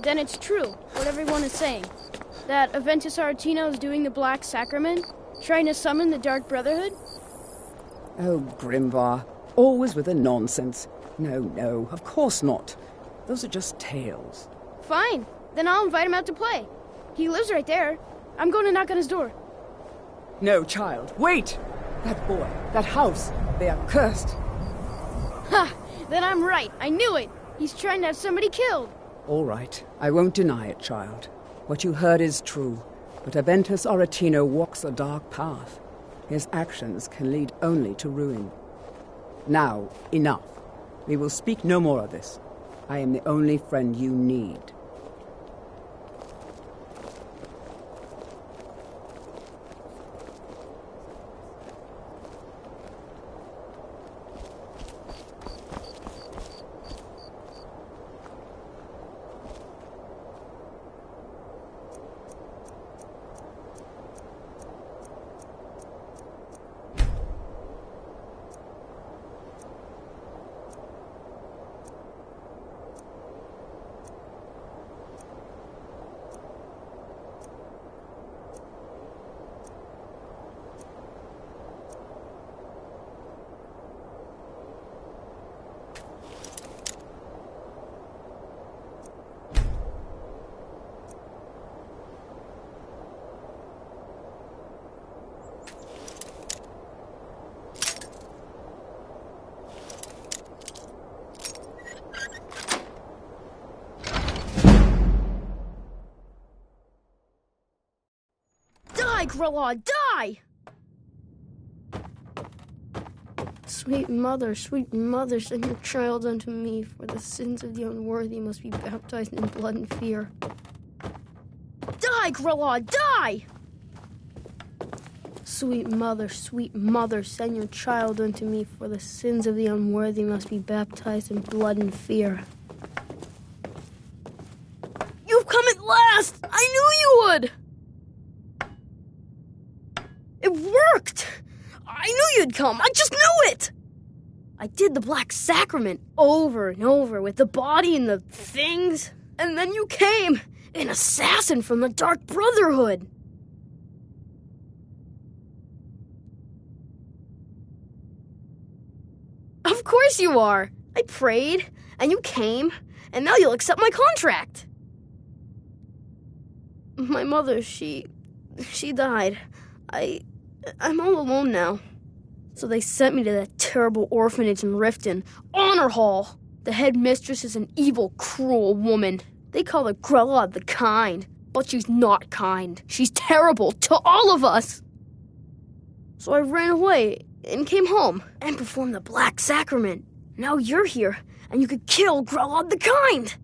then it's true, what everyone is saying. That Aventus Aretino is doing the Black Sacrament, trying to summon the Dark Brotherhood? Oh, Grimvar, always with the nonsense. No, of course not. Those are just tales. Fine, then I'll invite him out to play. He lives right there. I'm going to knock on his door. No, child, wait! That boy, that house, they are cursed. Ha! Then I'm right. I knew it. He's trying to have somebody killed. All right, I won't deny it, child. What you heard is true, but Aventus Aretino walks a dark path. His actions can lead only to ruin. Now, enough. We will speak no more of this. I am the only friend you need. Die, Grella, die! Sweet mother, send your child unto me, for the sins of the unworthy must be baptized in blood and fear. Die, Grella, die! Sweet mother, send your child unto me, for the sins of the unworthy must be baptized in blood and fear. You've come at last! I knew you would! It worked! I knew you'd come! I just knew it! I did the Black Sacrament over and over with the body and the things, and then you came, an assassin from the Dark Brotherhood. Of course you are! I prayed, and you came, and now you'll accept my contract. My mother, she died. I'm all alone now. So they sent me to that terrible orphanage in Riften, Honor Hall. The headmistress is an evil, cruel woman. They call her Grella the Kind, but she's not kind. She's terrible to all of us. So I ran away and came home and performed the Black Sacrament. Now you're here, and you could kill Grella the Kind.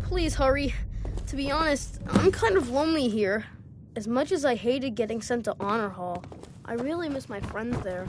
Please hurry. To be honest, I'm kind of lonely here. As much as I hated getting sent to Honor Hall, I really miss my friends there.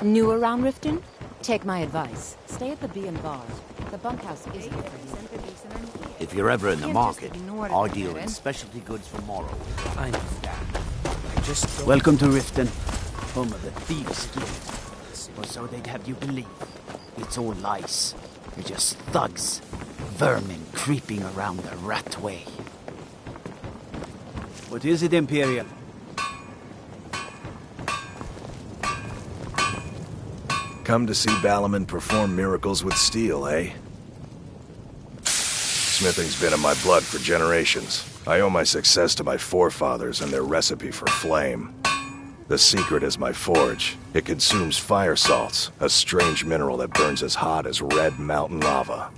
New around Riften? Take my advice. Stay at the B and Bar. The bunkhouse isn't for you. If you're ever in the market, I deal in specialty goods for Morrow. I understand. Welcome to Riften, home of the thieves' guild. Or so they'd have you believe. It's all lies. They're just thugs. Vermin creeping around the rat way. What is it, Imperial? Come to see Balaman perform miracles with steel, eh? Smithing's been in my blood for generations. I owe my success to my forefathers and their recipe for flame. The secret is my forge. It consumes fire salts, a strange mineral that burns as hot as red mountain lava.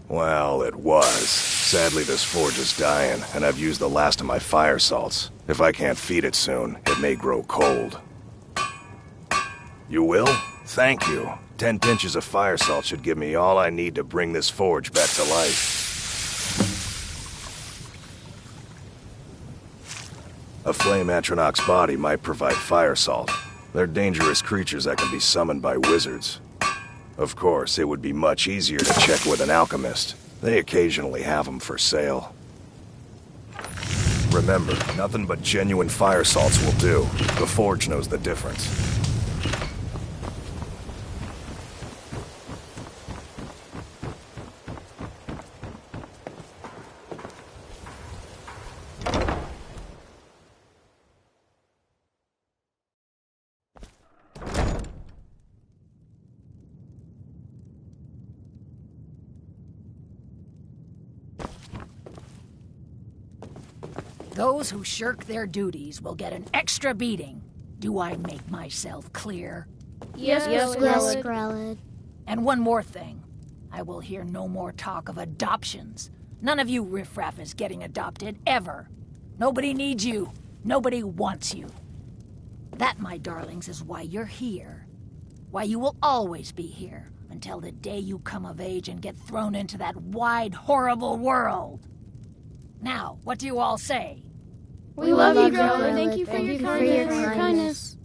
Well, it was. Sadly, this forge is dying, and I've used the last of my fire salts. If I can't feed it soon, it may grow cold. You will? Thank you. 10 pinches of fire salt should give me all I need to bring this forge back to life. A flame Atronach's body might provide fire salt. They're dangerous creatures that can be summoned by wizards. Of course, it would be much easier to check with an alchemist. They occasionally have them for sale. Remember, nothing but genuine fire salts will do. The forge knows the difference. Those who shirk their duties will get an extra beating. Do I make myself clear? Yes, Grelid. And one more thing. I will hear no more talk of adoptions. None of you riffraff is getting adopted, ever. Nobody needs you. Nobody wants you. That, my darlings, is why you're here. Why you will always be here, until the day you come of age and get thrown into that wide, horrible world. Now, what do you all say? We love you, Grelid. Grelid. Thank you for your kindness.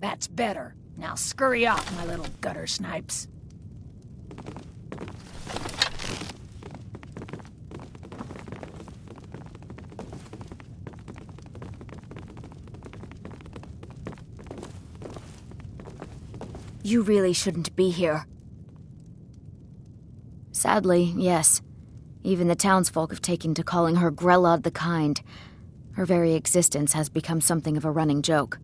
That's better. Now scurry off, my little gutter snipes. You really shouldn't be here. Sadly, yes. Even the townsfolk have taken to calling her Grelod the Kind. Her very existence has become something of a running joke.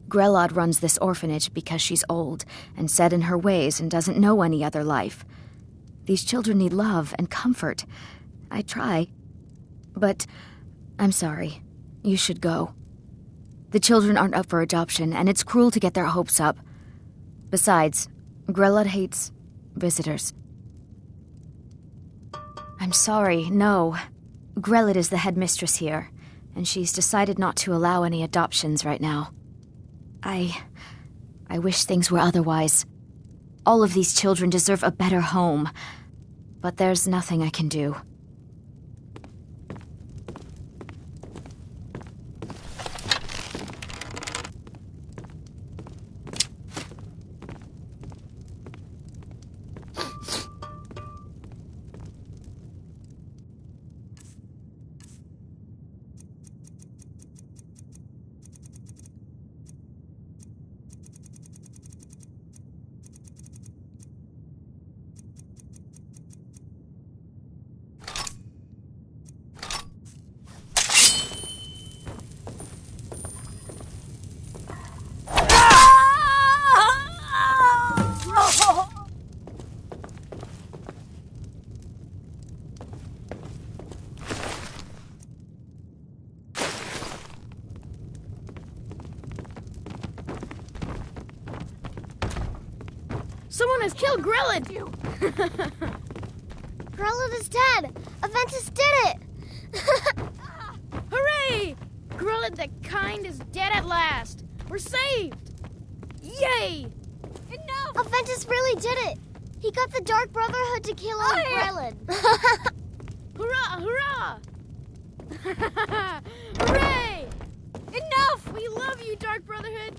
Grelod runs this orphanage because she's old and set in her ways and doesn't know any other life. These children need love and comfort. I try. But I'm sorry. You should go. The children aren't up for adoption, and it's cruel to get their hopes up. Besides, Grelod hates visitors. I'm sorry, no. Grelod is the headmistress here, and she's decided not to allow any adoptions right now. I wish things were otherwise. All of these children deserve a better home, but there's nothing I can do. Someone has killed Grelid! Grelid is dead! Aventus did it! Hooray! Grelid the Kind is dead at last! We're saved! Yay! Enough! Aventus really did it! He got the Dark Brotherhood to kill old Grelid! Hurrah! Hurrah! Hooray! Enough! We love you, Dark Brotherhood!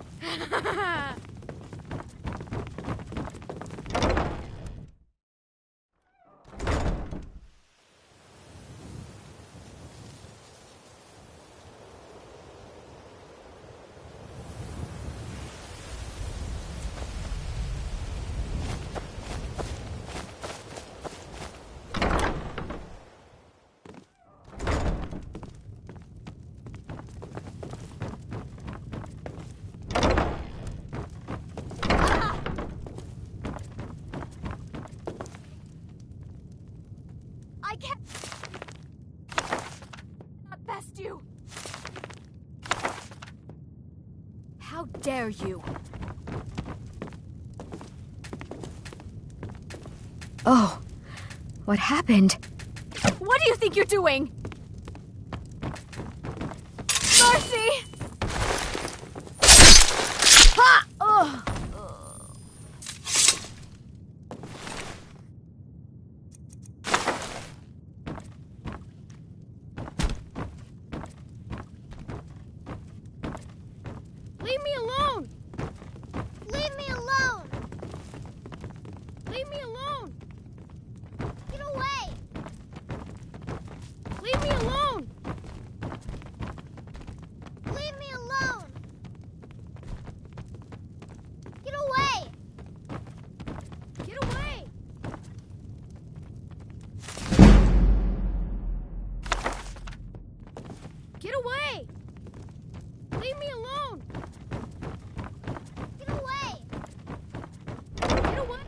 can't not best you. How dare you? Oh, what happened? What do you think you're doing? Mercy! Ha! Ugh. Leave me alone! Leave me alone! Leave me alone! Get away! Leave me alone! Leave me alone! Get away! Get away! Get away! Leave me alone! Get away! Get away!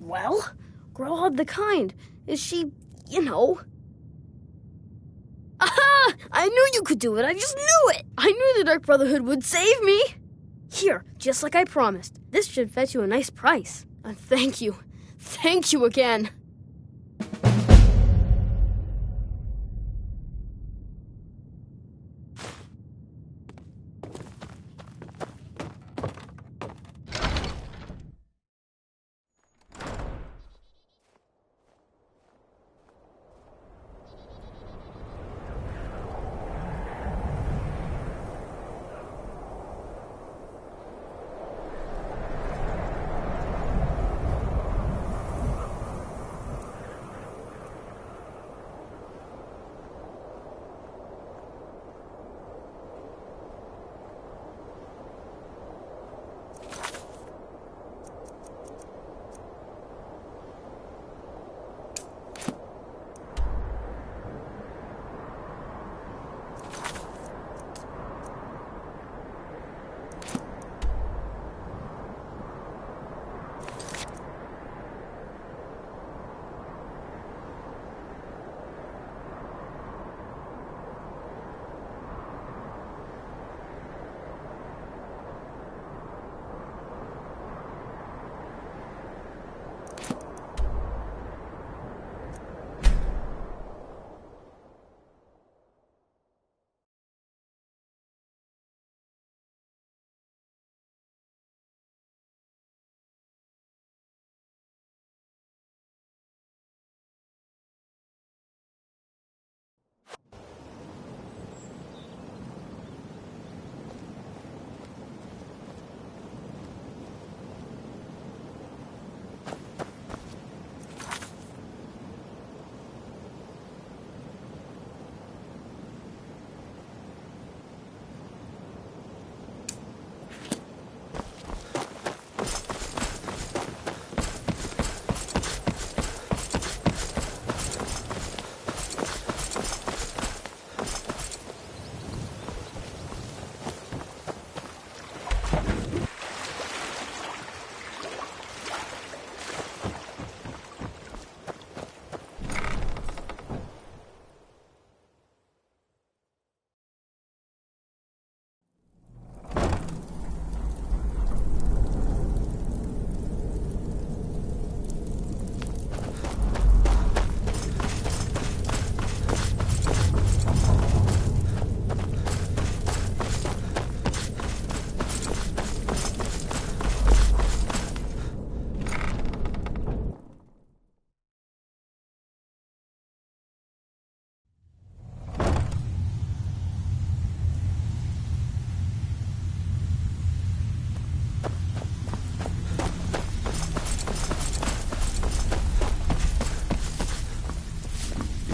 Well, Grelod the Kind. Is she, Aha! I knew you could do it. I just knew it. I knew the Dark Brotherhood would save me. Here, just like I promised. This should fetch you a nice price. And thank you. Thank you again.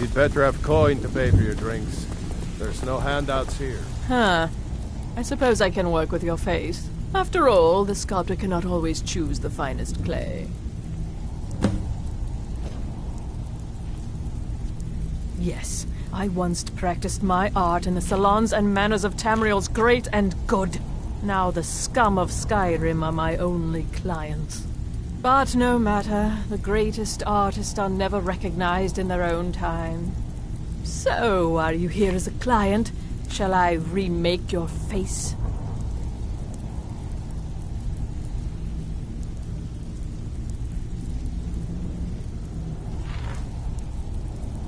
You'd better have coin to pay for your drinks. There's no handouts here. Huh. I suppose I can work with your face. After all, the sculptor cannot always choose the finest clay. Yes, I once practiced my art in the salons and manners of Tamriel's great and good. Now the scum of Skyrim are my only clients. But no matter, the greatest artists are never recognized in their own time. So, are you here as a client? Shall I remake your face?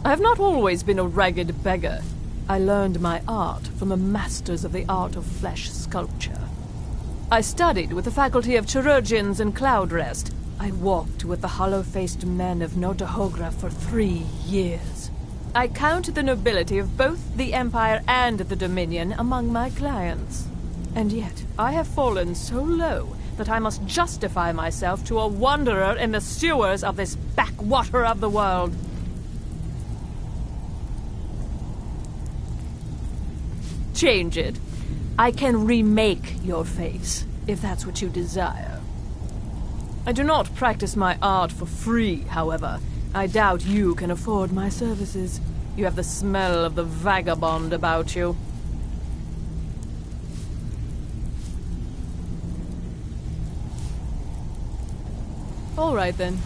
I have not always been a ragged beggar. I learned my art from the masters of the art of flesh sculpture. I studied with the faculty of chirurgeons and Cloudrest. I walked with the hollow-faced men of Notahogra for 3 years. I count the nobility of both the Empire and the Dominion among my clients. And yet, I have fallen so low that I must justify myself to a wanderer in the sewers of this backwater of the world. Change it. I can remake your face, if that's what you desire. I do not practice my art for free, however. I doubt you can afford my services. You have the smell of the vagabond about you. All right, then.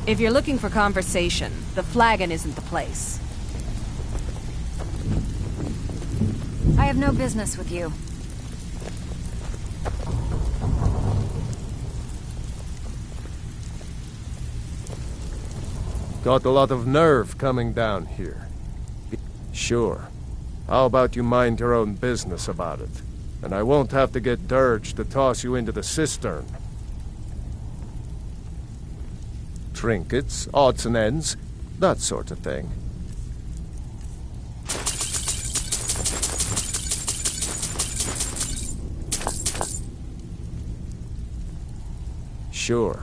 If you're looking for conversation, the flagon isn't the place. I have no business with you. Got a lot of nerve coming down here. Sure. How about you mind your own business about it? And I won't have to get Dirge to toss you into the cistern. Trinkets, odds and ends, that sort of thing. Sure.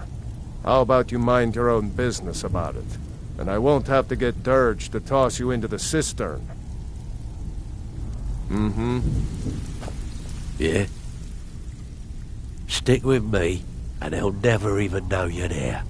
How about you mind your own business about it? And I won't have to get Dirge to toss you into the cistern. Mm-hmm. Yeah? Stick with me, and they'll never even know you're there.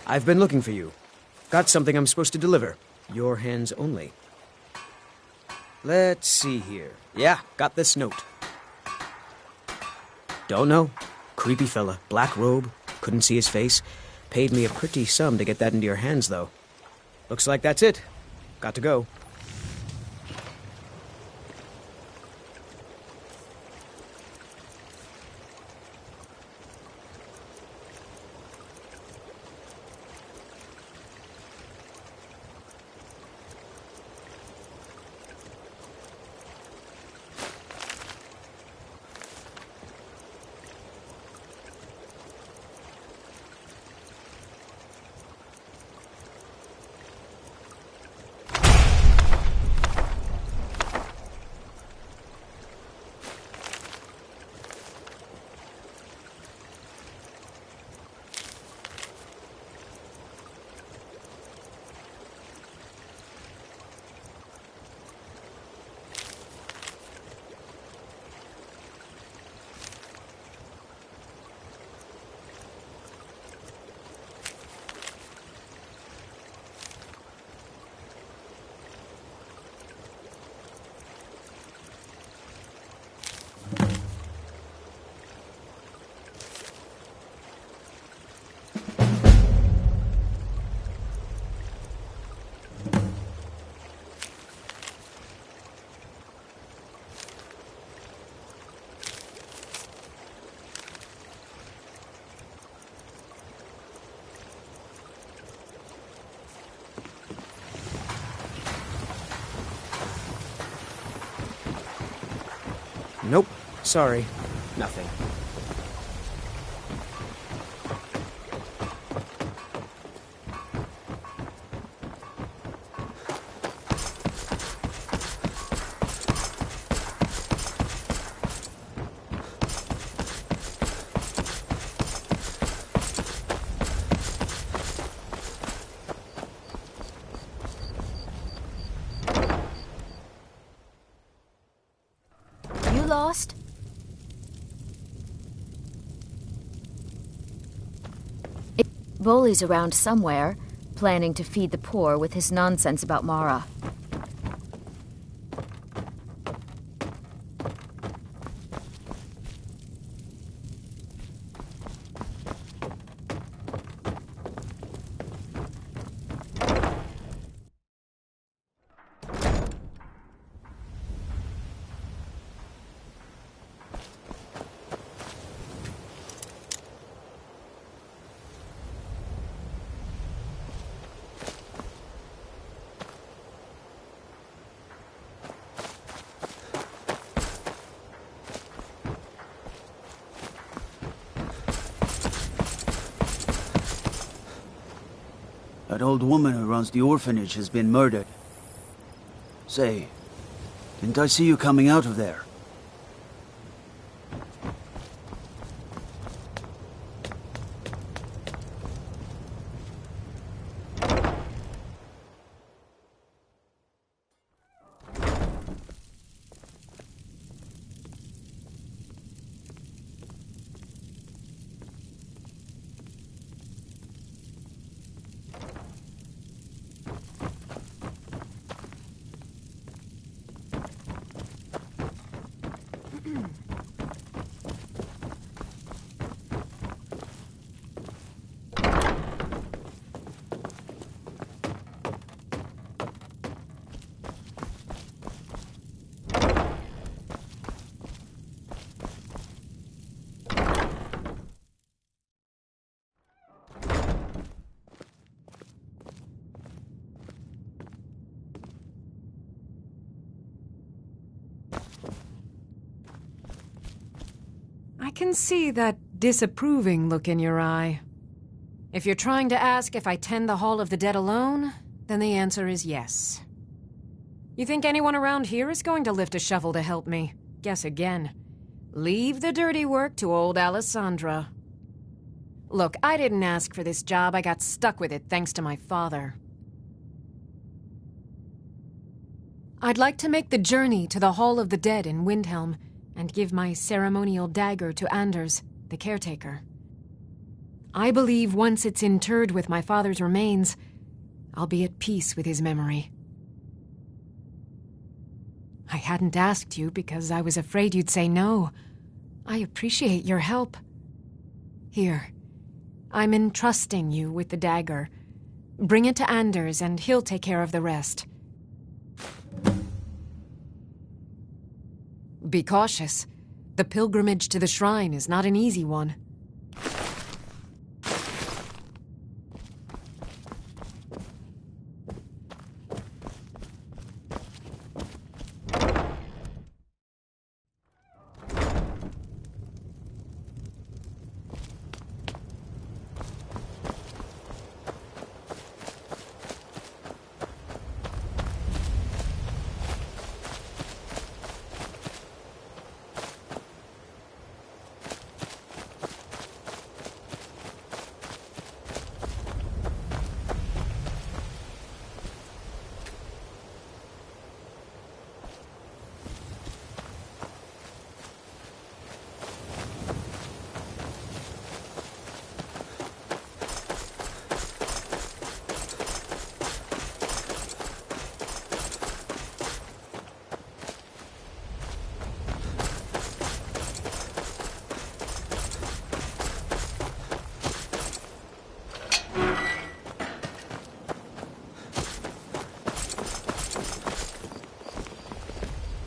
I've been looking for you. Got something I'm supposed to deliver. Your hands only. Let's see here. Yeah, got this note. Don't know. Creepy fella. Black robe. Couldn't see his face. Paid me a pretty sum to get that into your hands, though. Looks like that's it. Got to go. Nope. Sorry. Nothing. Lost? Boley's around somewhere, planning to feed the poor with his nonsense about Mara. That old woman who runs the orphanage has been murdered. Say, didn't I see you coming out of there? I can see that disapproving look in your eye. If you're trying to ask if I tend the Hall of the Dead alone, then the answer is yes. You think anyone around here is going to lift a shovel to help me? Guess again. Leave the dirty work to old Alessandra. Look, I didn't ask for this job. I got stuck with it thanks to my father. I'd like to make the journey to the Hall of the Dead in Windhelm and give my ceremonial dagger to Anders, the caretaker. I believe once it's interred with my father's remains, I'll be at peace with his memory. I hadn't asked you because I was afraid you'd say no. I appreciate your help. Here, I'm entrusting you with the dagger. Bring it to Anders and he'll take care of the rest. Be cautious. The pilgrimage to the shrine is not an easy one.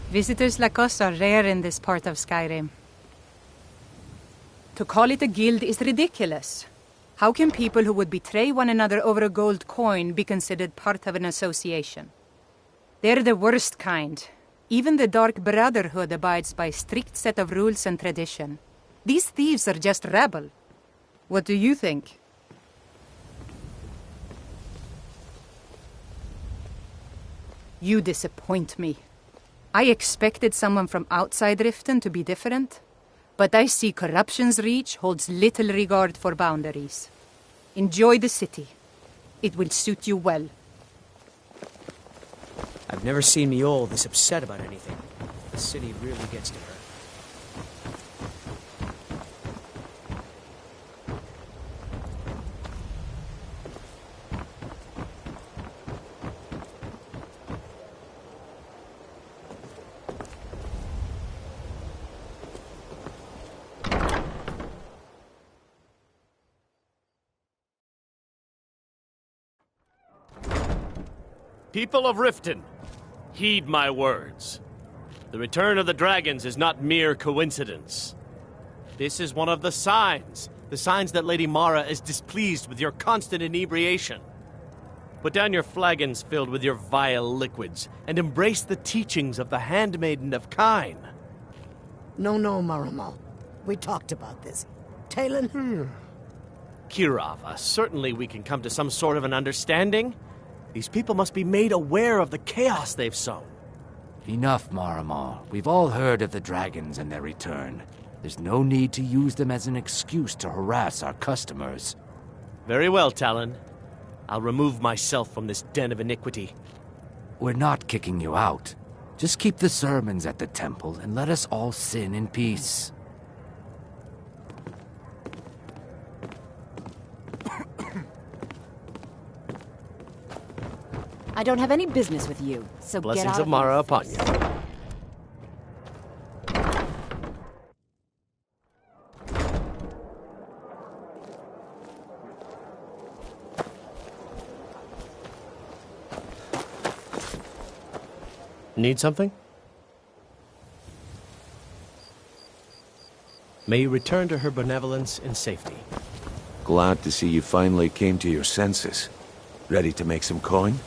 Visitors like us are rare in this part of Skyrim. To call it a guild is ridiculous. How can people who would betray one another over a gold coin be considered part of an association? They're the worst kind, Even the Dark Brotherhood abides by a strict set of rules and tradition. These thieves are just rabble. What do you think? You disappoint me. I expected someone from outside Riften to be different, but I see corruption's reach holds little regard for boundaries. Enjoy the city. It will suit you well. I've never seen Miol this upset about anything. The city really gets to her. People of Riften, heed my words. The return of the dragons is not mere coincidence. This is one of the signs that Lady Mara is displeased with your constant inebriation. Put down your flagons filled with your vile liquids, and embrace the teachings of the Handmaiden of Kine. No, Marama. We talked about this. Talon? Kirava, certainly we can come to some sort of an understanding. These people must be made aware of the chaos they've sown. Enough, Marama. We've all heard of the dragons and their return. There's no need to use them as an excuse to harass our customers. Very well, Talon. I'll remove myself from this den of iniquity. We're not kicking you out. Just keep the sermons at the temple and let us all sin in peace. I don't have any business with you, so Blessings get out of Mara upon you. Need something? May you return to her benevolence in safety. Glad to see you finally came to your senses. Ready to make some coin?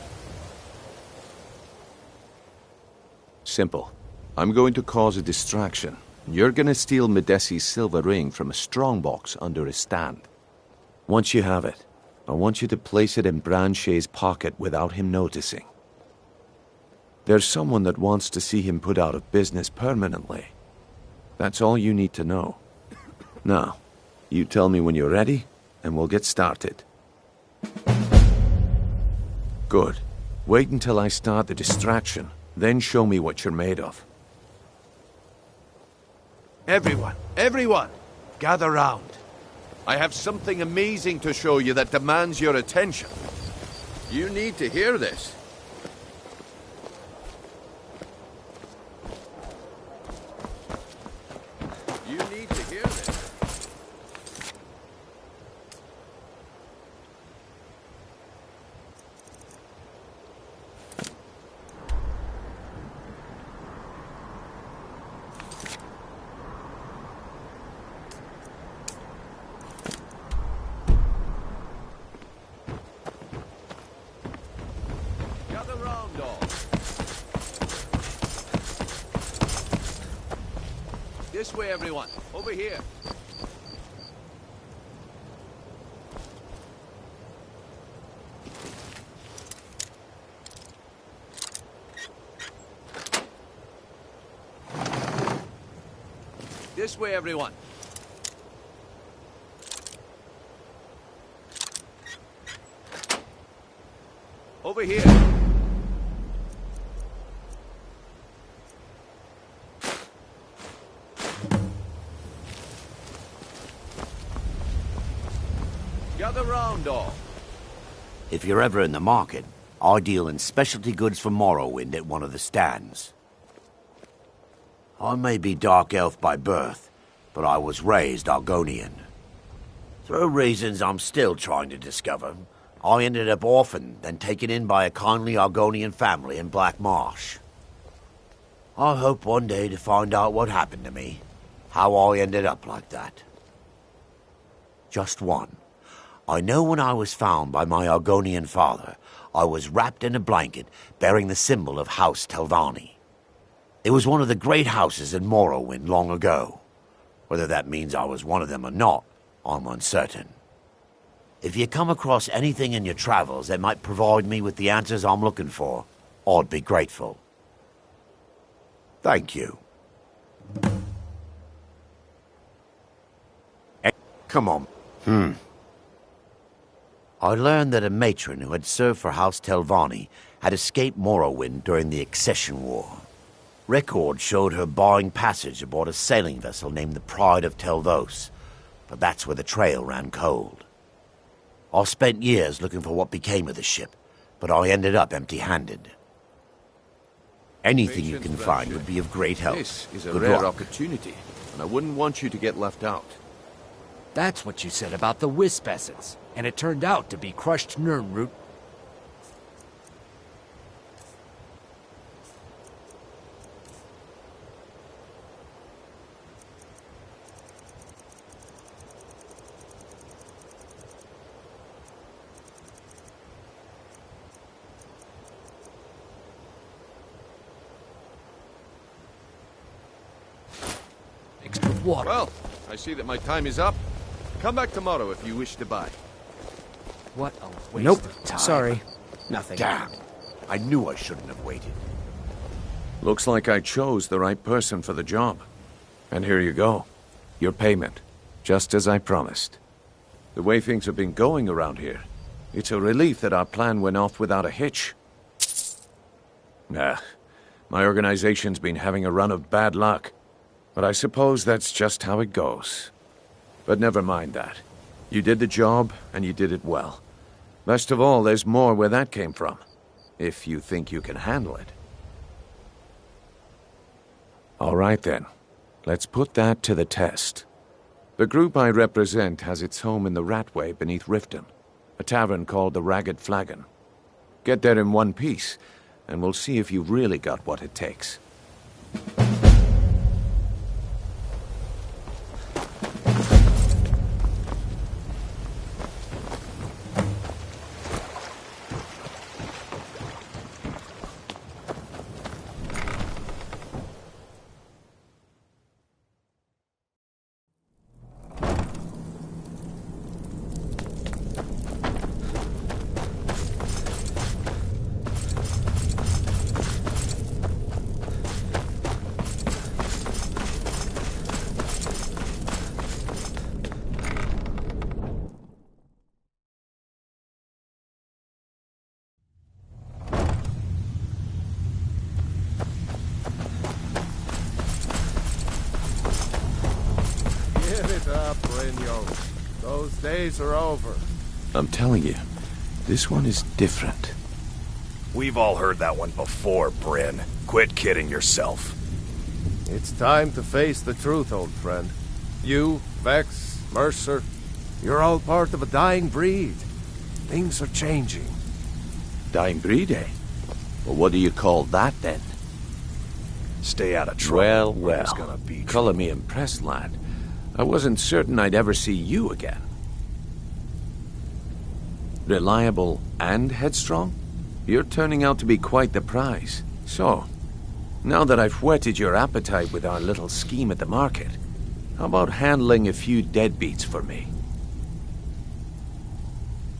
Simple. I'm going to cause a distraction. You're gonna steal Medesi's silver ring from a strongbox under his stand. Once you have it, I want you to place it in Branche's pocket without him noticing. There's someone that wants to see him put out of business permanently. That's all you need to know. Now, you tell me when you're ready, and we'll get started. Good. Wait until I start the distraction. Then show me what you're made of. Everyone, gather round. I have something amazing to show you that demands your attention. You need to hear this. You need to hear this. This way, everyone. Over here. This way, everyone. Over here. Gather round, all. If you're ever in the market, I deal in specialty goods for Morrowind at one of the stands. I may be Dark Elf by birth, but I was raised Argonian. Through reasons I'm still trying to discover, I ended up orphaned, then taken in by a kindly Argonian family in Black Marsh. I hope one day to find out what happened to me, how I ended up like that. Just one. I know when I was found by my Argonian father, I was wrapped in a blanket bearing the symbol of House Telvanni. It was one of the great houses in Morrowind long ago. Whether that means I was one of them or not, I'm uncertain. If you come across anything in your travels that might provide me with the answers I'm looking for, I'd be grateful. Thank you. Come on. I learned that a matron who had served for House Telvanni had escaped Morrowind during the Accession War. Records showed her buying passage aboard a sailing vessel named the Pride of Telvos, but that's where the trail ran cold. I spent years looking for what became of the ship, but I ended up empty-handed. Anything you can find would be of great help. This is a Good rare luck. opportunity, and I wouldn't want you to get left out. That's what you said about the wisp essence, and it turned out to be crushed nirnroot. Water. Well, I see that my time is up. Come back tomorrow if you wish to buy. What a waste Nope. of time. Sorry. Nothing. Damn. I knew I shouldn't have waited. Looks like I chose the right person for the job. And here you go. Your payment. Just as I promised. The way things have been going around here, it's a relief that our plan went off without a hitch. My organization's been having a run of bad luck. But I suppose that's just how it goes. But never mind that. You did the job, and you did it well. Best of all, there's more where that came from. If you think you can handle it. All right then. Let's put that to the test. The group I represent has its home in the Ratway beneath Riften, a tavern called the Ragged Flagon. Get there in one piece, and we'll see if you've really got what it takes. Those days are over. I'm telling you, this one is different. We've all heard that one before, Bryn. Quit kidding yourself. It's time to face the truth, old friend. You, Vex, Mercer, you're all part of a dying breed. Things are changing. Dying breed, eh? Well, what do you call that, then? Stay out of trouble. Well, Gonna beat color me impressed, lad. I wasn't certain I'd ever see you again. Reliable and headstrong? You're turning out to be quite the prize. So, now that I've whetted your appetite with our little scheme at the market, how about handling a few deadbeats for me?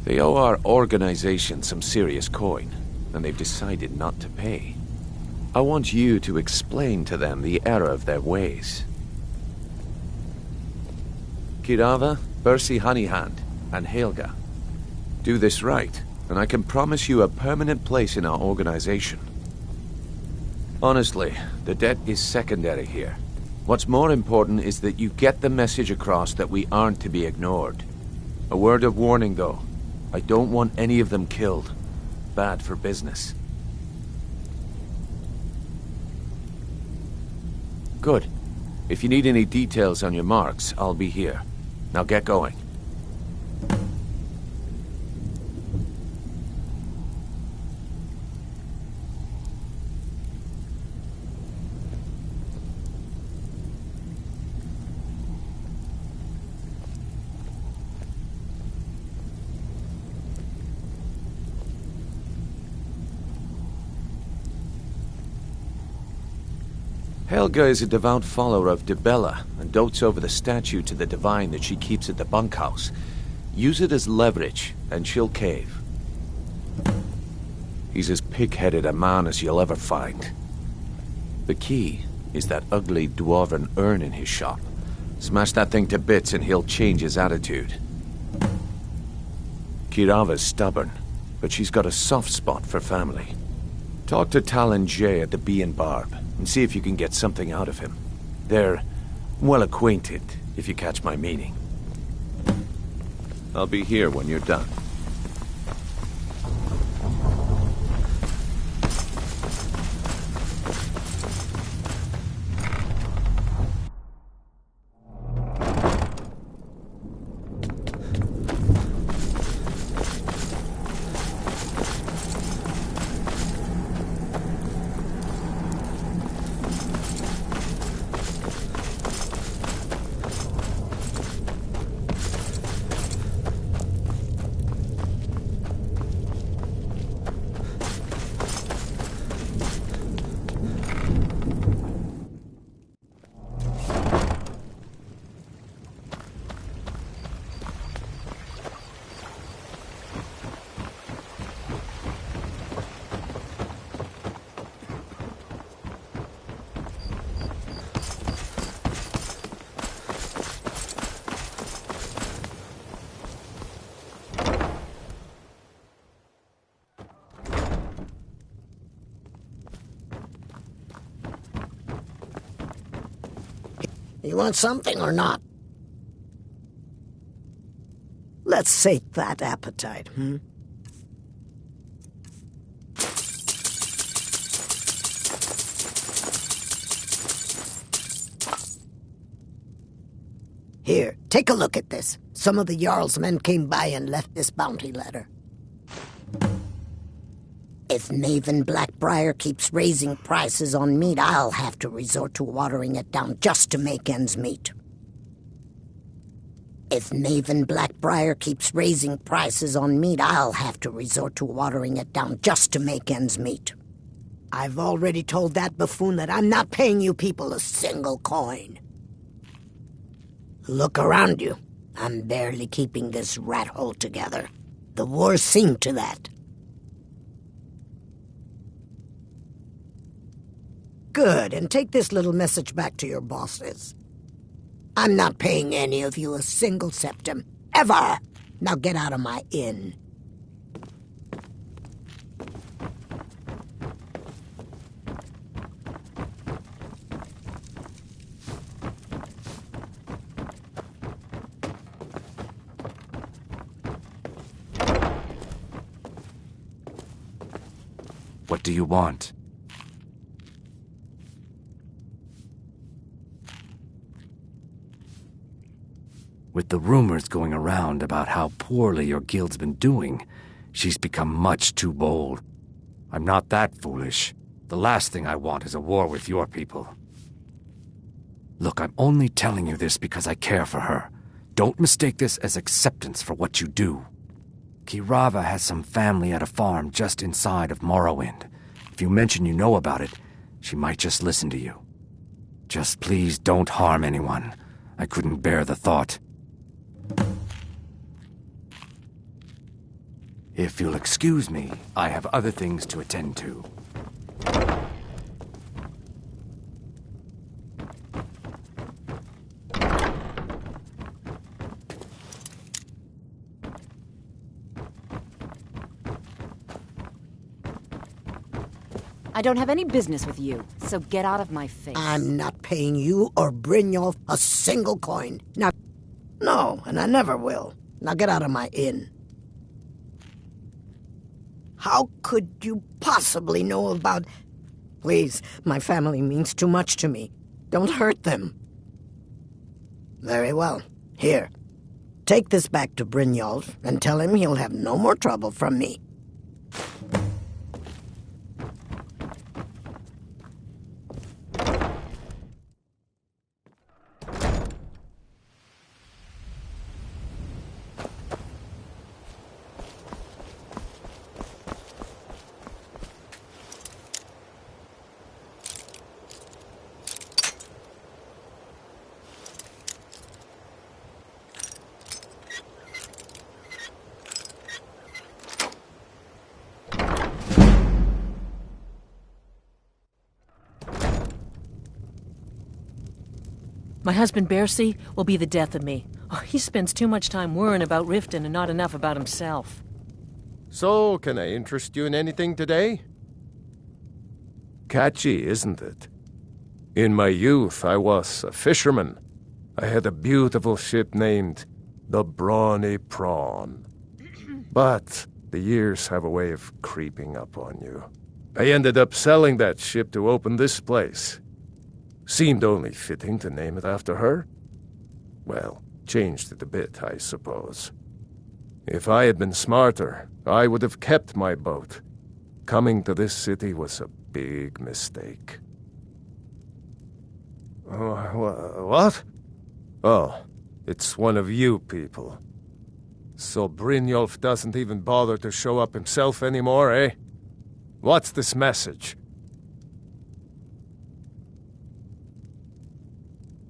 They owe our organization some serious coin, and they've decided not to pay. I want you to explain to them the error of their ways. Kirava, Bersi Honeyhand, and Helga. Do this right, and I can promise you a permanent place in our organization. Honestly, the debt is secondary here. What's more important is that you get the message across that we aren't to be ignored. A word of warning, though. I don't want any of them killed. Bad for business. Good. If you need any details on your marks, I'll be here. Now get going. Helga is a devout follower of Dibella and dotes over the statue to the divine that she keeps at the bunkhouse. Use it as leverage, and she'll cave. He's as pig-headed a man as you'll ever find. The key is that ugly dwarven urn in his shop. Smash that thing to bits and he'll change his attitude. Kirava's stubborn, but she's got a soft spot for family. Talk to Talon J at the Bee and Barb, and see if you can get something out of him. They're well acquainted, if you catch my meaning. I'll be here when you're done. You want something or not? Let's sate that appetite, hmm? Here, take a look at this. Some of the Jarl's men came by and left this bounty letter. If Maven Blackbriar keeps raising prices on meat, I'll have to resort to watering it down just to make ends meet. If Maven Blackbriar keeps raising prices on meat, I'll have to resort to watering it down just to make ends meet. I've already told that buffoon that I'm not paying you people a single coin. Look around you. I'm barely keeping this rat hole together. The war's seen to that. Good, and take this little message back to your bosses. I'm not paying any of you a single septim, ever! Now get out of my inn. What do you want? With the rumors going around about how poorly your guild's been doing, she's become much too bold. I'm not that foolish. The last thing I want is a war with your people. Look, I'm only telling you this because I care for her. Don't mistake this as acceptance for what you do. Kirava has some family at a farm just inside of Morrowind. If you mention you know about it, she might just listen to you. Just please don't harm anyone. I couldn't bear the thought. If you'll excuse me, I have other things to attend to. I don't have any business with you, so get out of my face. I'm not paying you or Brynjolf a single coin. Now, no, and I never will. Now get out of my inn. How could you possibly know about... Please, my family means too much to me. Don't hurt them. Very well. Here. Take this back to Brynjolf and tell him he'll have no more trouble from me. My husband, Bearsea, will be the death of me. Oh, he spends too much time worrying about Riften and not enough about himself. So, can I interest you in anything today? Catchy, isn't it? In my youth, I was a fisherman. I had a beautiful ship named the Brawny Prawn. But the years have a way of creeping up on you. I ended up selling that ship to open this place. Seemed only fitting to name it after her. Well, changed it a bit, I suppose. If I had been smarter, I would have kept my boat. Coming to this city was a big mistake. What? Oh, it's one of you people. So Brynjolf doesn't even bother to show up himself anymore, eh? What's this message?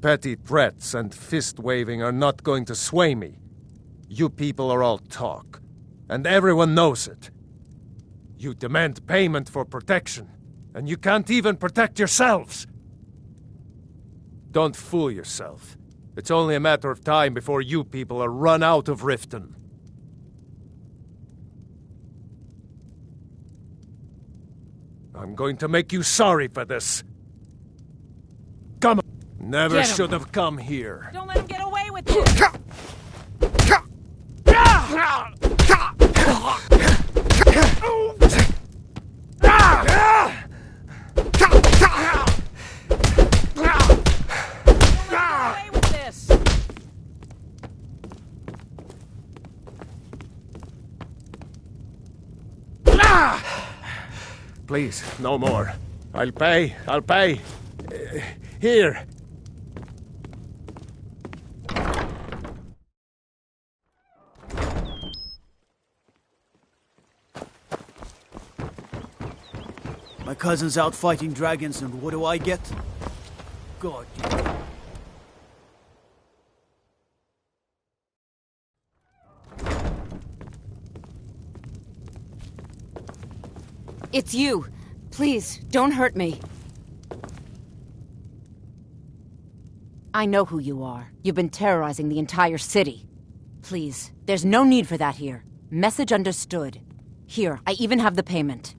Petty threats and fist-waving are not going to sway me. You people are all talk, and everyone knows it. You demand payment for protection, and you can't even protect yourselves. Don't fool yourself. It's only a matter of time before you people are run out of Riften. I'm going to make you sorry for this. Come on. Never should have come here. Don't let him get away with it! Please, no more. I'll pay. Here. My cousin's out fighting dragons, and what do I get? God. It's you. Please, don't hurt me. I know who you are. You've been terrorizing the entire city. Please, there's no need for that here. Message understood. Here, I even have the payment.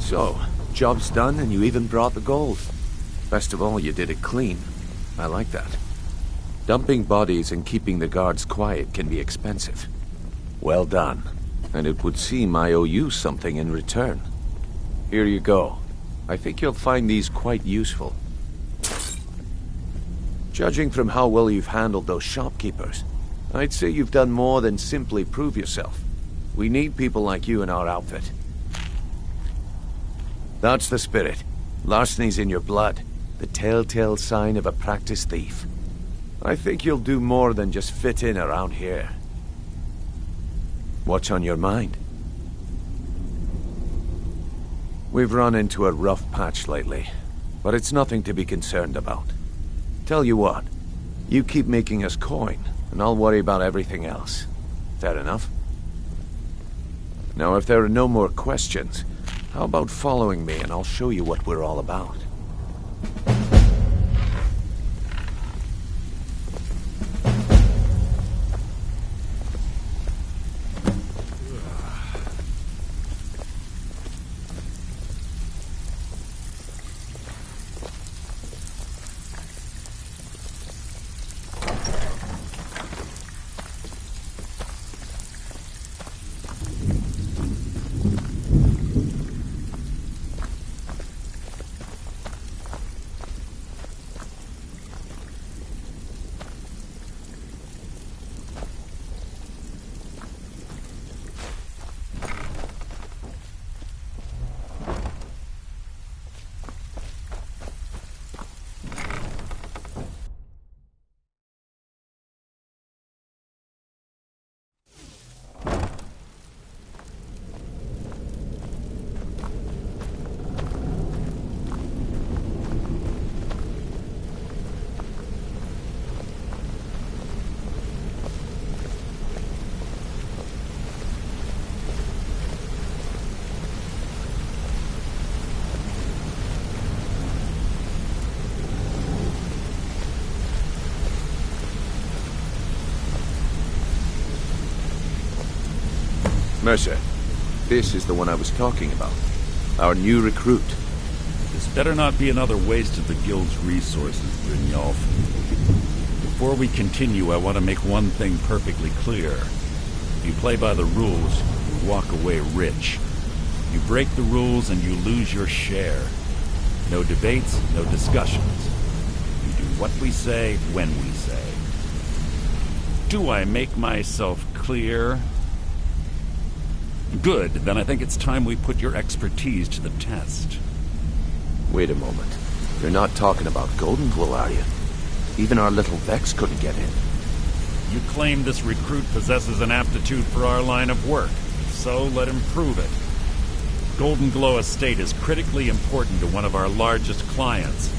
So, job's done and you even brought the gold. Best of all, you did it clean. I like that. Dumping bodies and keeping the guards quiet can be expensive. Well done. And it would seem I owe you something in return. Here you go. I think you'll find these quite useful. Judging from how well you've handled those shopkeepers, I'd say you've done more than simply prove yourself. We need people like you in our outfit. That's the spirit. Larceny's in your blood. The telltale sign of a practiced thief. I think you'll do more than just fit in around here. What's on your mind? We've run into a rough patch lately, but it's nothing to be concerned about. Tell you what, you keep making us coin, and I'll worry about everything else. Fair enough? Now, if there are no more questions, how about following me and I'll show you what we're all about? Mercer, this is the one I was talking about. Our new recruit. This better not be another waste of the Guild's resources, Brynjolf. Before we continue, I want to make one thing perfectly clear. If you play by the rules, you walk away rich. You break the rules and you lose your share. No debates, no discussions. You do what we say, when we say. Do I make myself clear? Good, then I think it's time we put your expertise to the test. Wait a moment. You're not talking about Golden Glow, are you? Even our little Vex couldn't get in. You claim this recruit possesses an aptitude for our line of work, so let him prove it. Golden Glow Estate is critically important to one of our largest clients.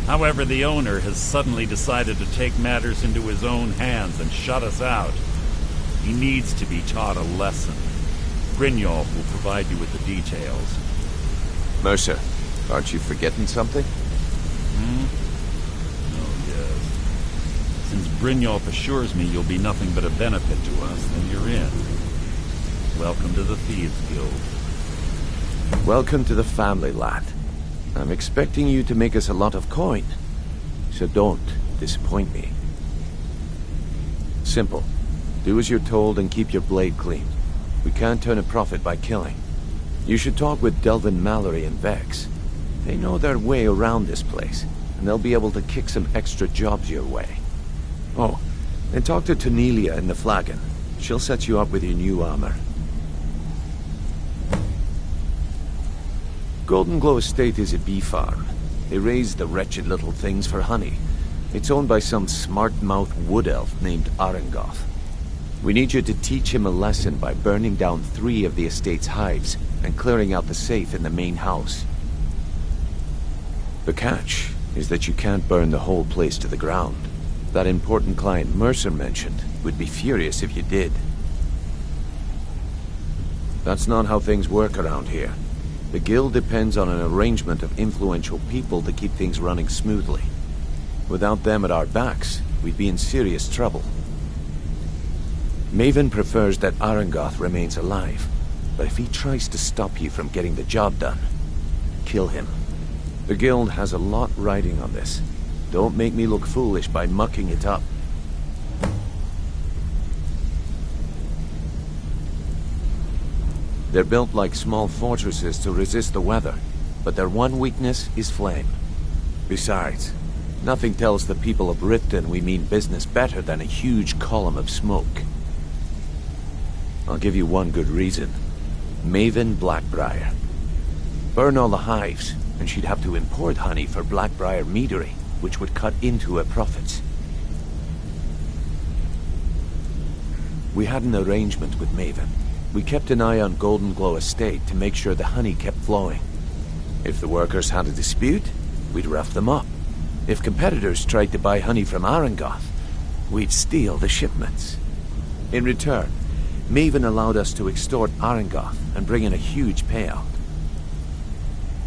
However, the owner has suddenly decided to take matters into his own hands and shut us out. He needs to be taught a lesson. Brynjolf will provide you with the details. Mercer, aren't you forgetting something? Oh, yes. Since Brynjolf assures me you'll be nothing but a benefit to us, then you're in. Welcome to the Thieves Guild. Welcome to the family, lad. I'm expecting you to make us a lot of coin. So don't disappoint me. Simple. Do as you're told and keep your blade clean. We can't turn a profit by killing. You should talk with Delvin Mallory and Vex. They know their way around this place, and they'll be able to kick some extra jobs your way. Oh, and talk to Tanelia in the Flagon. She'll set you up with your new armor. Golden Glow Estate is a bee farm. They raise the wretched little things for honey. It's owned by some smart-mouthed wood elf named Arengoth. We need you to teach him a lesson by burning down 3 of the estate's hives and clearing out the safe in the main house. The catch is that you can't burn the whole place to the ground. That important client Mercer mentioned would be furious if you did. That's not how things work around here. The guild depends on an arrangement of influential people to keep things running smoothly. Without them at our backs, we'd be in serious trouble. Maven prefers that Arengoth remains alive, but if he tries to stop you from getting the job done, kill him. The guild has a lot riding on this. Don't make me look foolish by mucking it up. They're built like small fortresses to resist the weather, but their one weakness is flame. Besides, nothing tells the people of Riften we mean business better than a huge column of smoke. I'll give you one good reason. Maven Blackbriar. Burn all the hives, and she'd have to import honey for Blackbriar meadery, which would cut into her profits. We had an arrangement with Maven. We kept an eye on Golden Glow Estate to make sure the honey kept flowing. If the workers had a dispute, we'd rough them up. If competitors tried to buy honey from Arengoth, we'd steal the shipments. In return, Maven allowed us to extort Arengoth and bring in a huge payout.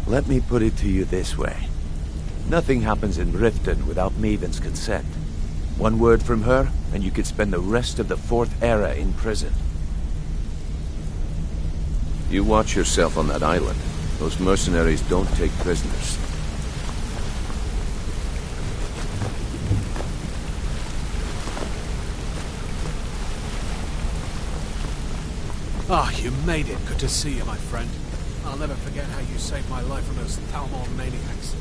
Let me put it to you this way. Nothing happens in Riften without Maven's consent. One word from her, and you could spend the rest of the 4th era in prison. You watch yourself on that island. Those mercenaries don't take prisoners. Ah, you made it. Good to see you, my friend. I'll never forget how you saved my life from those Thalmor maniacs.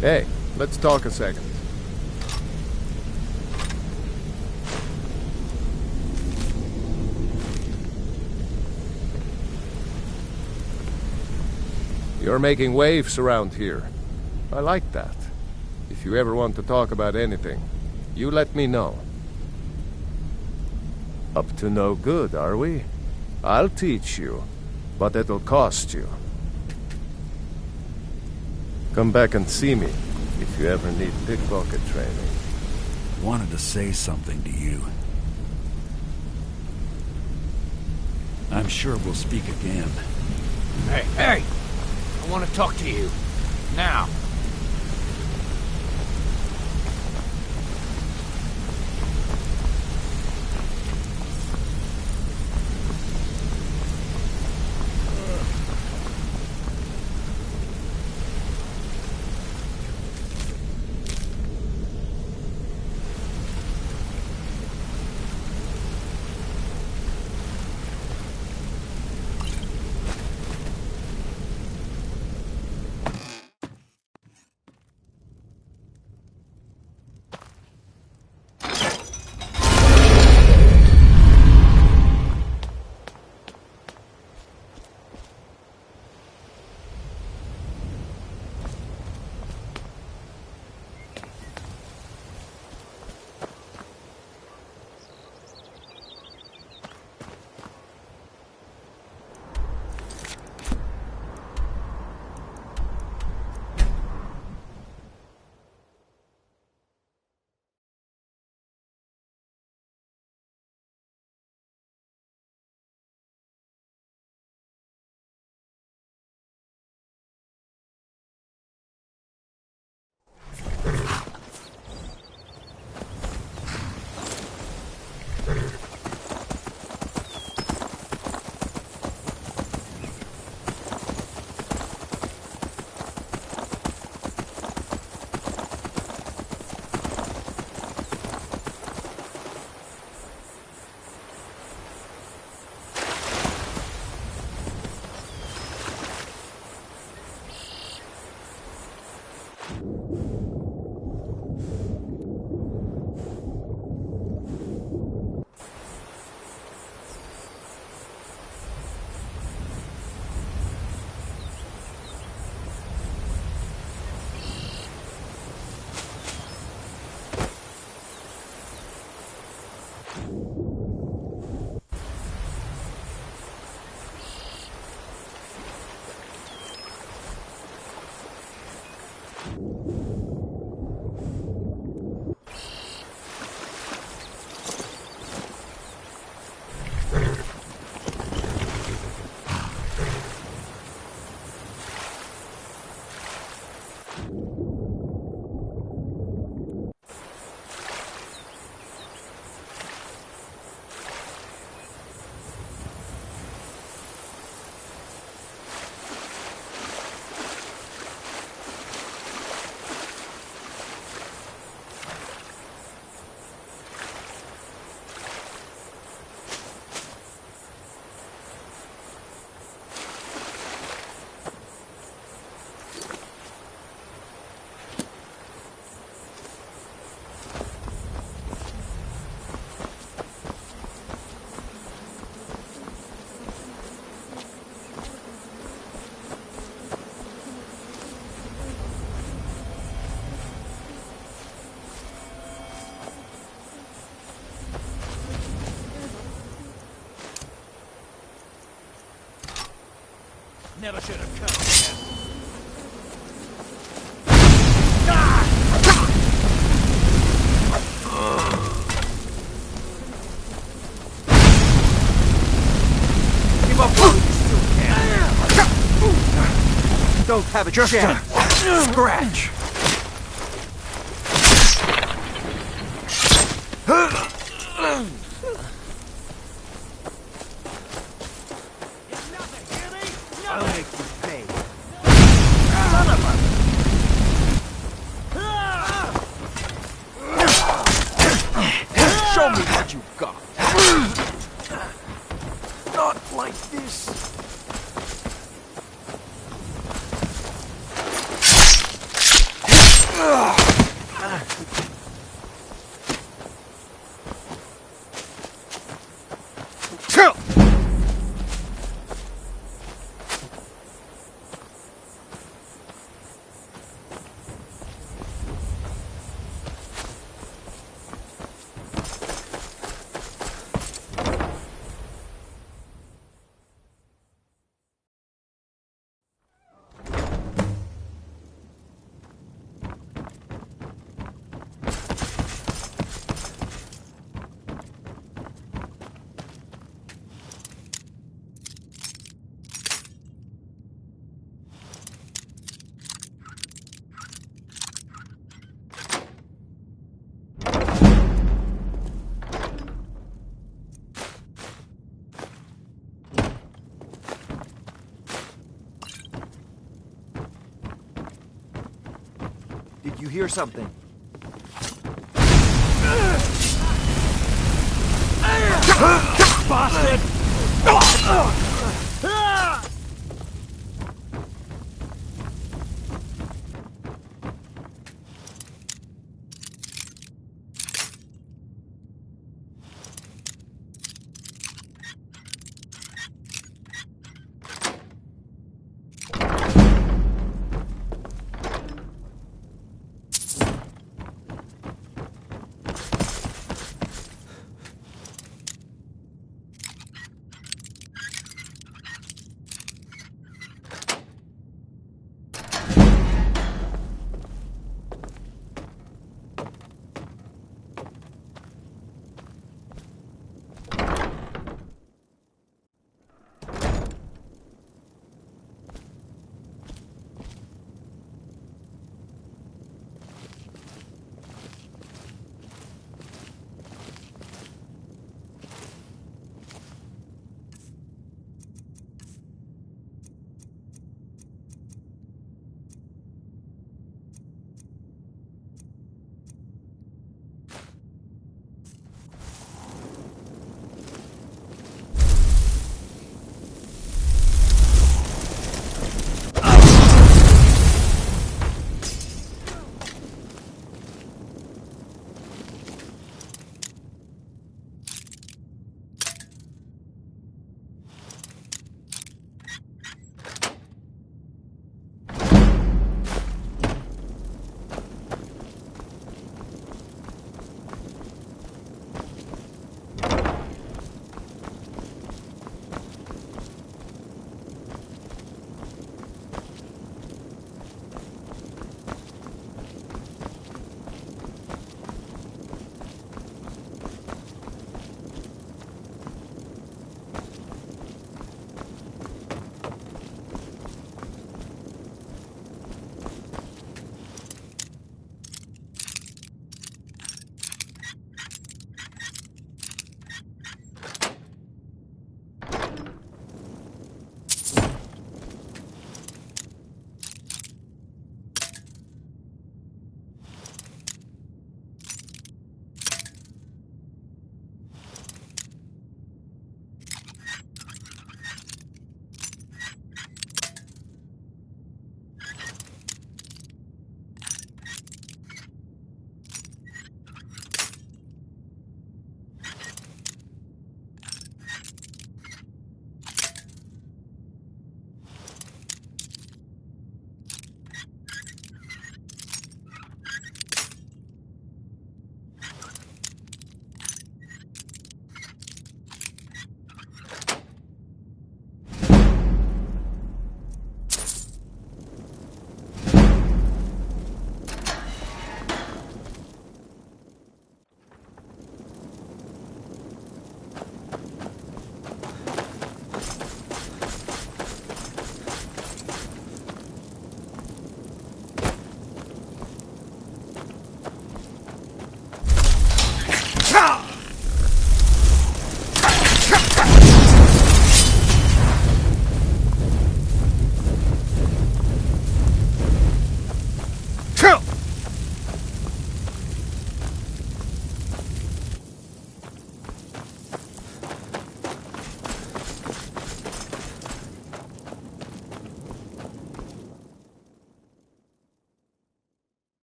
Hey, let's talk a second. You're making waves around here. I like that. If you ever want to talk about anything, you let me know. Up to no good, are we? I'll teach you, but it'll cost you. Come back and see me, if you ever need pickpocket training. Wanted to say something to you. I'm sure we'll speak again. Hey! I want to talk to you. Now. Never should have come here. Give up while you still can. Don't have a chance. Scratch. I'll make you pay. Son of a... Show me what you got. Not like this. Did you hear something? Bastard!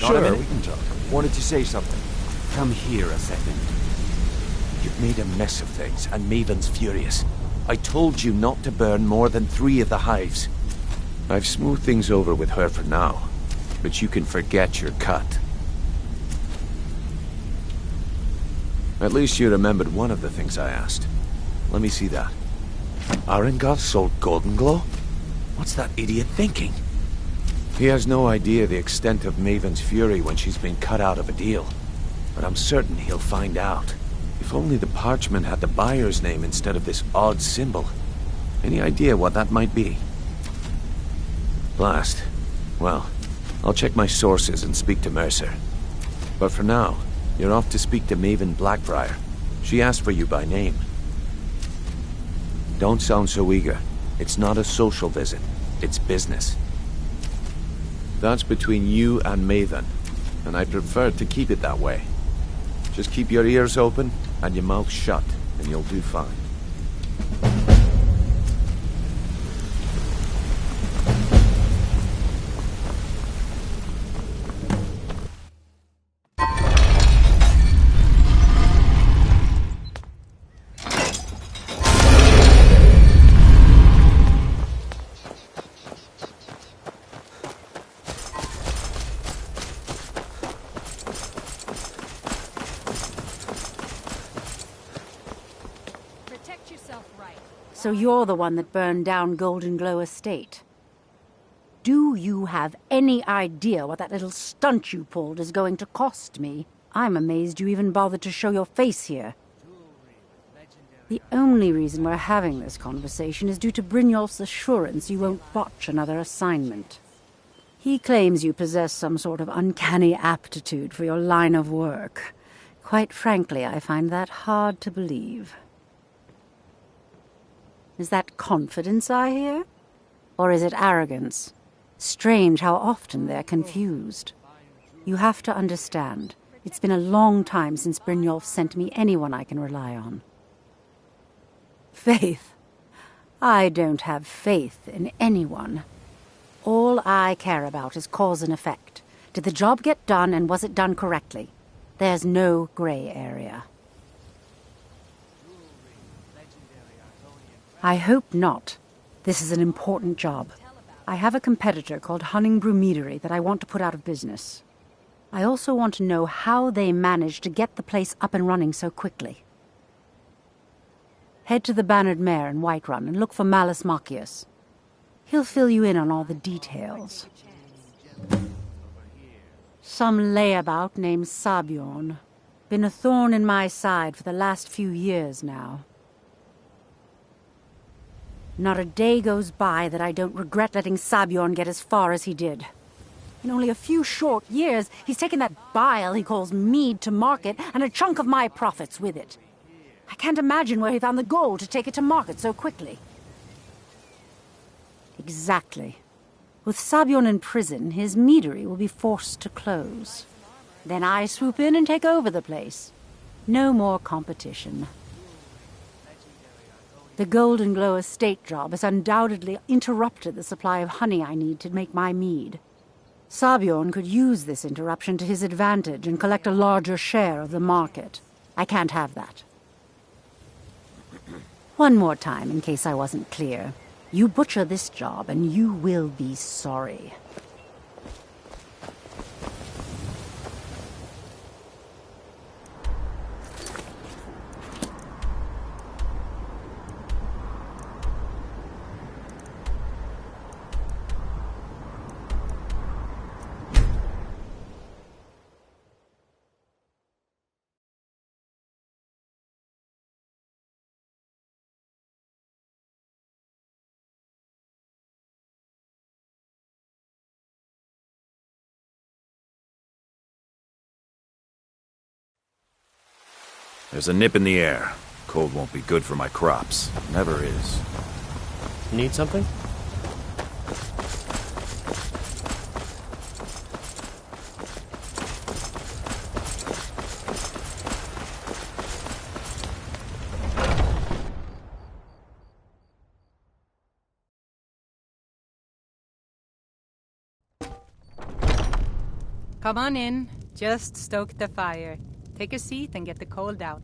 Got a minute? we can talk. Wanted to say something. Come here a second. You've made a mess of things, and Maven's furious. I told you not to burn more than 3 of the hives. I've smoothed things over with her for now, but you can forget your cut. At least you remembered one of the things I asked. Let me see that. Arengar sold Golden Glow? What's that idiot thinking? He has no idea the extent of Maven's fury when she's been cut out of a deal. But I'm certain he'll find out. If only the parchment had the buyer's name instead of this odd symbol. Any idea what that might be? Blast. Well, I'll check my sources and speak to Mercer. But for now, you're off to speak to Maven Blackbriar. She asked for you by name. Don't sound so eager. It's not a social visit. It's business. That's between you and Maven, and I prefer to keep it that way. Just keep your ears open and your mouth shut, and you'll do fine. So you're the one that burned down Golden Glow Estate. Do you have any idea what that little stunt you pulled is going to cost me? I'm amazed you even bothered to show your face here. The only reason we're having this conversation is due to Brynjolf's assurance you won't botch another assignment. He claims you possess some sort of uncanny aptitude for your line of work. Quite frankly, I find that hard to believe. Is that confidence I hear? Or is it arrogance? Strange how often they're confused. You have to understand, it's been a long time since Brynjolf sent me anyone I can rely on. Faith? I don't have faith in anyone. All I care about is cause and effect. Did the job get done, and was it done correctly? There's no gray area. I hope not. This is an important job. I have a competitor called Hunningbrew Meadery that I want to put out of business. I also want to know how they managed to get the place up and running so quickly. Head to the Bannered Mare in Whiterun and look for Malus Machius. He'll fill you in on all the details. Some layabout named Sabjorn. Been a thorn in my side for the last few years now. Not a day goes by that I don't regret letting Sabjorn get as far as he did. In only a few short years, he's taken that bile he calls mead to market, and a chunk of my profits with it. I can't imagine where he found the gold to take it to market so quickly. Exactly. With Sabjorn in prison, his meadery will be forced to close. Then I swoop in and take over the place. No more competition. The Golden Glow Estate job has undoubtedly interrupted the supply of honey I need to make my mead. Sabjorn could use this interruption to his advantage and collect a larger share of the market. I can't have that. One more time, in case I wasn't clear. You butcher this job, and you will be sorry. There's a nip in the air. Cold won't be good for my crops. Never is. Need something? Come on in. Just stoke the fire. Take a seat and get the cold out.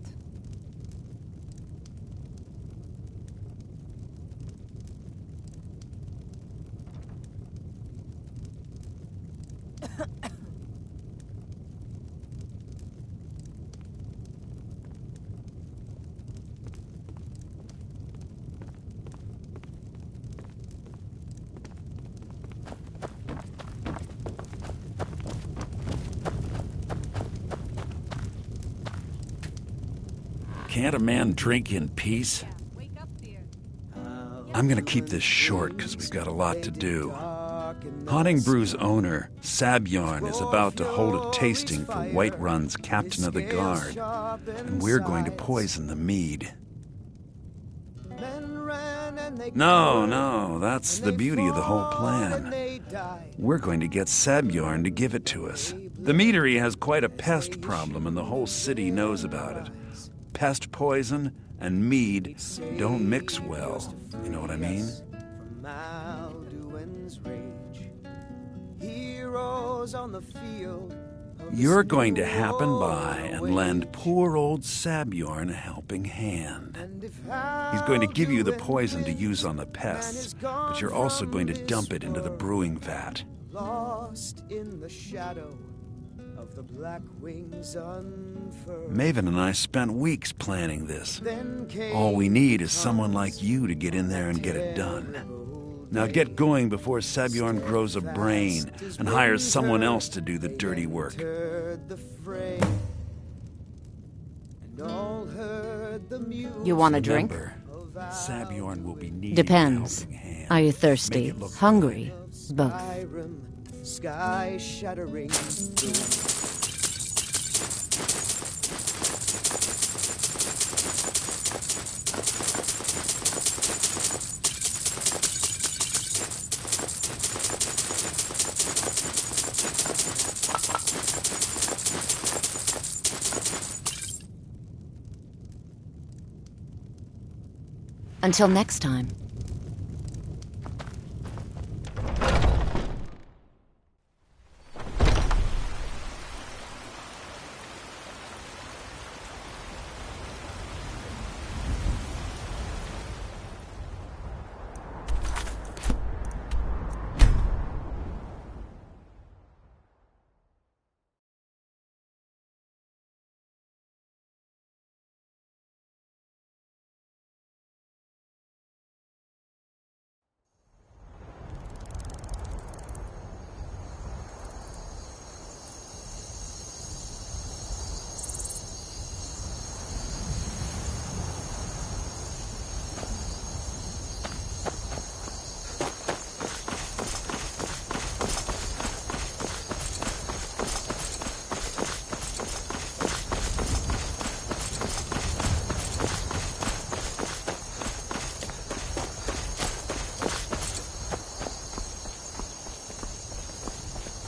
Can't a man drink in peace? I'm gonna keep this short because we've got a lot to do. Haunting Brew's owner, Sabjorn, is about to hold a tasting for Whiterun's Captain of the Guard, and we're going to poison the mead. No, that's the beauty of the whole plan. We're going to get Sabjorn to give it to us. The meadery has quite a pest problem, and the whole city knows about it. Pest poison and mead don't mix well. You know what I mean? You're going to happen by and lend poor old Sabjorn a helping hand. He's going to give you the poison to use on the pests, but you're also going to dump it into the brewing vat. Lost in the shadow of the black wings unfurled. Maven and I spent weeks planning this. All we need is someone like you to get in there and get it done. Now get going before Sabjorn grows a brain and hires someone else to do the dirty work. You want a drink? Sabjorn will be needing Depends. Are you thirsty? Hungry? Both. Sky shattering. Until next time.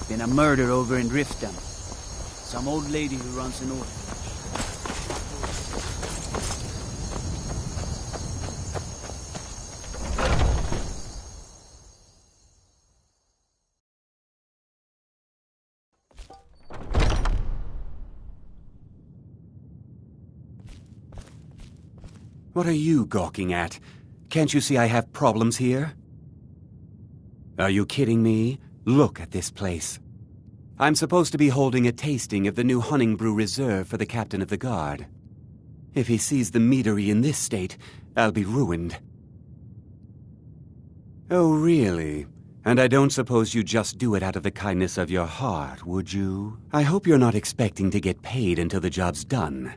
Been a murder over in Riften. Some old lady who runs an orphanage. What are you gawking at? Can't you see I have problems here? Are you kidding me? Look at this place. I'm supposed to be holding a tasting of the new Honningbrew Reserve for the Captain of the Guard. If he sees the meadery in this state, I'll be ruined. Oh, really? And I don't suppose you just do it out of the kindness of your heart, would you? I hope you're not expecting to get paid until the job's done.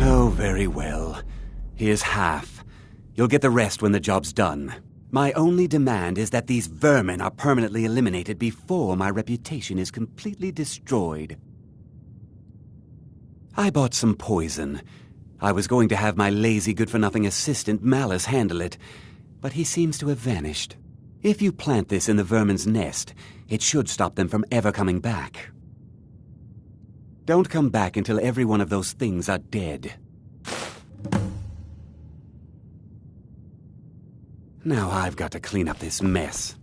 Oh, very well. Here's half. You'll get the rest when the job's done. My only demand is that these vermin are permanently eliminated before my reputation is completely destroyed. I bought some poison. I was going to have my lazy good-for-nothing assistant Malice handle it, but he seems to have vanished. If you plant this in the vermin's nest, it should stop them from ever coming back. Don't come back until every one of those things are dead. Now I've got to clean up this mess.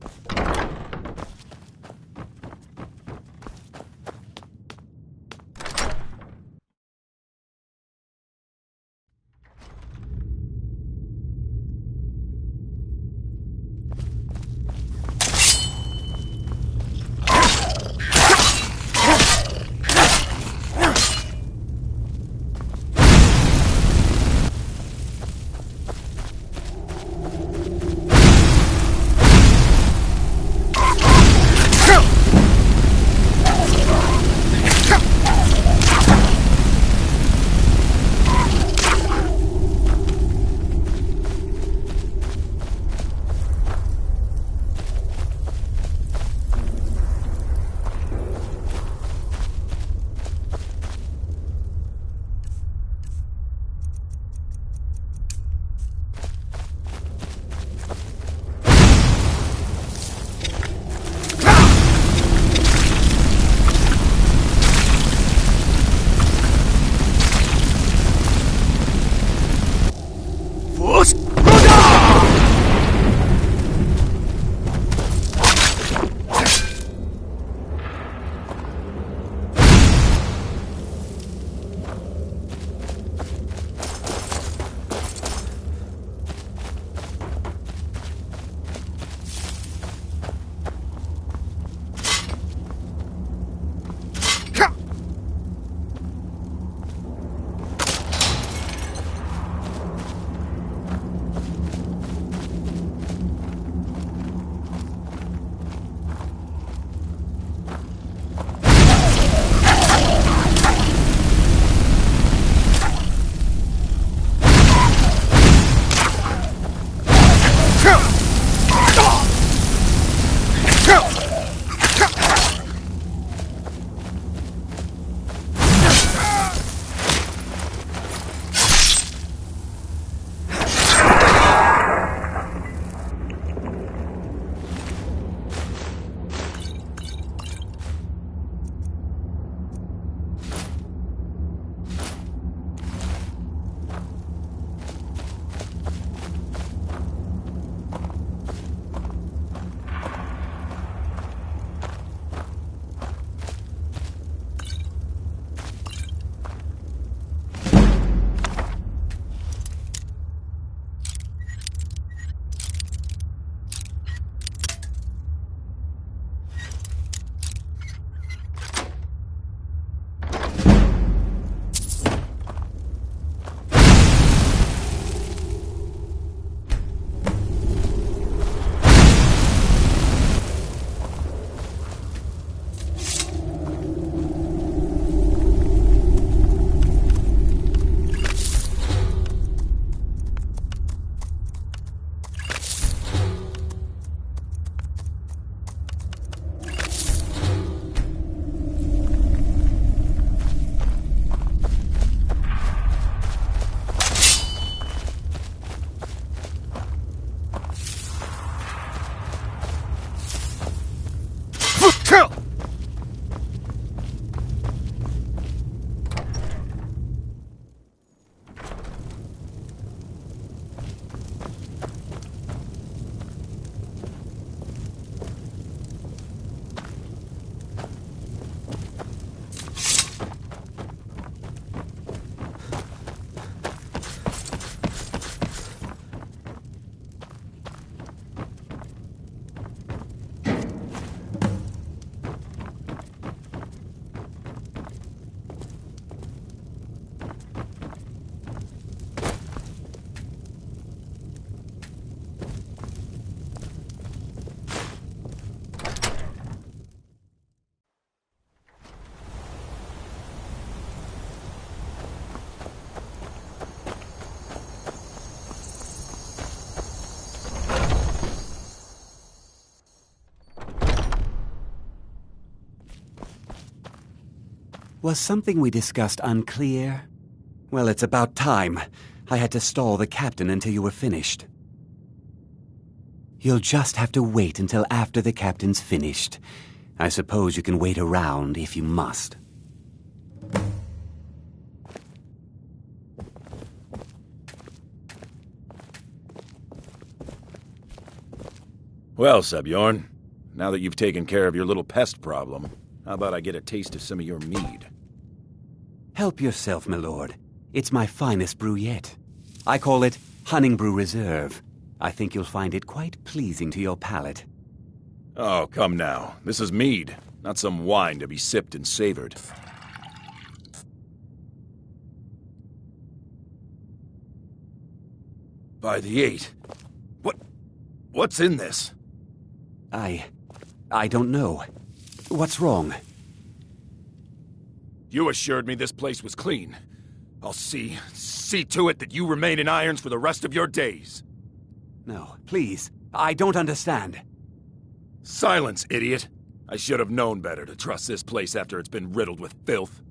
Was something we discussed unclear? Well, it's about time. I had to stall the captain until you were finished. You'll just have to wait until after the captain's finished. I suppose you can wait around if you must. Well, Sebjorn, now that you've taken care of your little pest problem, how about I get a taste of some of your mead? Help yourself, my lord. It's my finest brew yet. I call it Honningbrew Reserve. I think you'll find it quite pleasing to your palate. Oh, come now. This is mead, not some wine to be sipped and savored. By the 8. What's in this? I don't know. What's wrong? You assured me this place was clean. I'll see to it that you remain in irons for the rest of your days. No, please. I don't understand. Silence, idiot. I should have known better to trust this place after it's been riddled with filth.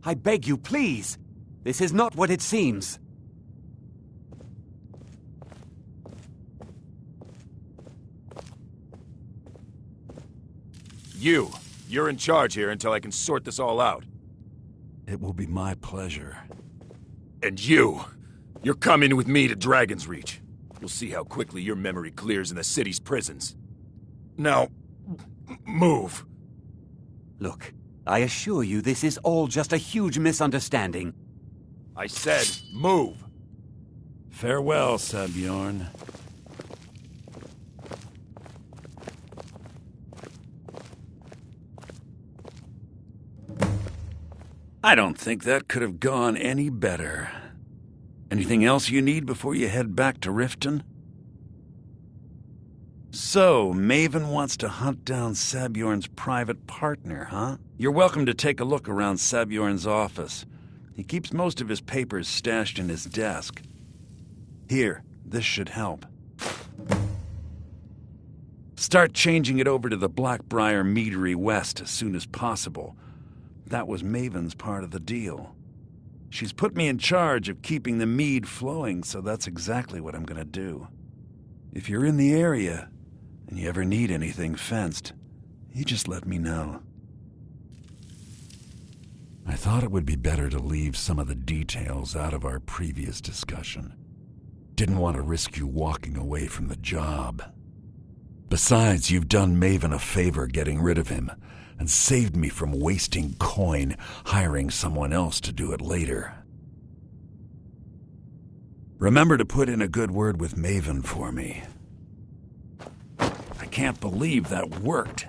I beg you, please. This is not what it seems. You're in charge here until I can sort this all out. It will be my pleasure. And you're coming with me to Dragon's Reach. You'll see how quickly your memory clears in the city's prisons. Now, move. Look, I assure you this is all just a huge misunderstanding. I said, move. Farewell, Sebjorn. I don't think that could have gone any better. Anything else you need before you head back to Riften? So, Maven wants to hunt down Sabjorn's private partner, huh? You're welcome to take a look around Sabjorn's office. He keeps most of his papers stashed in his desk. Here, this should help. Start changing it over to the Blackbriar Meadery West as soon as possible. That was Maven's part of the deal. She's put me in charge of keeping the mead flowing, so that's exactly what I'm gonna do. If you're in the area, and you ever need anything fenced, you just let me know. I thought it would be better to leave some of the details out of our previous discussion. Didn't want to risk you walking away from the job. Besides, you've done Maven a favor getting rid of him, and saved me from wasting coin hiring someone else to do it later. Remember to put in a good word with Maven for me. I can't believe that worked.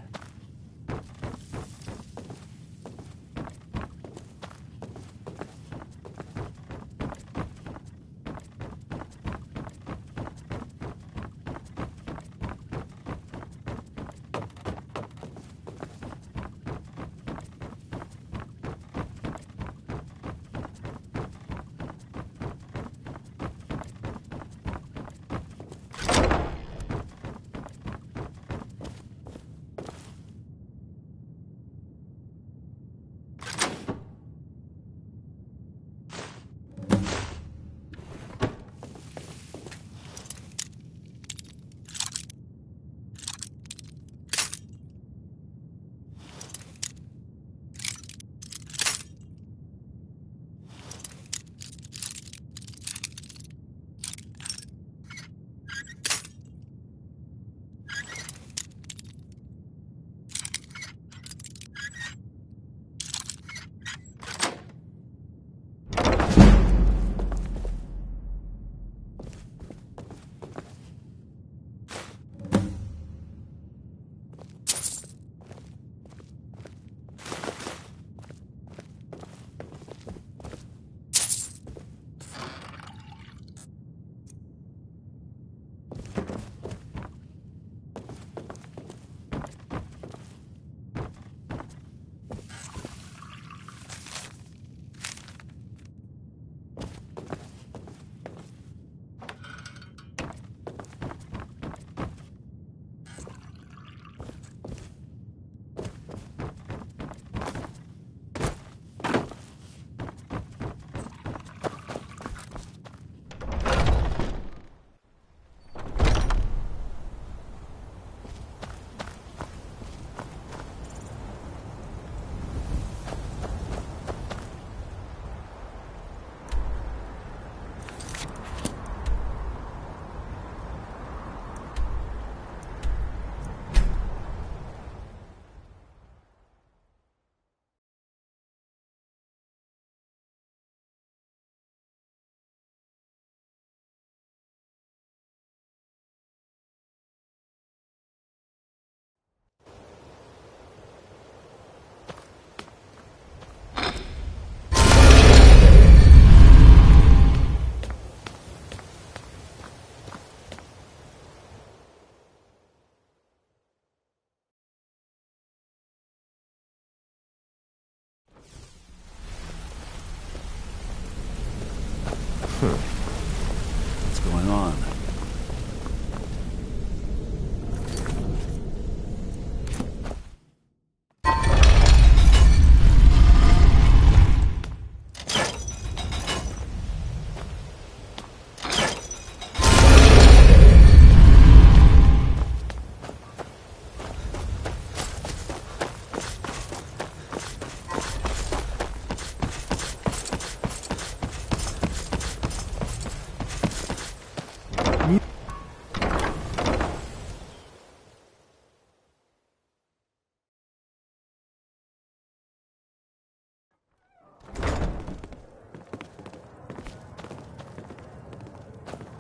What's going on?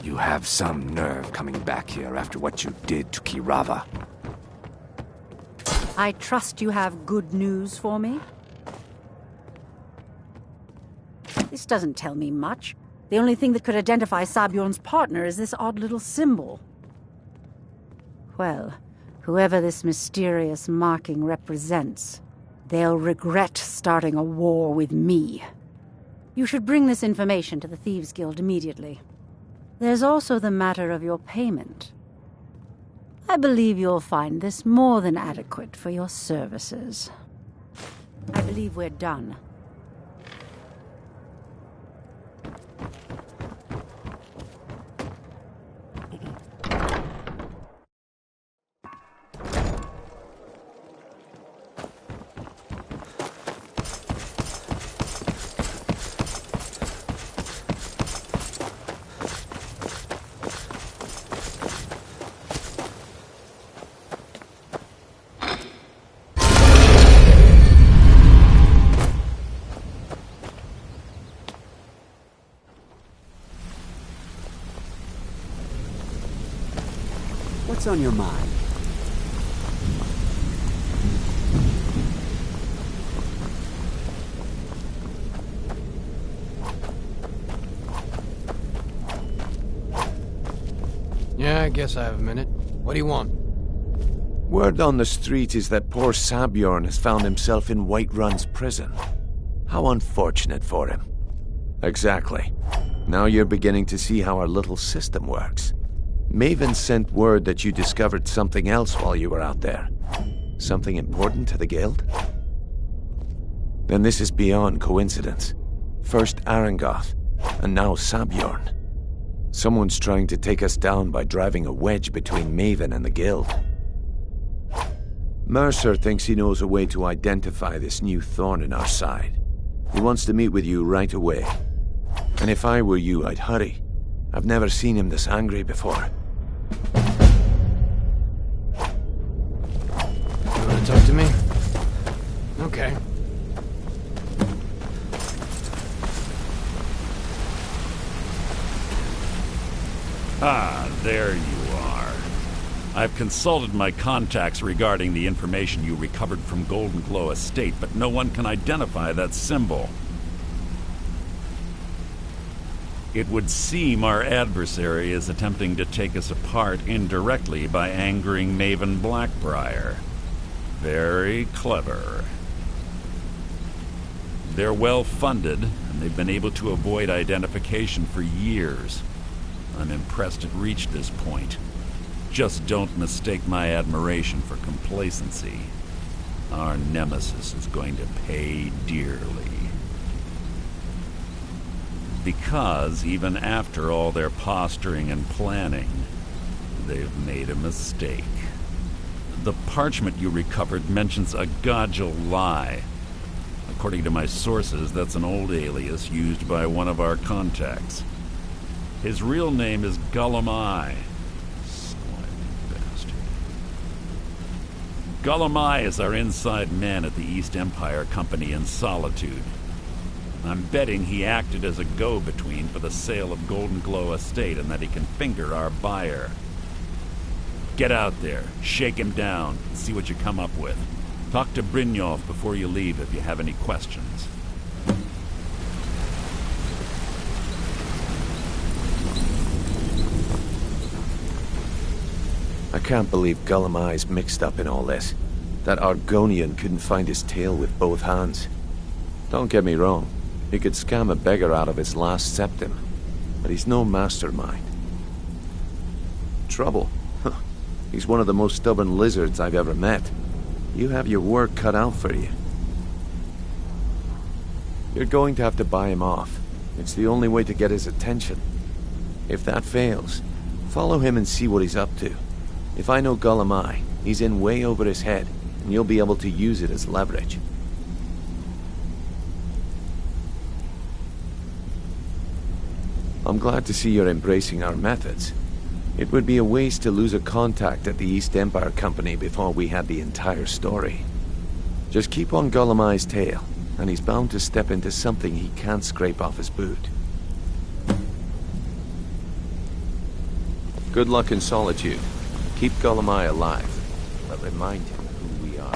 You have some nerve coming back here after what you did to Kirava. I trust you have good news for me? This doesn't tell me much. The only thing that could identify Sabjorn's partner is this odd little symbol. Well, whoever this mysterious marking represents, they'll regret starting a war with me. You should bring this information to the Thieves' Guild immediately. There's also the matter of your payment. I believe you'll find this more than adequate for your services. I believe we're done. What's on your mind? Yeah, I guess I have a minute. What do you want? Word on the street is that poor Sabjorn has found himself in Whiterun's prison. How unfortunate for him. Exactly. Now you're beginning to see how our little system works. Maven sent word that you discovered something else while you were out there. Something important to the guild? Then this is beyond coincidence. First Arangoth, and now Sabjorn. Someone's trying to take us down by driving a wedge between Maven and the guild. Mercer thinks he knows a way to identify this new thorn in our side. He wants to meet with you right away. And if I were you, I'd hurry. I've never seen him this angry before. You want to talk to me? Okay. Ah, there you are. I've consulted my contacts regarding the information you recovered from Golden Glow Estate, but no one can identify that symbol. It would seem our adversary is attempting to take us apart indirectly by angering Maven Blackbriar. Very clever. They're well funded, and they've been able to avoid identification for years. I'm impressed it reached this point. Just don't mistake my admiration for complacency. Our nemesis is going to pay dearly. Because even after all their posturing and planning, they've made a mistake. The parchment you recovered mentions a Godjal lie. According to my sources, that's an old alias used by one of our contacts. His real name is Gullum Eye. Slimy bastard. Gullum Eye is our inside man at the East Empire Company in Solitude. I'm betting he acted as a go-between for the sale of Golden Glow Estate and that he can finger our buyer. Get out there, shake him down, and see what you come up with. Talk to Brynjolf before you leave if you have any questions. I can't believe Gullum Eye's mixed up in all this. That Argonian couldn't find his tail with both hands. Don't get me wrong. He could scam a beggar out of his last septim. but he's no mastermind. Trouble? Huh. He's one of the most stubborn lizards I've ever met. You have your work cut out for you. You're going to have to buy him off. It's the only way to get his attention. If that fails, follow him and see what he's up to. If I know Gulamai, he's in way over his head, and you'll be able to use it as leverage. I'm glad to see you're embracing our methods. It would be a waste to lose a contact at the East Empire Company before we had the entire story. Just keep on Gulamai's tail, and he's bound to step into something he can't scrape off his boot. Good luck in Solitude. Keep Gulamai alive, but remind him who we are.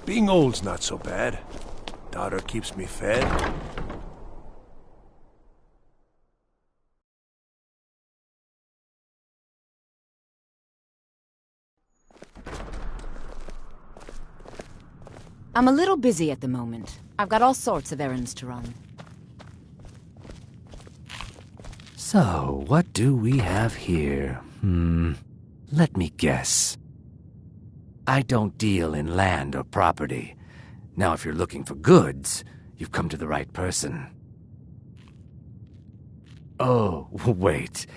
Being old's not so bad. Daughter keeps me fed. I'm a little busy at the moment. I've got all sorts of errands to run. So, what do we have here? Let me guess. I don't deal in land or property. Now, if you're looking for goods, you've come to the right person. Oh, wait.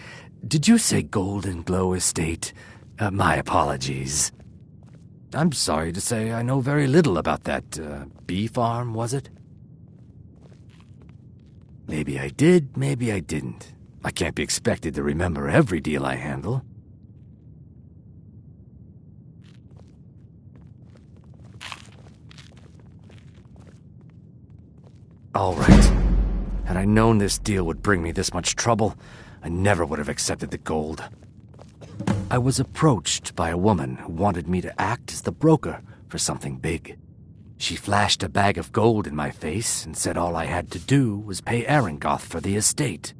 Did you say Golden Glow Estate? My apologies. I'm sorry to say I know very little about that, bee farm, was it? Maybe I did, maybe I didn't. I can't be expected to remember every deal I handle. All right. Had I known this deal would bring me this much trouble, I never would have accepted the gold. I was approached by a woman who wanted me to act as the broker for something big. She flashed a bag of gold in my face and said all I had to do was pay Arangoth for the estate.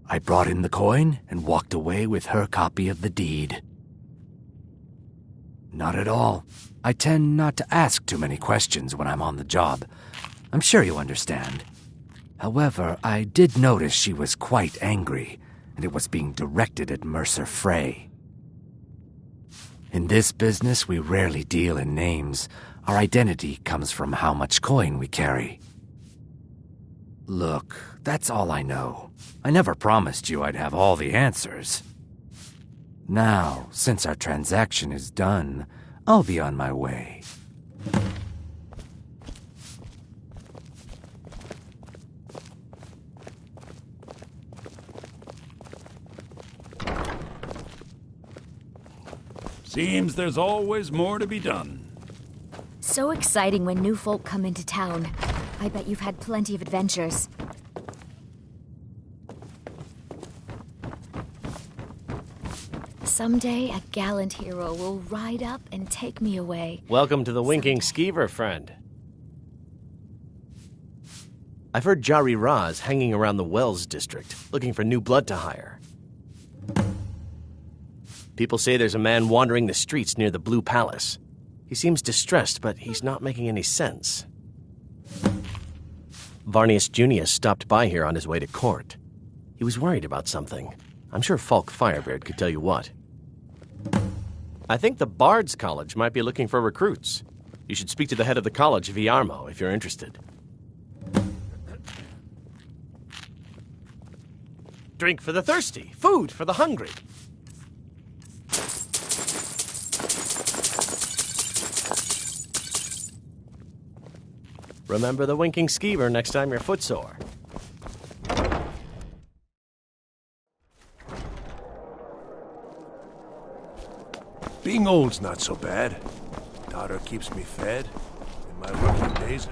I brought in the coin and walked away with her copy of the deed. Not at all. I tend not to ask too many questions when I'm on the job. I'm sure you understand. However, I did notice she was quite angry, and it was being directed at Mercer Frey. In this business, we rarely deal in names. Our identity comes from how much coin we carry. Look, that's all I know. I never promised you I'd have all the answers. Now, since our transaction is done, I'll be on my way. Seems there's always more to be done. So exciting when new folk come into town. I bet you've had plenty of adventures. Someday, a gallant hero will ride up and take me away. Welcome to the Winking Skeever, friend. I've heard Jari Ra's hanging around the Wells district, looking for new blood to hire. People say there's a man wandering the streets near the Blue Palace. He seems distressed, but he's not making any sense. Varnius Junius stopped by here on his way to court. He was worried about something. I'm sure Falk Firebeard could tell you what. I think the Bard's College might be looking for recruits. You should speak to the head of the college, Viarmo, if you're interested. Drink for the thirsty, food for the hungry. Remember the Winking Skeever next time you're footsore. Being old's not so bad. Daughter keeps me fed. In my working days...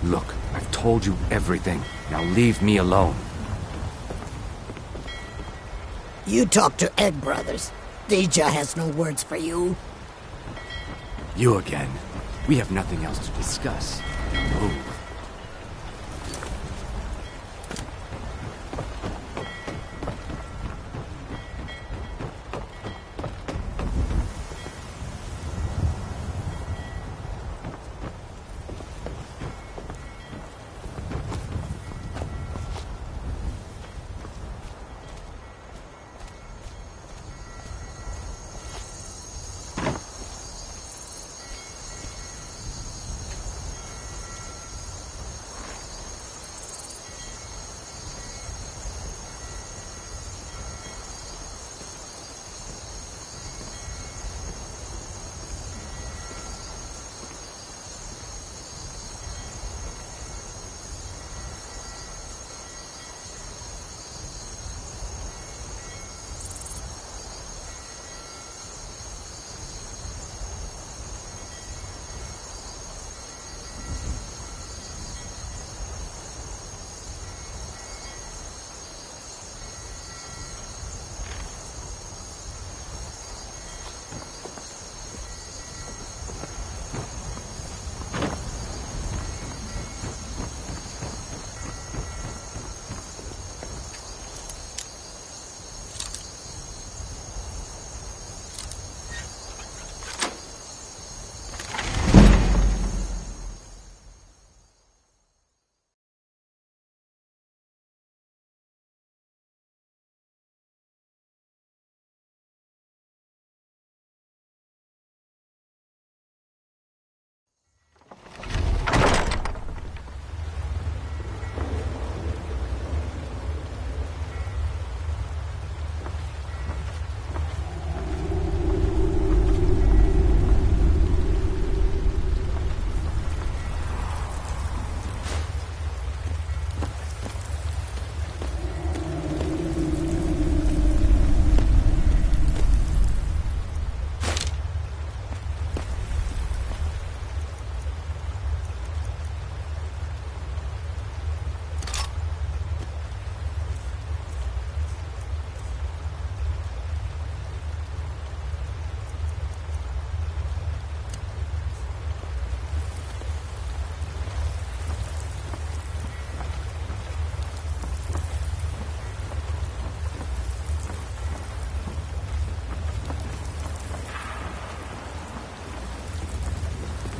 Look, I've told you everything. Now leave me alone. You talk to Egg Brothers. Deja has no words for you. You again. We have nothing else to discuss. Now move.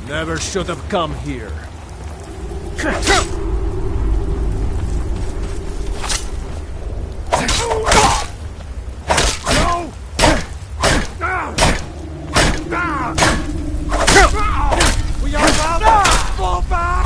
Never should have come here. We are about to fall back!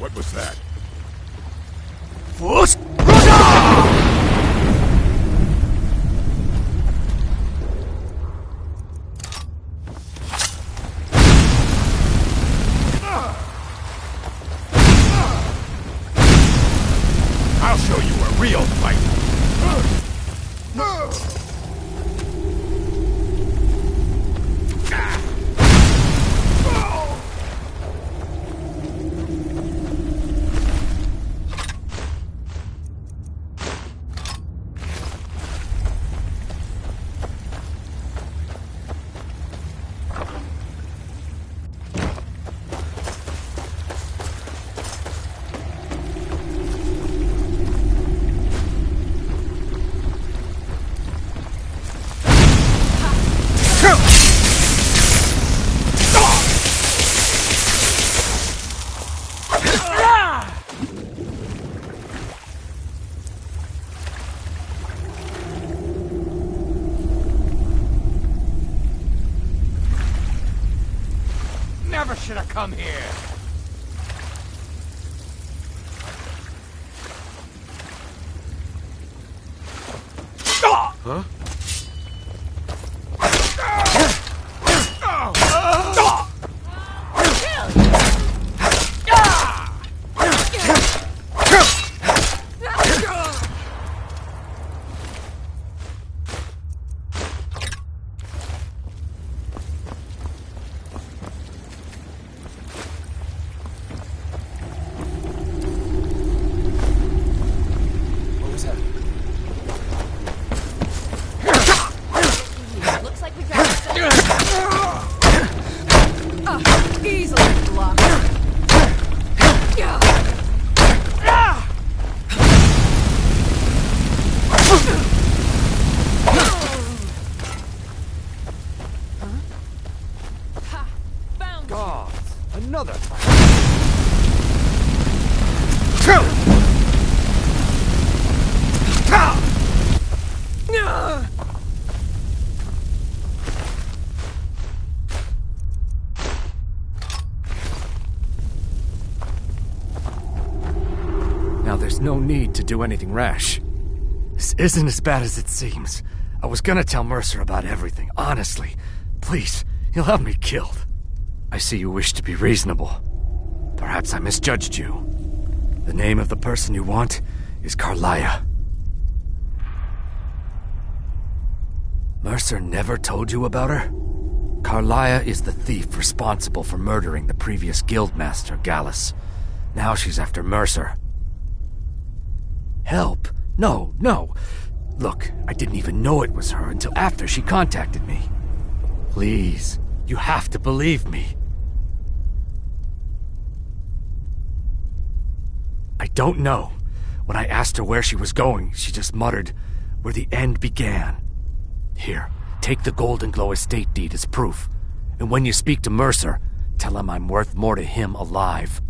What was that? I'll show you a real fight. Never should have come here. Huh? Looks like we got easily blocked. God, another. Now there's no need to do anything rash. This isn't as bad as it seems. I was gonna tell Mercer about everything, honestly. Please, you'll have me killed. I see you wish to be reasonable. Perhaps I misjudged you. The name of the person you want is Carlia. Mercer never told you about her? Carlia is the thief responsible for murdering the previous guildmaster, Gallus. Now she's after Mercer. Help? No, no. Look, I didn't even know it was her until after she contacted me. Please, you have to believe me. I don't know. When I asked her where she was going, she just muttered, "Where the end began." Here, take the Golden Glow estate deed as proof. And when you speak to Mercer, tell him I'm worth more to him alive.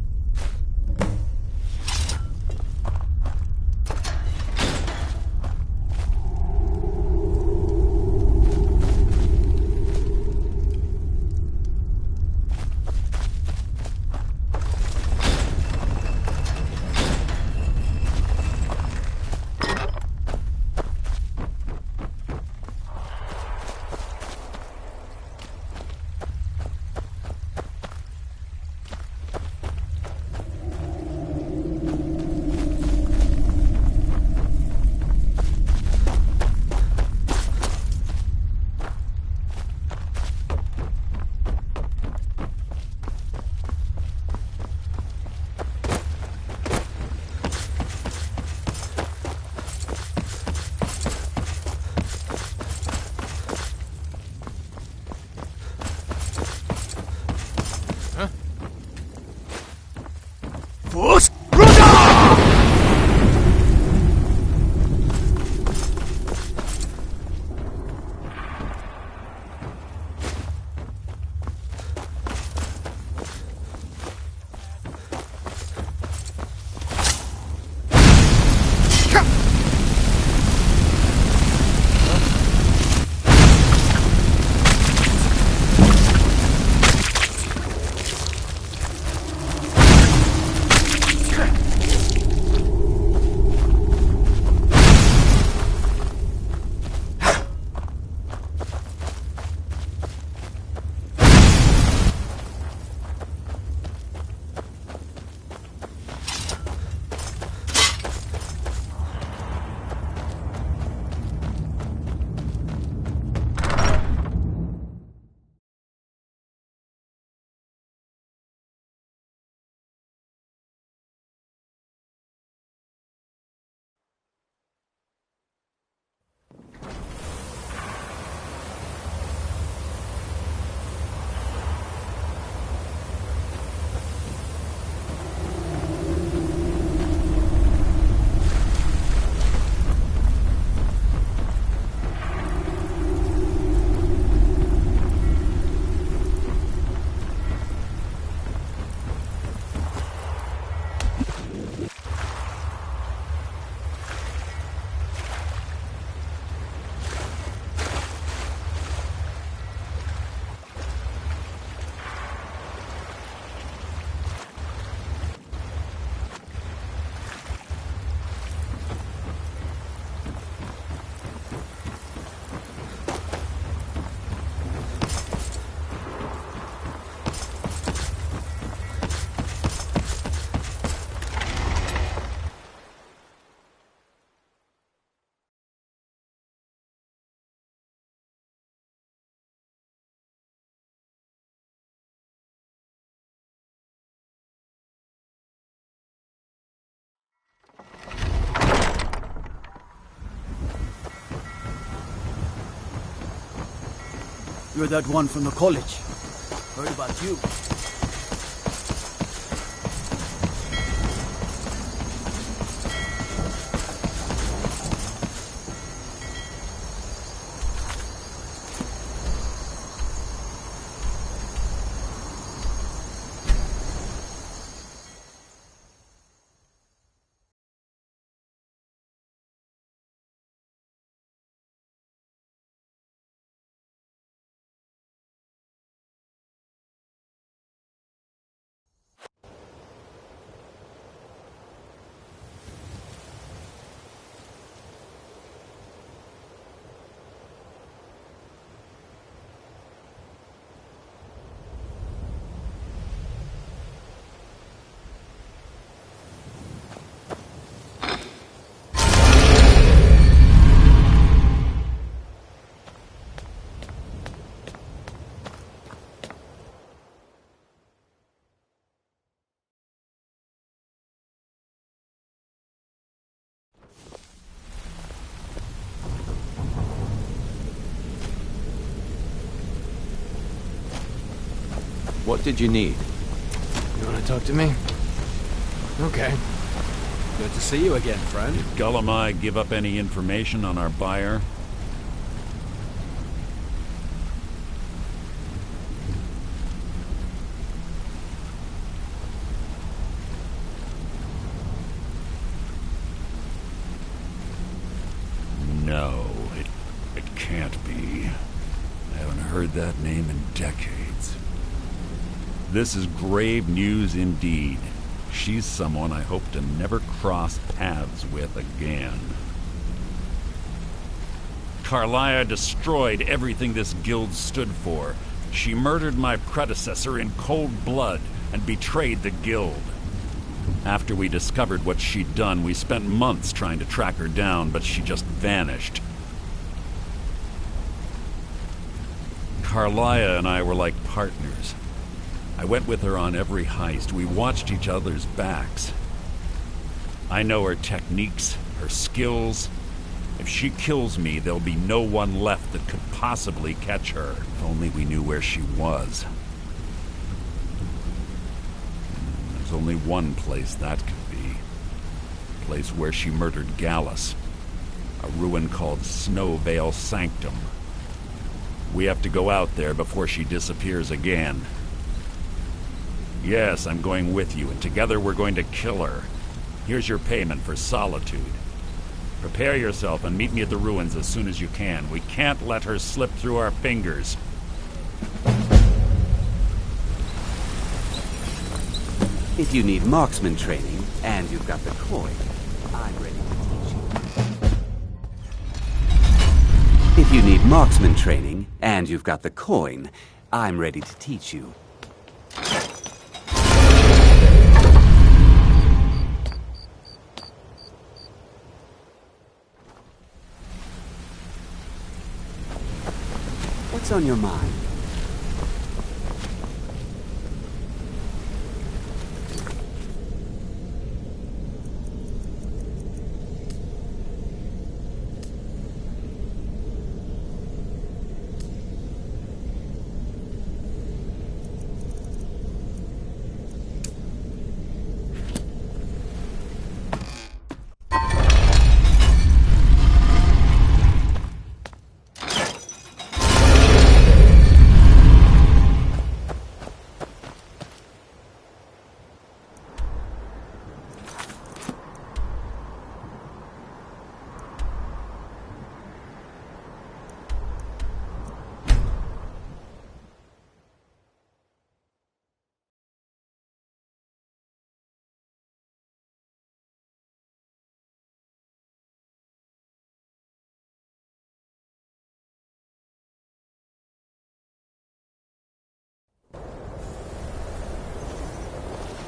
You're that one from the college. Heard about you. What did you need? You want to talk to me? Okay. Good to see you again, friend. Did Gullamai give up any information on our buyer? No, it can't be. I haven't heard that name in decades. This is grave news indeed. She's someone I hope to never cross paths with again. Carlia destroyed everything this guild stood for. She murdered my predecessor in cold blood and betrayed the guild. After we discovered what she'd done, we spent months trying to track her down, but she just vanished. Carlia and I were like partners. I went with her on every heist. We watched each other's backs. I know her techniques, her skills. If she kills me, there'll be no one left that could possibly catch her. If only we knew where she was. There's only one place that could be. A place where she murdered Gallus. A ruin called Snow Vale Sanctum. We have to go out there before she disappears again. Yes, I'm going with you, and together we're going to kill her. Here's your payment for solitude. Prepare yourself and meet me at the ruins as soon as you can. We can't let her slip through our fingers. If you need marksman training, and you've got the coin, I'm ready to teach you. If you need marksman training, and you've got the coin, I'm ready to teach you. What's on your mind?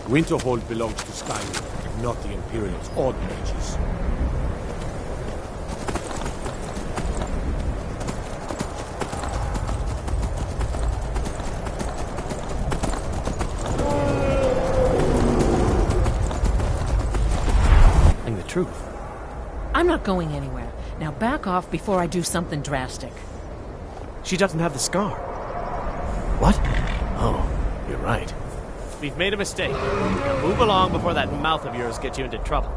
Winterhold belongs to Skyrim, not the Imperial's odd mages. And the truth. I'm not going anywhere. Now back off before I do something drastic. She doesn't have the scar. What? Oh, you're right. We've made a mistake. Now move along before that mouth of yours gets you into trouble.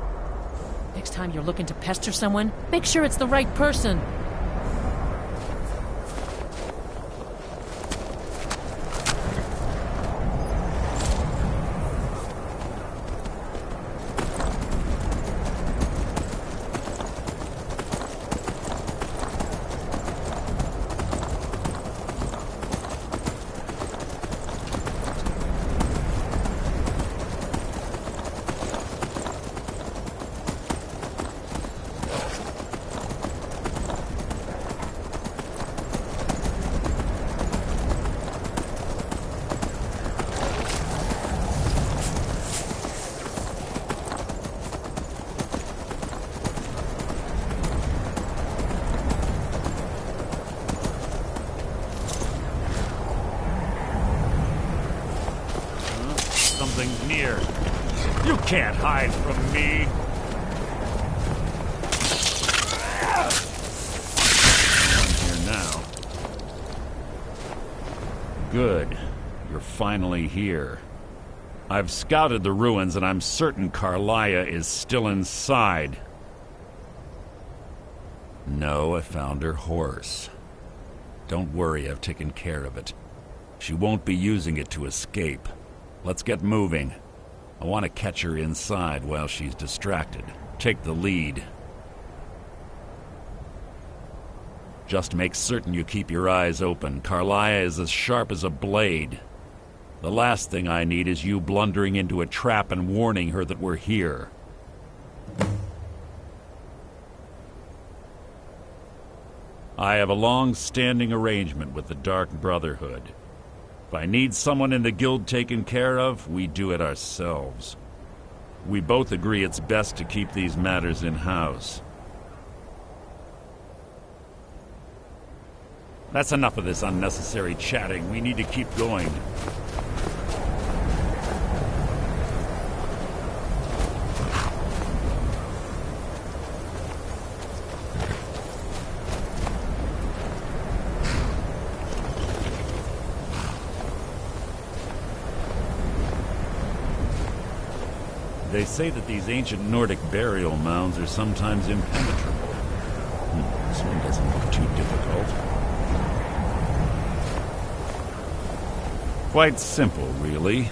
Next time you're looking to pester someone, make sure it's the right person. Something's near. You can't hide from me. I'm here now. Good. You're finally here. I've scouted the ruins and I'm certain Carlia is still inside. No, I found her horse. Don't worry, I've taken care of it. She won't be using it to escape. Let's get moving. I want to catch her inside while she's distracted. Take the lead. Just make certain you keep your eyes open. Carlia is as sharp as a blade. The last thing I need is you blundering into a trap and warning her that we're here. I have a long-standing arrangement with the Dark Brotherhood. If I need someone in the guild taken care of, we do it ourselves. We both agree it's best to keep these matters in-house. That's enough of this unnecessary chatting. We need to keep going. They say that these ancient Nordic burial mounds are sometimes impenetrable. This one doesn't look too difficult. Quite simple, really.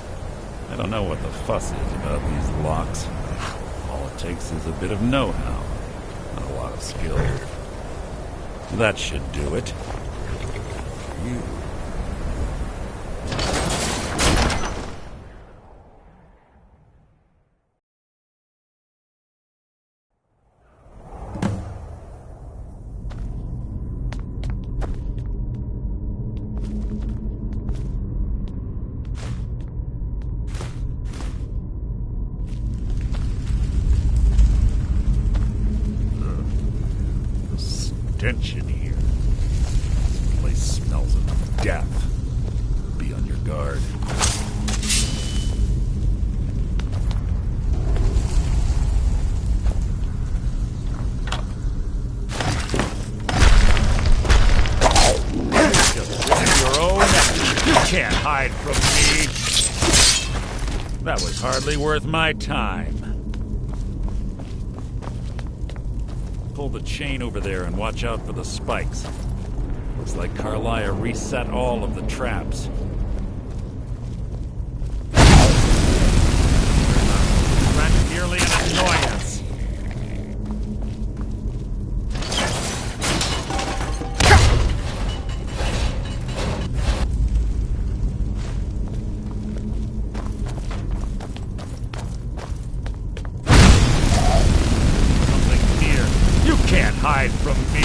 I don't know what the fuss is about these locks. All it takes is a bit of know-how, not a lot of skill. That should do it. You. Stench in here. This place smells of death. Be on your guard. Just win your own. You can't hide from me. That was hardly worth my time. Pull the chain over there and watch out for the spikes. Looks like Carlia reset all of the traps. That's nearly an annoyance. Can't hide from me.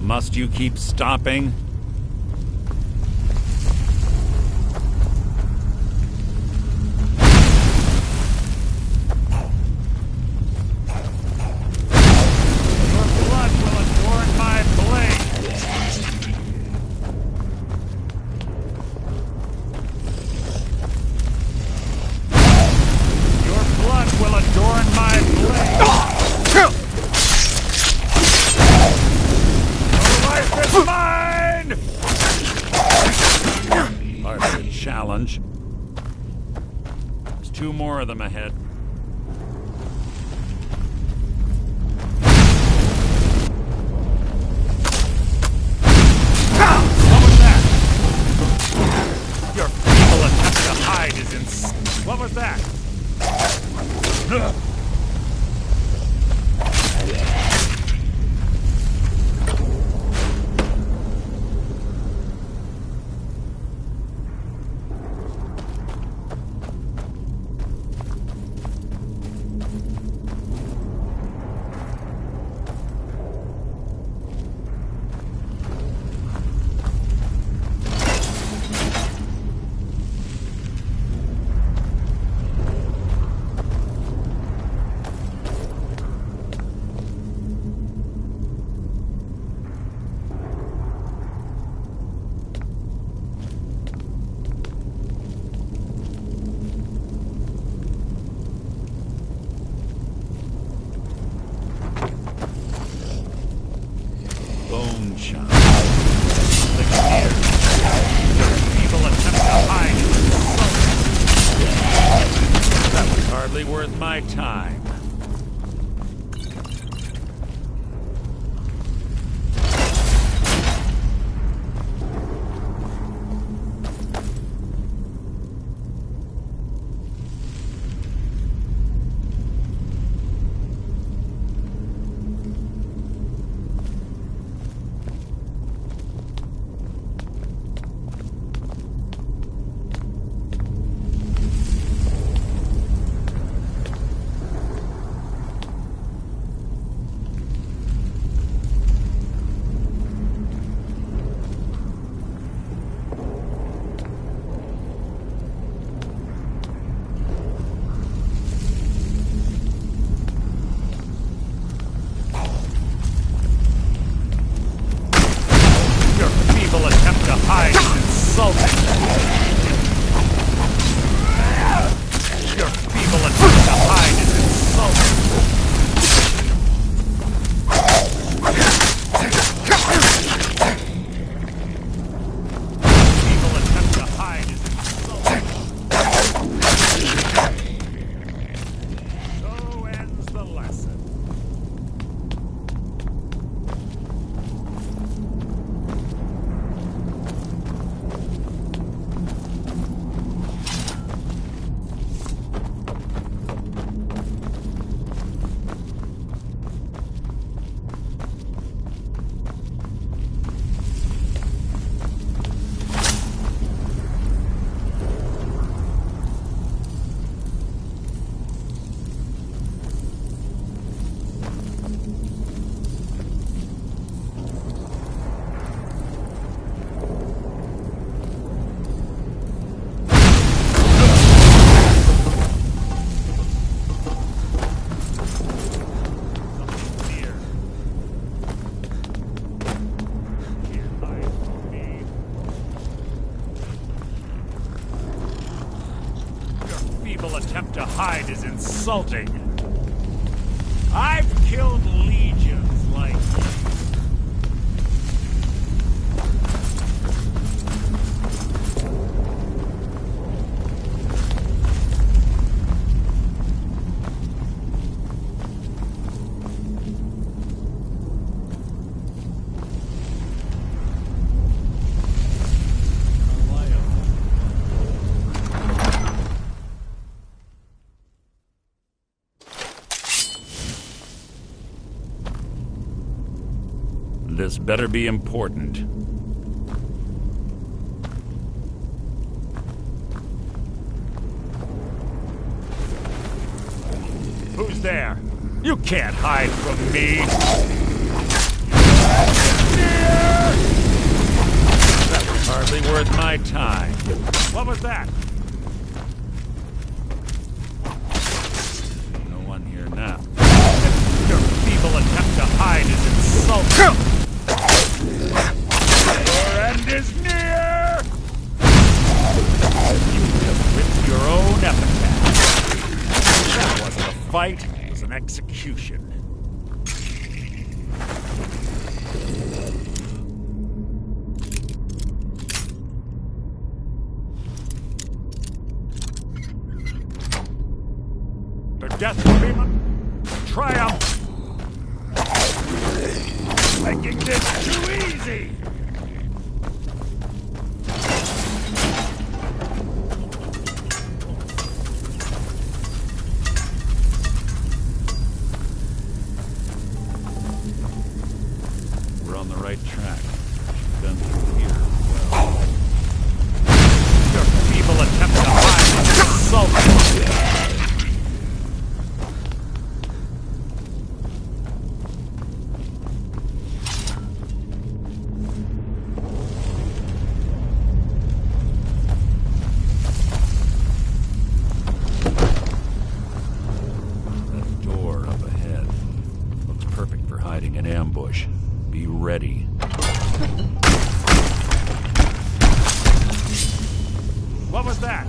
Must you keep stopping? Challenge. There's 2 more of them ahead. What was that? Your feeble attempt to hide is What was that? Worth my time. Attempt to hide is insulting. I've killed legions like you. This better be important. Who's there? You can't hide from me! Hardly worth my time. What was that? No one here now. Your feeble attempt to hide is insulting. Your end is near! You have written your own epitaph. That wasn't a fight, it was an execution. The death will be my triumph. Making this too easy. We're on the right track. Done through here as well. Your feeble attempt to hide is insulting. An ambush. Be ready. What was that?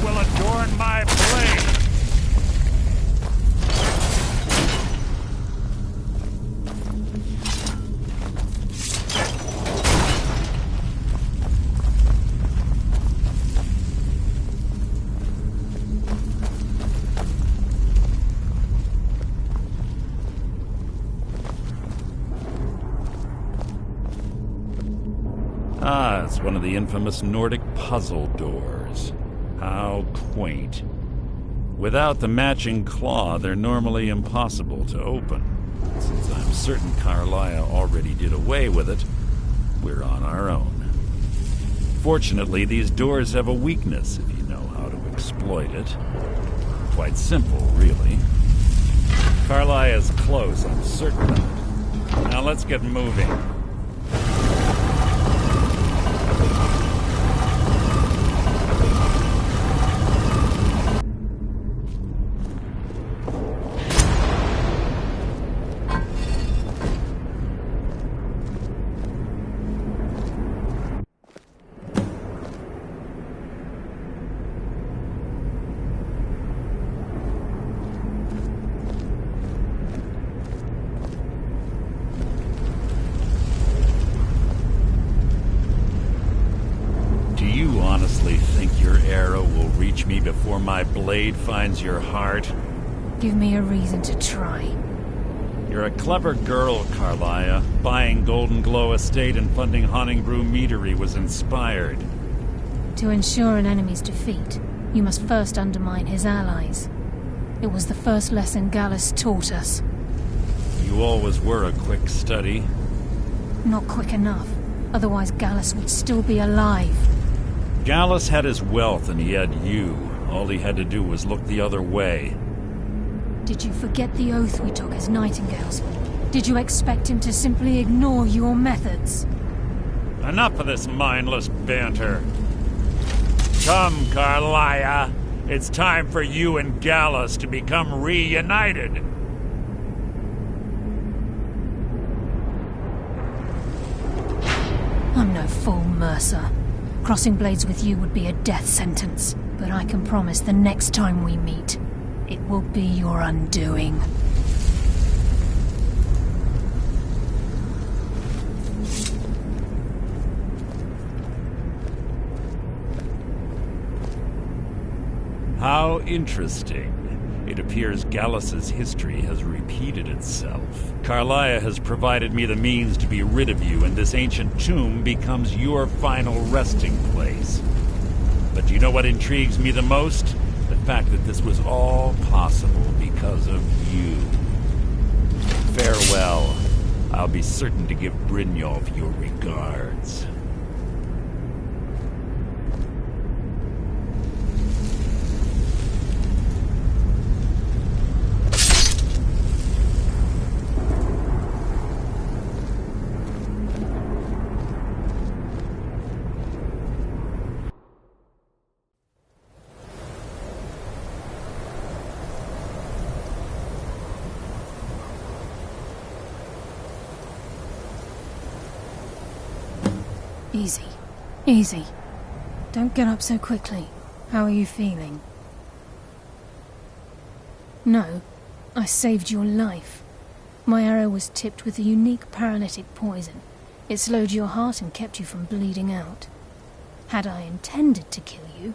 Will adorn my blade. Ah, it's one of the infamous Nordic puzzle doors. How quaint. Without the matching claw, they're normally impossible to open. Since I'm certain Carlia already did away with it, we're on our own. Fortunately, these doors have a weakness if you know how to exploit it. Quite simple, really. Carlia's close, I'm certain of it. Now let's get moving. Honestly think your arrow will reach me before my blade finds your heart? Give me a reason to try. You're a clever girl, Carlia. Buying Golden Glow Estate and funding Honningbrew Meadery was inspired. To ensure an enemy's defeat, you must first undermine his allies. It was the first lesson Gallus taught us. You always were a quick study. Not quick enough. Otherwise Gallus would still be alive. Gallus had his wealth and he had you. All he had to do was look the other way. Did you forget the oath we took as Nightingales? Did you expect him to simply ignore your methods? Enough of this mindless banter. Come, Carlia. It's time for you and Gallus to become reunited. I'm no fool, Mercer. Crossing blades with you would be a death sentence, but I can promise the next time we meet, it will be your undoing. How interesting. It appears Gallus's history has repeated itself. Carlia has provided me the means to be rid of you, and this ancient tomb becomes your final resting place. But you know what intrigues me the most? The fact that this was all possible because of you. Farewell. I'll be certain to give Brynjolf your regards. Easy. Easy. Don't get up so quickly. How are you feeling? No, I saved your life. My arrow was tipped with a unique paralytic poison. It slowed your heart and kept you from bleeding out. Had I intended to kill you,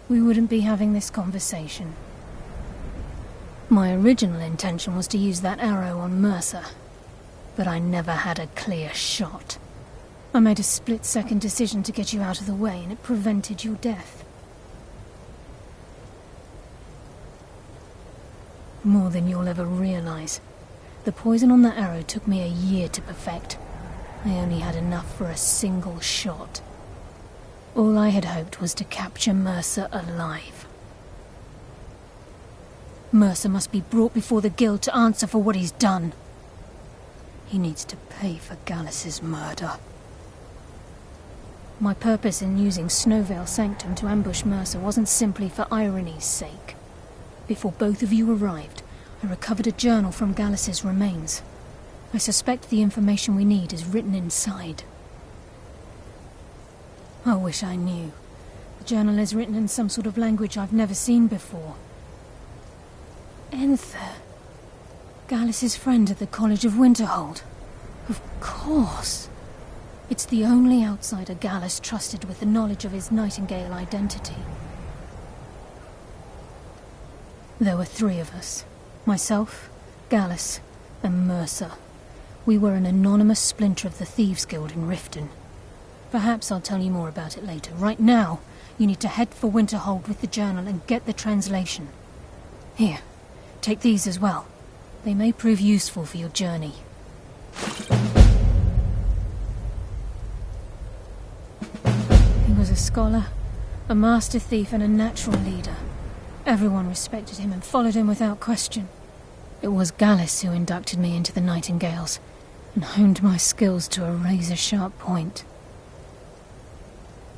we wouldn't be having this conversation. My original intention was to use that arrow on Mercer, but I never had a clear shot. I made a split-second decision to get you out of the way, and it prevented your death. More than you'll ever realize. The poison on that arrow took me a year to perfect. I only had enough for a single shot. All I had hoped was to capture Mercer alive. Mercer must be brought before the Guild to answer for what he's done. He needs to pay for Gallus's murder. My purpose in using Snowvale Sanctum to ambush Mercer wasn't simply for irony's sake. Before both of you arrived, I recovered a journal from Gallus's remains. I suspect the information we need is written inside. I wish I knew. The journal is written in some sort of language I've never seen before. Enther. Gallus's friend at the College of Winterhold. Of course. It's the only outsider Gallus trusted with the knowledge of his Nightingale identity. There were 3 of us. Myself, Gallus, and Mercer. We were an anonymous splinter of the Thieves' Guild in Riften. Perhaps I'll tell you more about it later. Right now, you need to head for Winterhold with the journal and get the translation. Here, take these as well. They may prove useful for your journey. He was a scholar, a master thief, and a natural leader. Everyone respected him and followed him without question. It was Gallus who inducted me into the Nightingales and honed my skills to a razor-sharp point.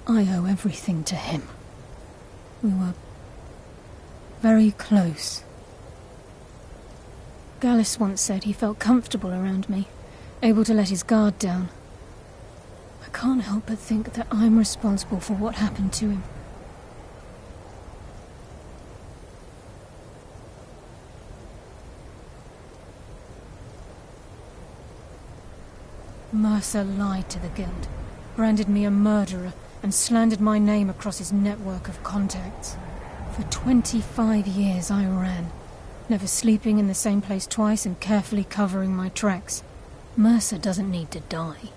I owe everything to him. We were very close. Gallus once said he felt comfortable around me, able to let his guard down. I can't help but think that I'm responsible for what happened to him. Mercer lied to the Guild, branded me a murderer, and slandered my name across his network of contacts. For 25 years I ran, never sleeping in the same place twice and carefully covering my tracks. Mercer doesn't need to die.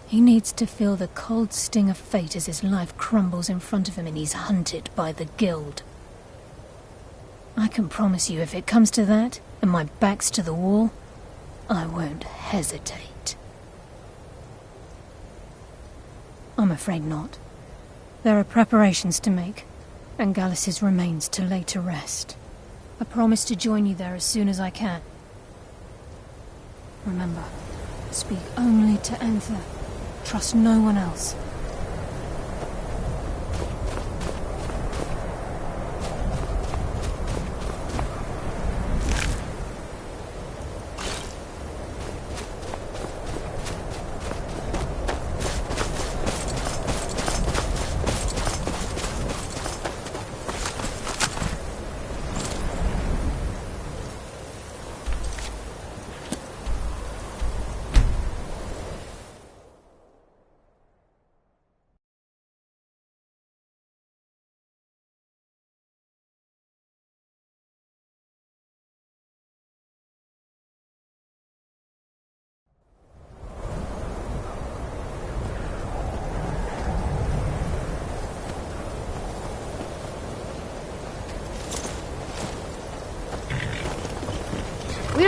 He needs to feel the cold sting of fate as his life crumbles in front of him and he's hunted by the Guild. I can promise you, if it comes to that, and my back's to the wall, I won't hesitate. I'm afraid not. There are preparations to make, and Gallus's remains to lay to rest. I promise to join you there as soon as I can. Remember, speak only to Enther. Trust no one else.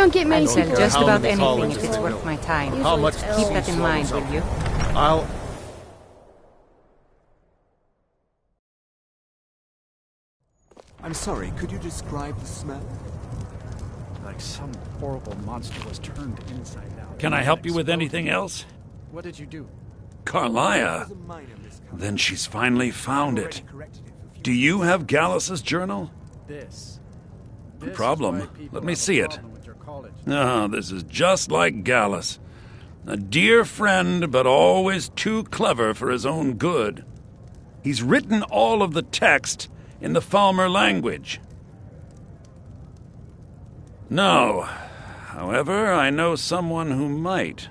don't get me. I sell care just how about many anything colleges if it's they worth build. my time. How much Keep that in mind, will you? I'll... I'm sorry, could you describe the smell? Like some horrible monster was turned inside out. Can I help you with anything else? What did you do? Carlia? Then she's finally found it. Do you have Gallus's journal? This. No problem. Let me see it. Ah, this is just like Gallus. A dear friend, but always too clever for his own good. He's written all of the text in the Falmer language. No. However, I know someone who might.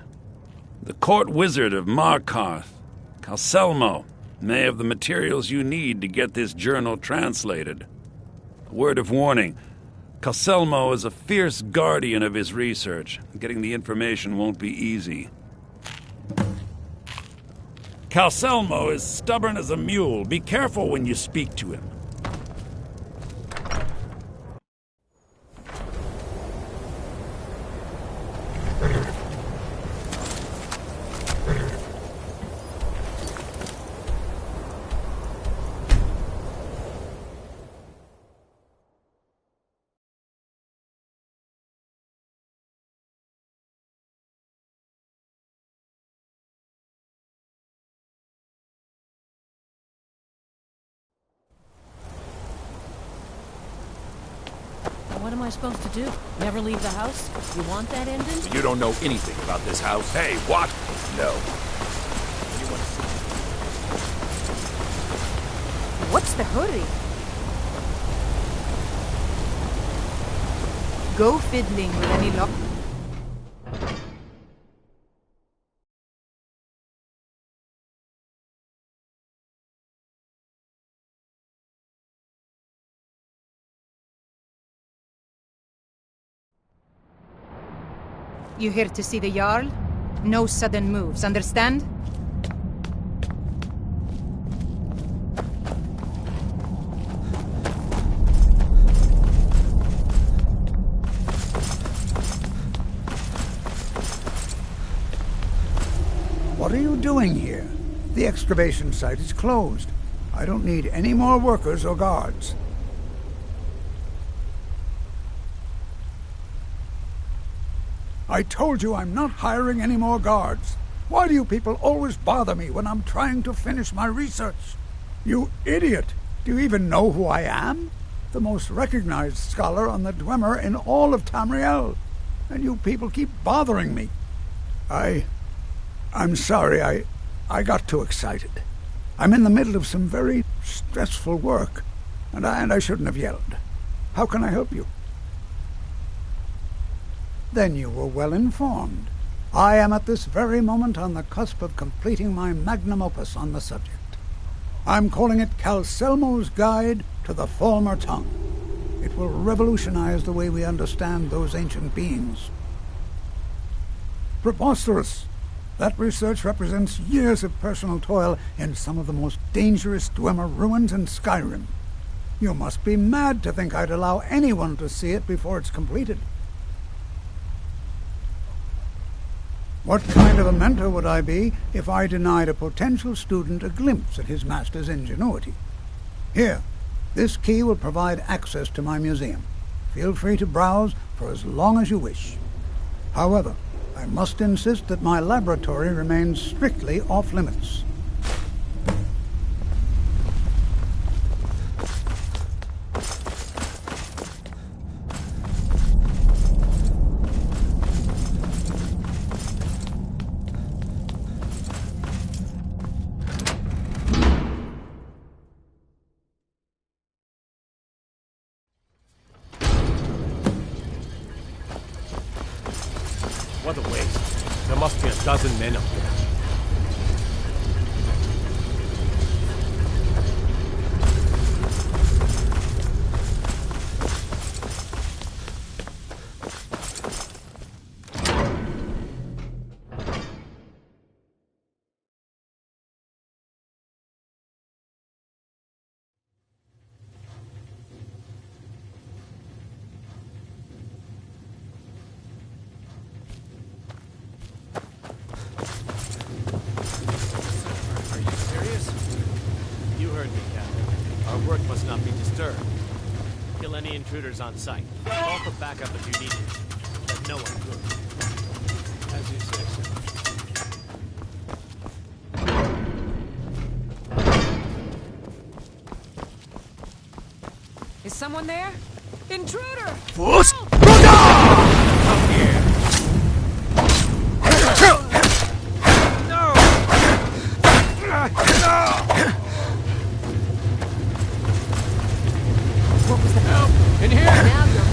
The court wizard of Markarth, Calselmo, may have the materials you need to get this journal translated. A word of warning. Calselmo is a fierce guardian of his research. Getting the information won't be easy. Calselmo is stubborn as a mule. Be careful when you speak to him. What am I supposed to do? Never leave the house? You want that ending? You don't know anything about this house. Hey, what? No. What's the hurry? Go fiddling with any luck. You here to see the Jarl? No sudden moves, understand? What are you doing here? The excavation site is closed. I don't need any more workers or guards. I told you I'm not hiring any more guards. Why do you people always bother me when I'm trying to finish my research? You idiot! Do you even know who I am? The most recognized scholar on the Dwemer in all of Tamriel. And you people keep bothering me. I'm sorry, I got too excited. I'm in the middle of some very stressful work, and I shouldn't have yelled. How can I help you? Then you were well informed. I am at this very moment on the cusp of completing my magnum opus on the subject. I'm calling it Calselmo's Guide to the Falmer Tongue. It will revolutionize the way we understand those ancient beings. Preposterous! That research represents years of personal toil in some of the most dangerous Dwemer ruins in Skyrim. You must be mad to think I'd allow anyone to see it before it's completed. What kind of a mentor would I be if I denied a potential student a glimpse at his master's ingenuity? Here, this key will provide access to my museum. Feel free to browse for as long as you wish. However, I must insist that my laboratory remains strictly off-limits. What a waste. There must be a dozen men up there. stir. Kill any intruders on sight. Call for backup if you need it. But no one good. As you say, sir. Is someone there? Intruder! First, Come here. What was the help? In here! Now you're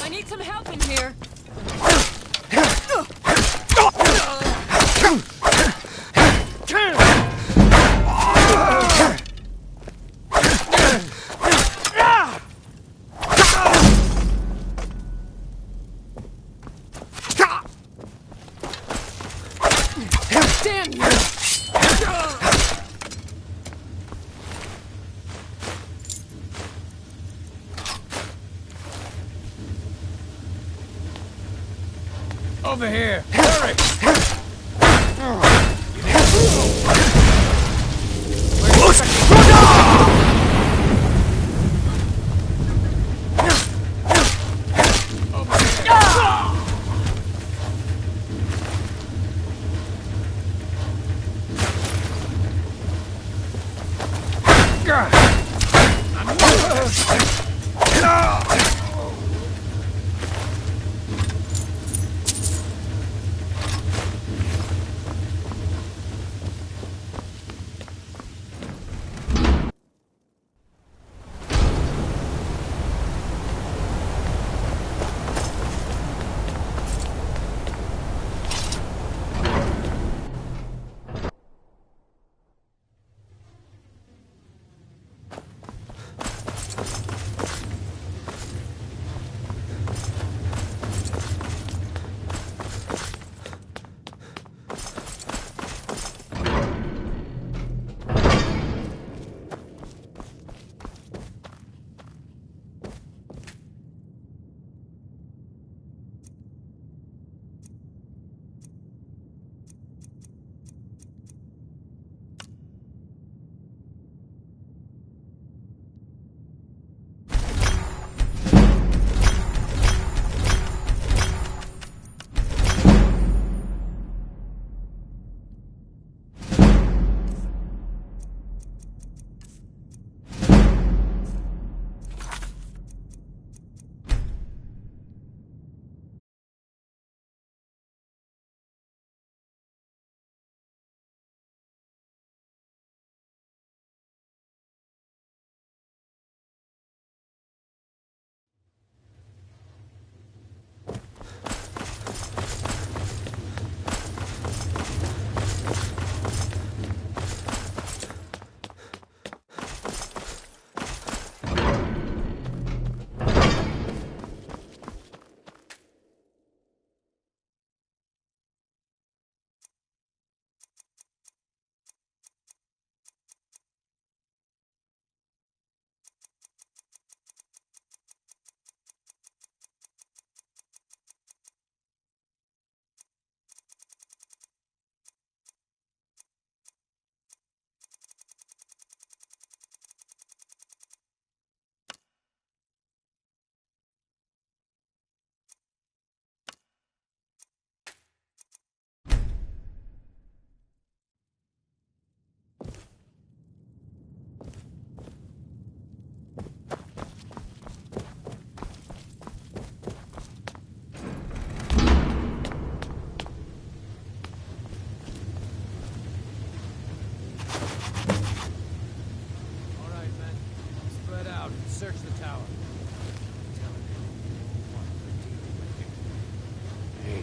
I need some help in here. Damn you! Over here! Hurry!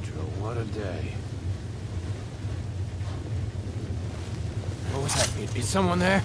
Pedro, what a day. What was that? Is someone there?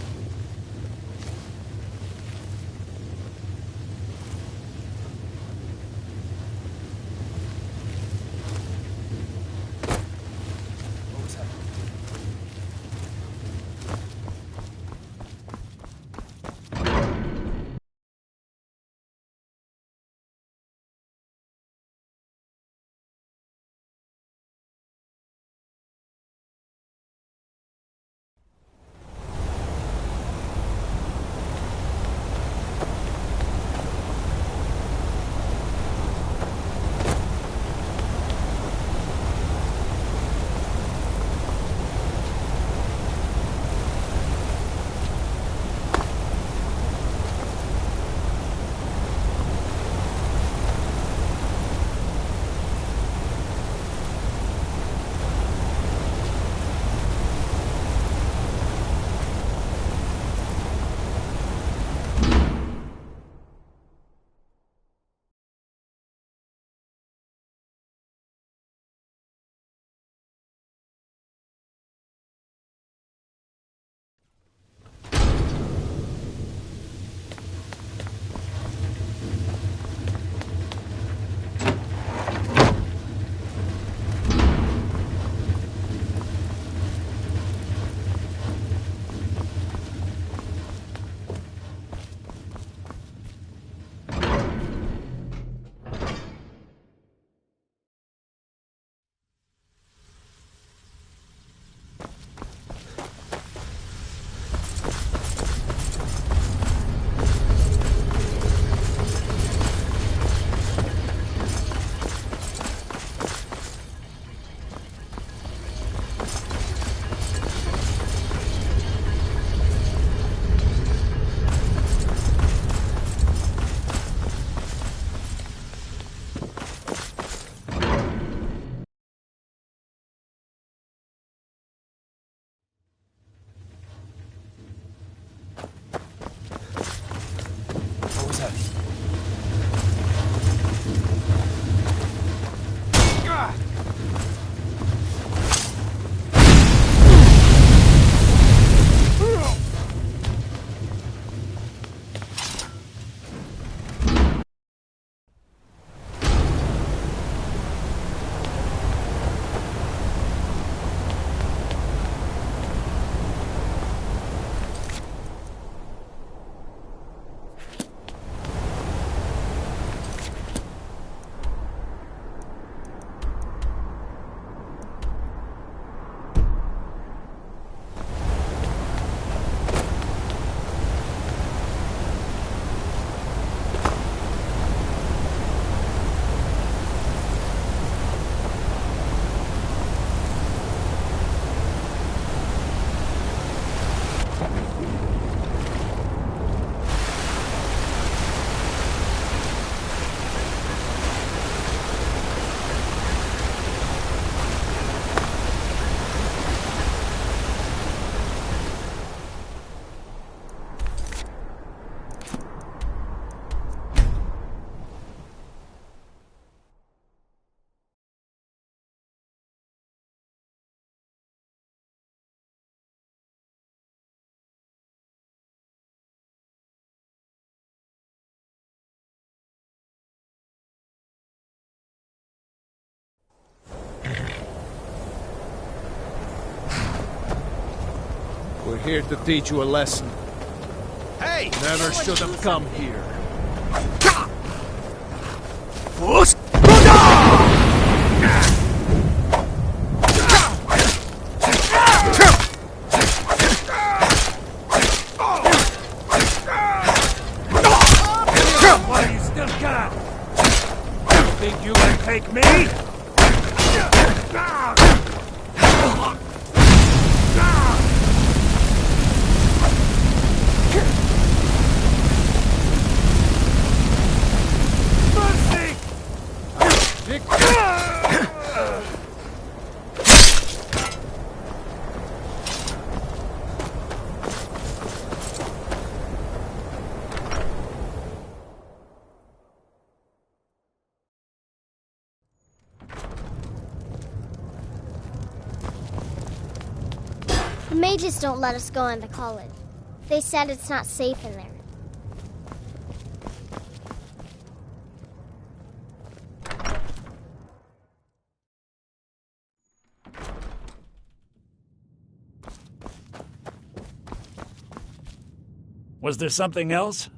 We're here to teach you a lesson. Hey! Never should have come here. What are you still got? You think you can take me? The mages don't let us go into college. They said it's not safe in there. Was there something else?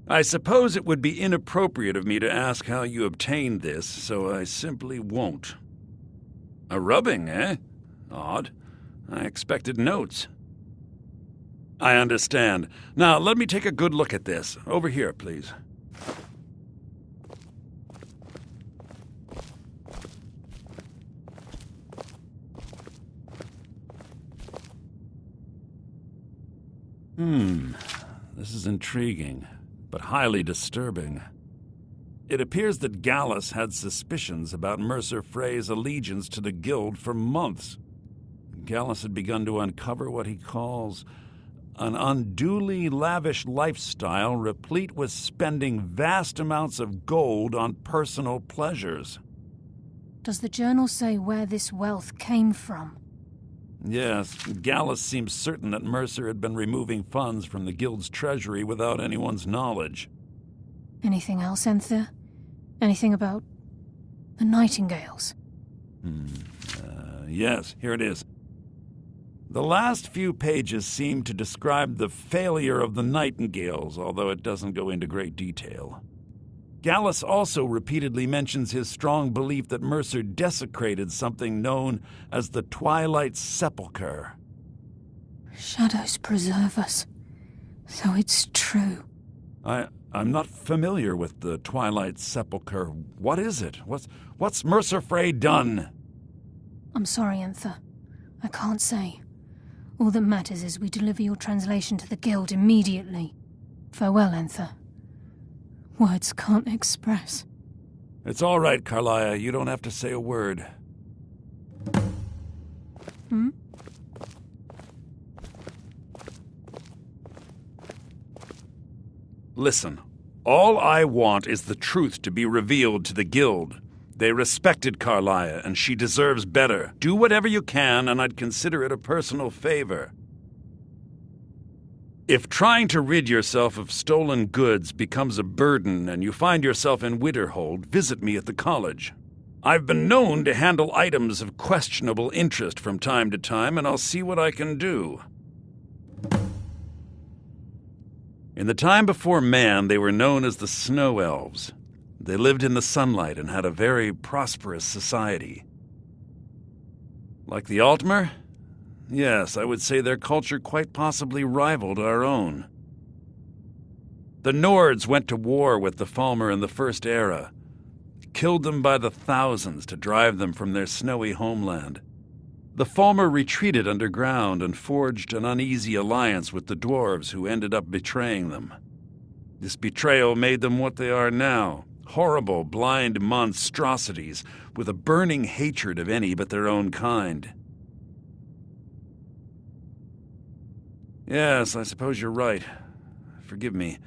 I suppose it would be inappropriate of me to ask how you obtained this, so I simply won't. A rubbing, eh? Odd. I expected notes. I understand. Now, let me take a good look at this. Over here, please. This is intriguing, but highly disturbing. It appears that Gallus had suspicions about Mercer Frey's allegiance to the Guild for months. Gallus had begun to uncover what he calls an unduly lavish lifestyle replete with spending vast amounts of gold on personal pleasures. Does the journal say where this wealth came from? Yes, Gallus seems certain that Mercer had been removing funds from the Guild's treasury without anyone's knowledge. Anything else, Enther? Anything about the Nightingales? Yes, here it is. The last few pages seem to describe the failure of the Nightingales, although it doesn't go into great detail. Gallus also repeatedly mentions his strong belief that Mercer desecrated something known as the Twilight Sepulchre. Shadows preserve us. So it's true. I'm not familiar with the Twilight Sepulchre. What is it? What's Mercer Frey done? I'm sorry, Enther. I can't say. All that matters is we deliver your translation to the Guild immediately. Farewell, Enther. Words can't express. It's all right, Carlia. You don't have to say a word. Listen, all I want is the truth to be revealed to the Guild. They respected Carlia, and she deserves better. Do whatever you can, and I'd consider it a personal favor. If trying to rid yourself of stolen goods becomes a burden and you find yourself in Winterhold, visit me at the college. I've been known to handle items of questionable interest from time to time, and I'll see what I can do. In the time before man, they were known as the Snow Elves. They lived in the sunlight and had a very prosperous society. Like the Altmer? Yes, I would say their culture quite possibly rivaled our own. The Nords went to war with the Falmer in the First Era, killed them by the thousands to drive them from their snowy homeland. The Falmer retreated underground and forged an uneasy alliance with the dwarves who ended up betraying them. This betrayal made them what they are now, horrible, blind monstrosities with a burning hatred of any but their own kind. Yes, I suppose you're right. Forgive me.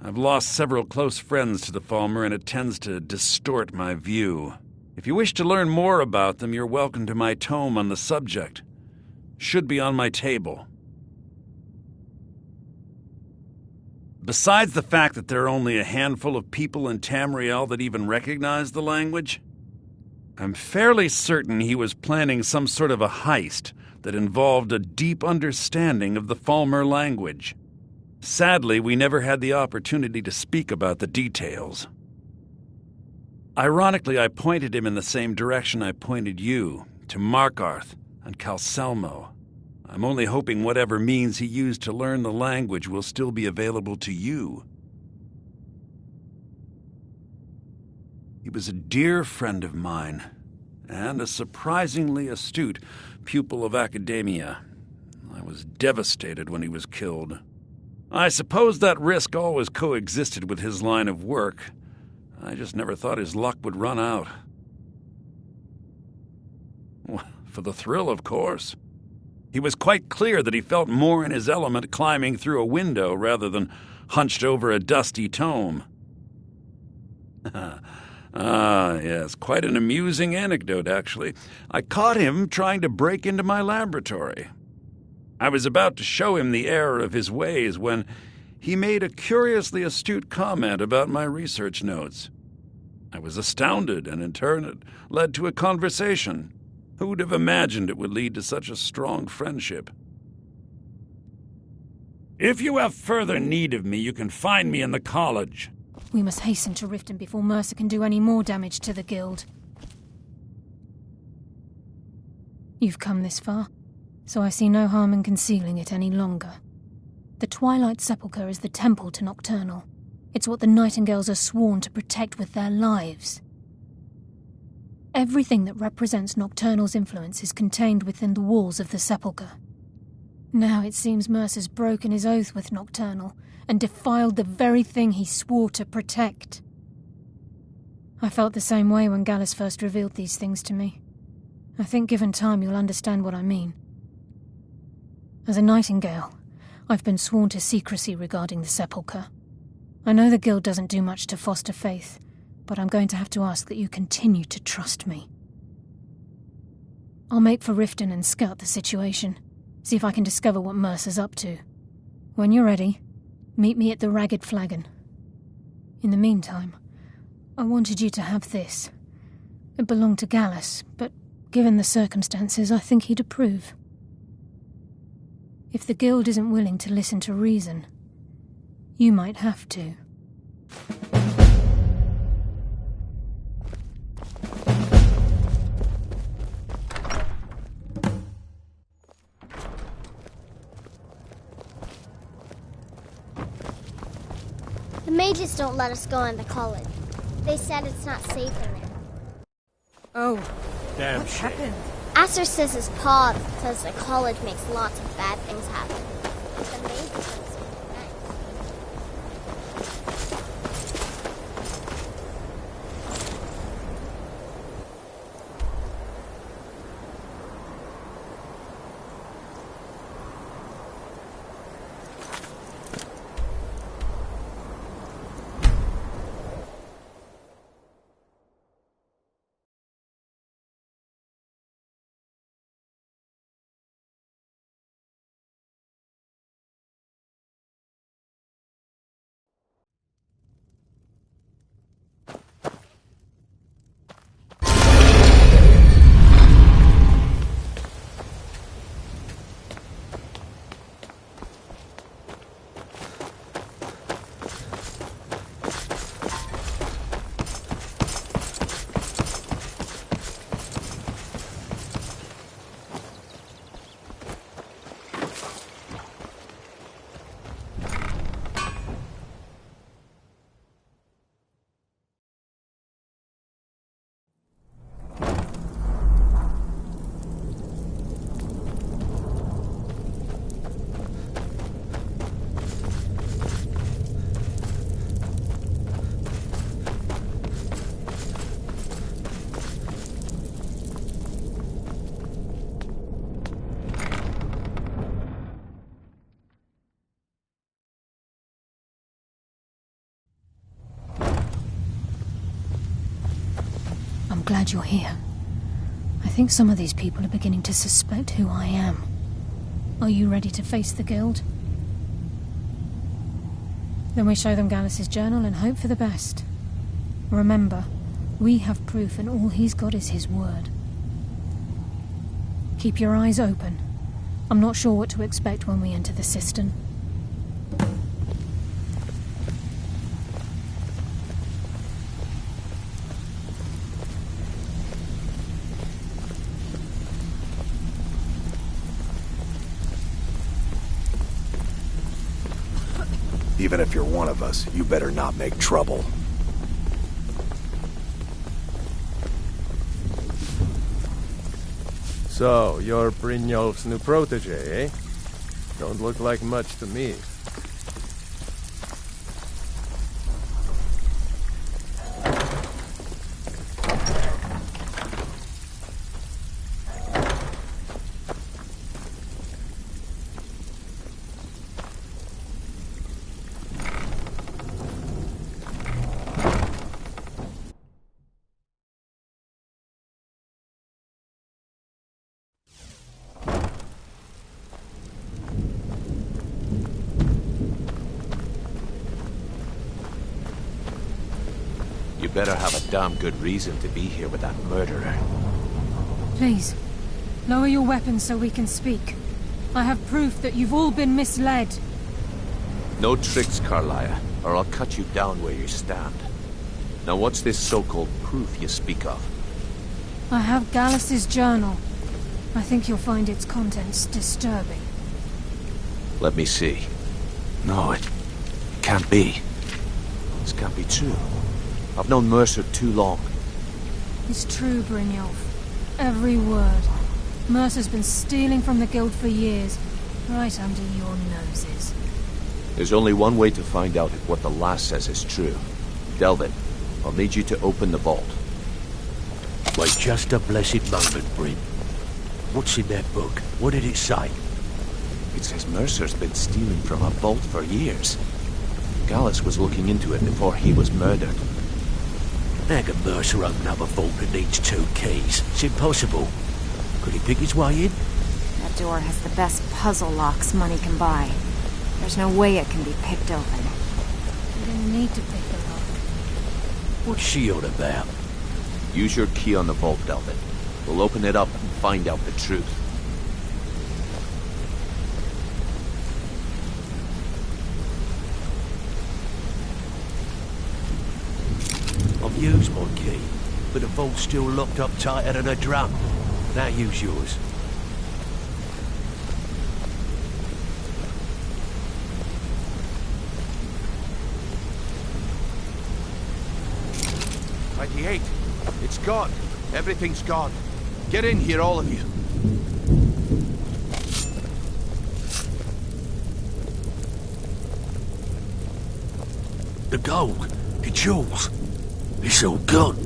I've lost several close friends to the Falmer, and it tends to distort my view. If you wish to learn more about them, you're welcome to my tome on the subject. Should be on my table. Besides the fact that there are only a handful of people in Tamriel that even recognize the language, I'm fairly certain he was planning some sort of a heist that involved a deep understanding of the Falmer language. Sadly, we never had the opportunity to speak about the details. Ironically, I pointed him in the same direction I pointed you, to Markarth and Calselmo. I'm only hoping whatever means he used to learn the language will still be available to you. He was a dear friend of mine, and a surprisingly astute pupil of academia. I was devastated when he was killed. I suppose that risk always coexisted with his line of work. I just never thought his luck would run out. For the thrill, of course. He was quite clear that he felt more in his element climbing through a window rather than hunched over a dusty tome. Ah, yes, quite an amusing anecdote, actually. I caught him trying to break into my laboratory. I was about to show him the error of his ways when he made a curiously astute comment about my research notes. I was astounded, and in turn it led to a conversation. Who would have imagined it would lead to such a strong friendship? If you have further need of me, you can find me in the college. We must hasten to Riften before Mercer can do any more damage to the guild. You've come this far, so I see no harm in concealing it any longer. The Twilight Sepulchre is the temple to Nocturnal. It's what the Nightingales are sworn to protect with their lives. Everything that represents Nocturnal's influence is contained within the walls of the Sepulchre. Now it seems Mercer's broken his oath with Nocturnal and defiled the very thing he swore to protect. I felt the same way when Gallus first revealed these things to me. I think given time you'll understand what I mean. As a Nightingale, I've been sworn to secrecy regarding the Sepulchre. I know the Guild doesn't do much to foster faith, but I'm going to have to ask that you continue to trust me. I'll make for Riften and scout the situation, see if I can discover what Mercer's up to. When you're ready, meet me at the Ragged Flagon. In the meantime, I wanted you to have this. It belonged to Gallus, but given the circumstances, I think he'd approve. If the Guild isn't willing to listen to reason, you might have to. The mages don't let us go in the college. They said it's not safe in there. Oh, Damn what shame. happened? Aster says his pa says the college makes lots of bad things happen. The mages don't seem nice. I'm glad you're here. I think some of these people are beginning to suspect who I am. Are you ready to face the Guild? Then we show them Gallus's journal and hope for the best. Remember, we have proof and all he's got is his word. Keep your eyes open. I'm not sure what to expect when we enter the cistern. Even if you're one of us, you better not make trouble. So, you're Brynjolf's new protege, eh? Don't look like much to me. You better have a damn good reason to be here with that murderer. Please, lower your weapons so we can speak. I have proof that you've all been misled. No tricks, Carlia, or I'll cut you down where you stand. Now what's this so-called proof you speak of? I have Gallus's journal. I think you'll find its contents disturbing. Let me see. No, it can't be. This can't be true. I've known Mercer too long. It's true, Brynjolf. Every word. Mercer's been stealing from the Guild for years, right under your noses. There's only one way to find out if what the lass says is true. Delvin, I'll need you to open the vault. Wait just a blessed moment, Bryn. What's in that book? What did it say? It says Mercer's been stealing from a vault for years. Gallus was looking into it before he was murdered. How can Mercer open up a vault that needs 2 keys? It's impossible. Could he pick his way in? That door has the best puzzle locks money can buy. There's no way it can be picked open. You didn't need to pick the lock. What's she on about? Use your key on the vault, Delvin. We'll open it up and find out the truth. I've used my key, but the vault's still locked up tighter than a drum. Now use yours. It's gone. Everything's gone. Get in here, all of you. The gold, the jewels, it's all gone.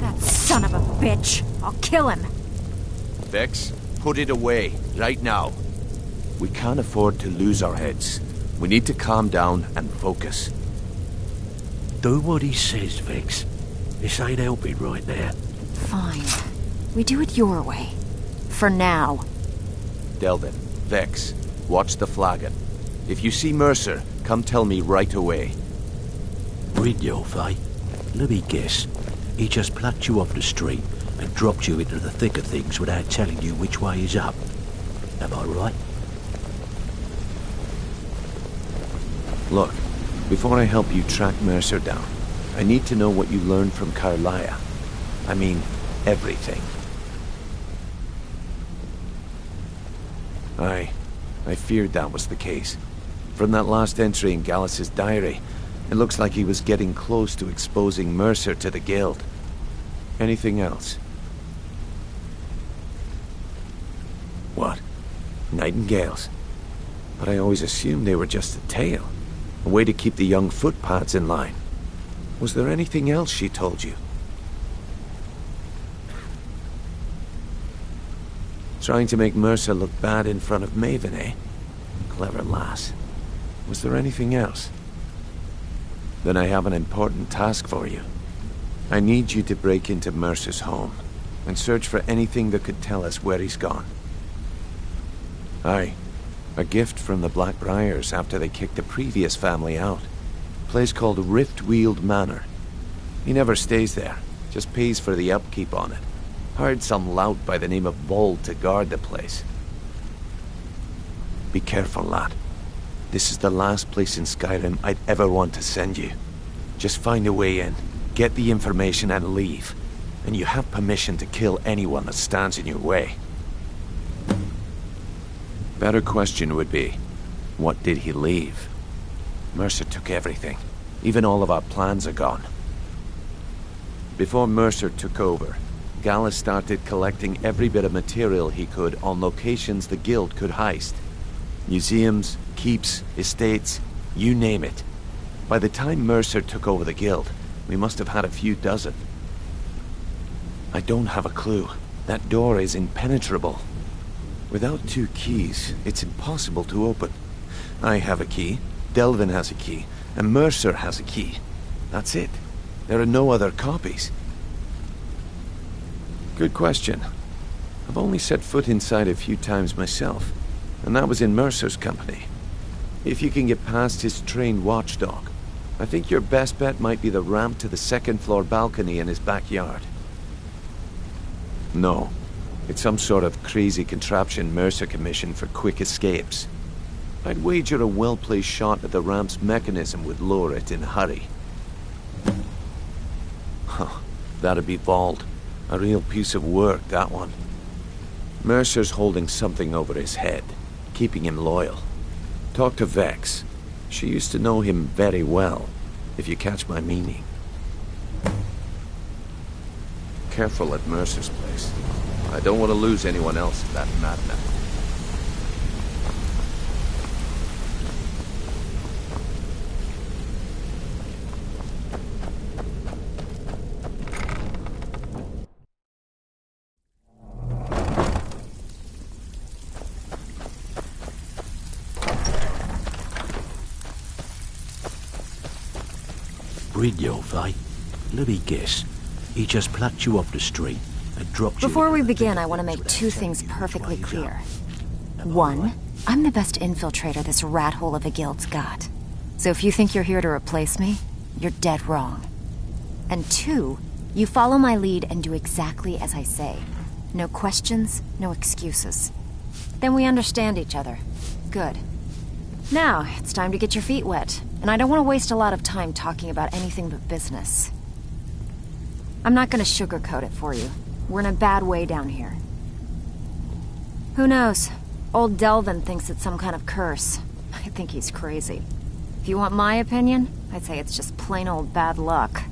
That son of a bitch! I'll kill him! Vex, put it away, right now. We can't afford to lose our heads. We need to calm down and focus. Do what he says, Vex. This ain't helping right now. Fine. We do it your way. For now. Delvin, Vex, watch the flagon. If you see Mercer, come tell me right away. Brynjolf, eh? Let me guess. He just plucked you off the street and dropped you into the thick of things without telling you which way is up. Am I right? Look, before I help you track Mercer down, I need to know what you learned from Carlia. I mean, everything. I feared that was the case. From that last entry in Gallus's diary, it looks like he was getting close to exposing Mercer to the Guild. Anything else? What? Nightingales? But I always assumed they were just a tale. A way to keep the young footpads in line. Was there anything else she told you? Trying to make Mercer look bad in front of Maven, eh? Clever lass. Was there anything else? Then I have an important task for you. I need you to break into Mercer's home and search for anything that could tell us where he's gone. Aye. A gift from the Blackbriars after they kicked the previous family out. A place called Riftweald Manor. He never stays there, just pays for the upkeep on it. Hired some lout by the name of Vold to guard the place. Be careful, lad. This is the last place in Skyrim I'd ever want to send you. Just find a way in, get the information and leave. And you have permission to kill anyone that stands in your way. Better question would be, what did he leave? Mercer took everything. Even all of our plans are gone. Before Mercer took over, Gallus started collecting every bit of material he could on locations the Guild could heist. Museums, keeps, estates, you name it. By the time Mercer took over the Guild, we must have had a few dozen. I don't have a clue. That door is impenetrable. Without 2 keys, it's impossible to open. I have a key, Delvin has a key, and Mercer has a key. That's it. There are no other copies. Good question. I've only set foot inside a few times myself, and that was in Mercer's company. If you can get past his trained watchdog, I think your best bet might be the ramp to the second-floor balcony in his backyard. No. It's some sort of crazy contraption Mercer commissioned for quick escapes. I'd wager a well-placed shot at the ramp's mechanism would lower it in a hurry. Huh. That'd be Vald. A real piece of work, that one. Mercer's holding something over his head, keeping him loyal. Talk to Vex. She used to know him very well, if you catch my meaning. Careful at Mercer's place. I don't want to lose anyone else in that madman. Brynjolf, eh? Let me guess. He just plucked you off the street and dropped you... Before we begin, I want to make two things perfectly clear. One, I'm the best infiltrator this rat hole of a guild's got. So if you think you're here to replace me, you're dead wrong. And two, you follow my lead and do exactly as I say. No questions, no excuses. Then we understand each other. Good. Now, it's time to get your feet wet, and I don't want to waste a lot of time talking about anything but business. I'm not going to sugarcoat it for you. We're in a bad way down here. Who knows? Old Delvin thinks it's some kind of curse. I think he's crazy. If you want my opinion, I'd say it's just plain old bad luck.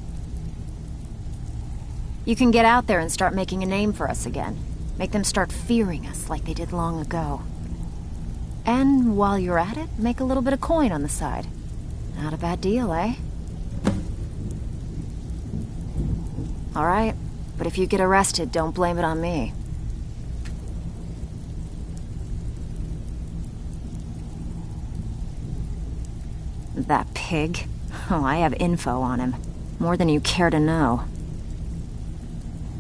You can get out there and start making a name for us again. Make them start fearing us like they did long ago. And while you're at it, make a little bit of coin on the side. Not a bad deal, eh? Alright, but if you get arrested, don't blame it on me. That pig? Oh, I have info on him. More than you care to know.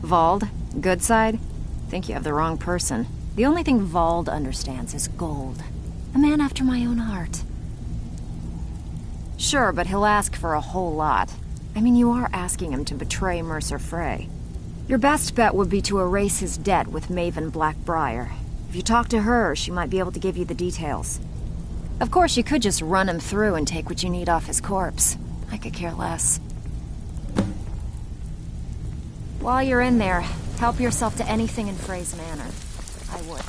Vald? Good side? Think you have the wrong person. The only thing Vald understands is gold. A man after my own heart. Sure, but he'll ask for a whole lot. I mean, you are asking him to betray Mercer Frey. Your best bet would be to erase his debt with Maven Blackbriar. If you talk to her, she might be able to give you the details. Of course, you could just run him through and take what you need off his corpse. I could care less. While you're in there, help yourself to anything in Frey's manor. I would.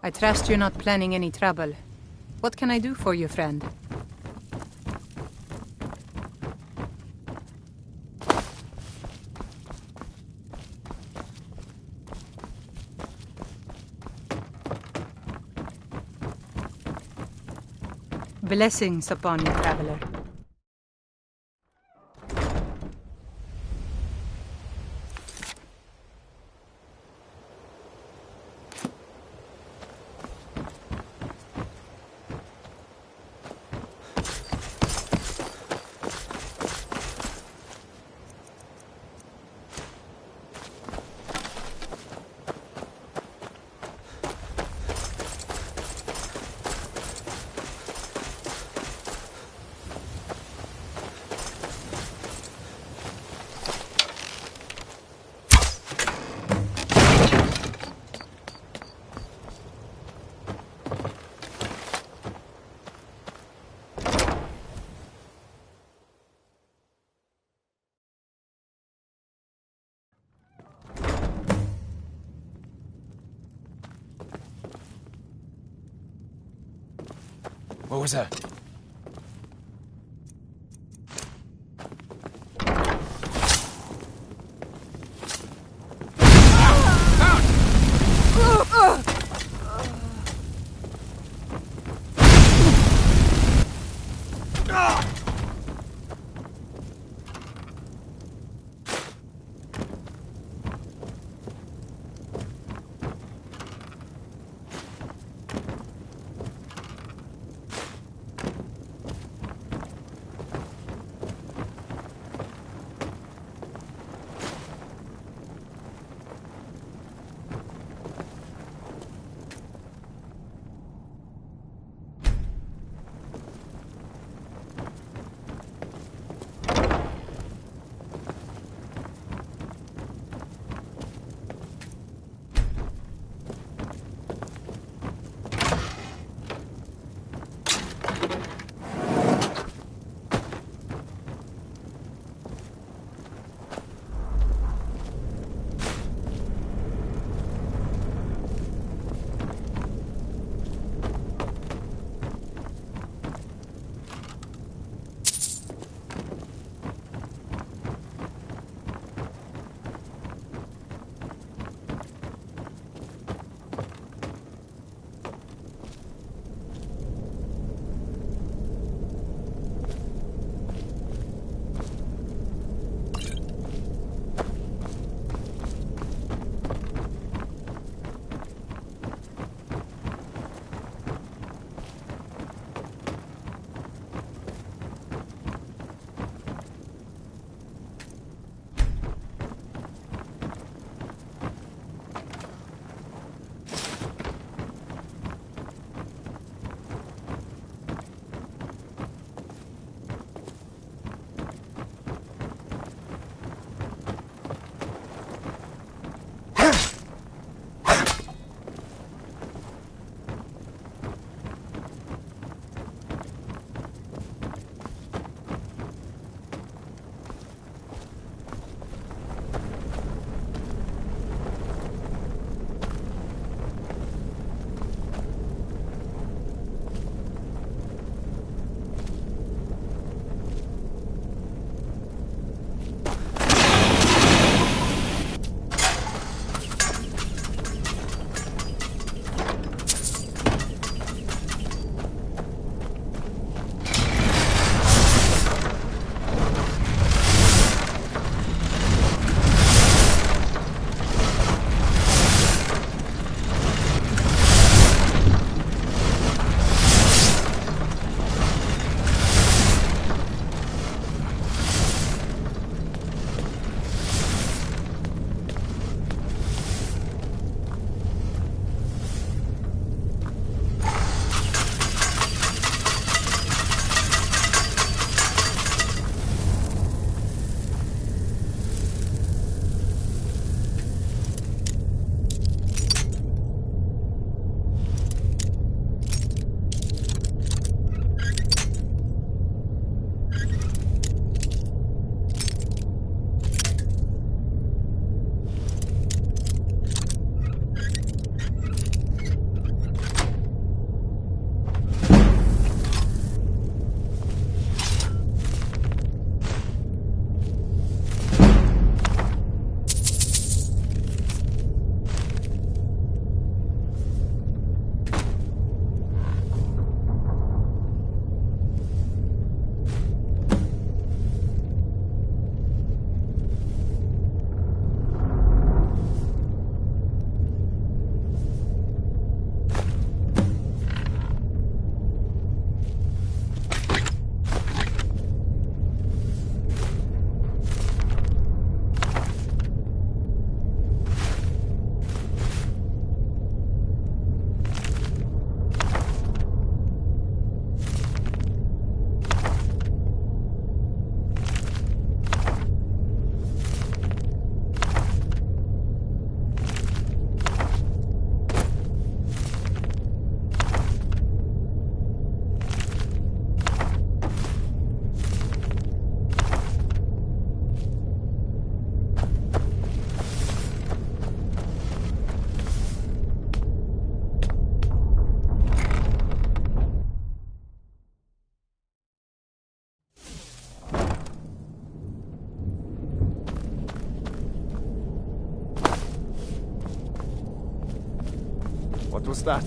I trust you're not planning any trouble. What can I do for you, friend? Blessings upon you, traveler. What was that? What was that?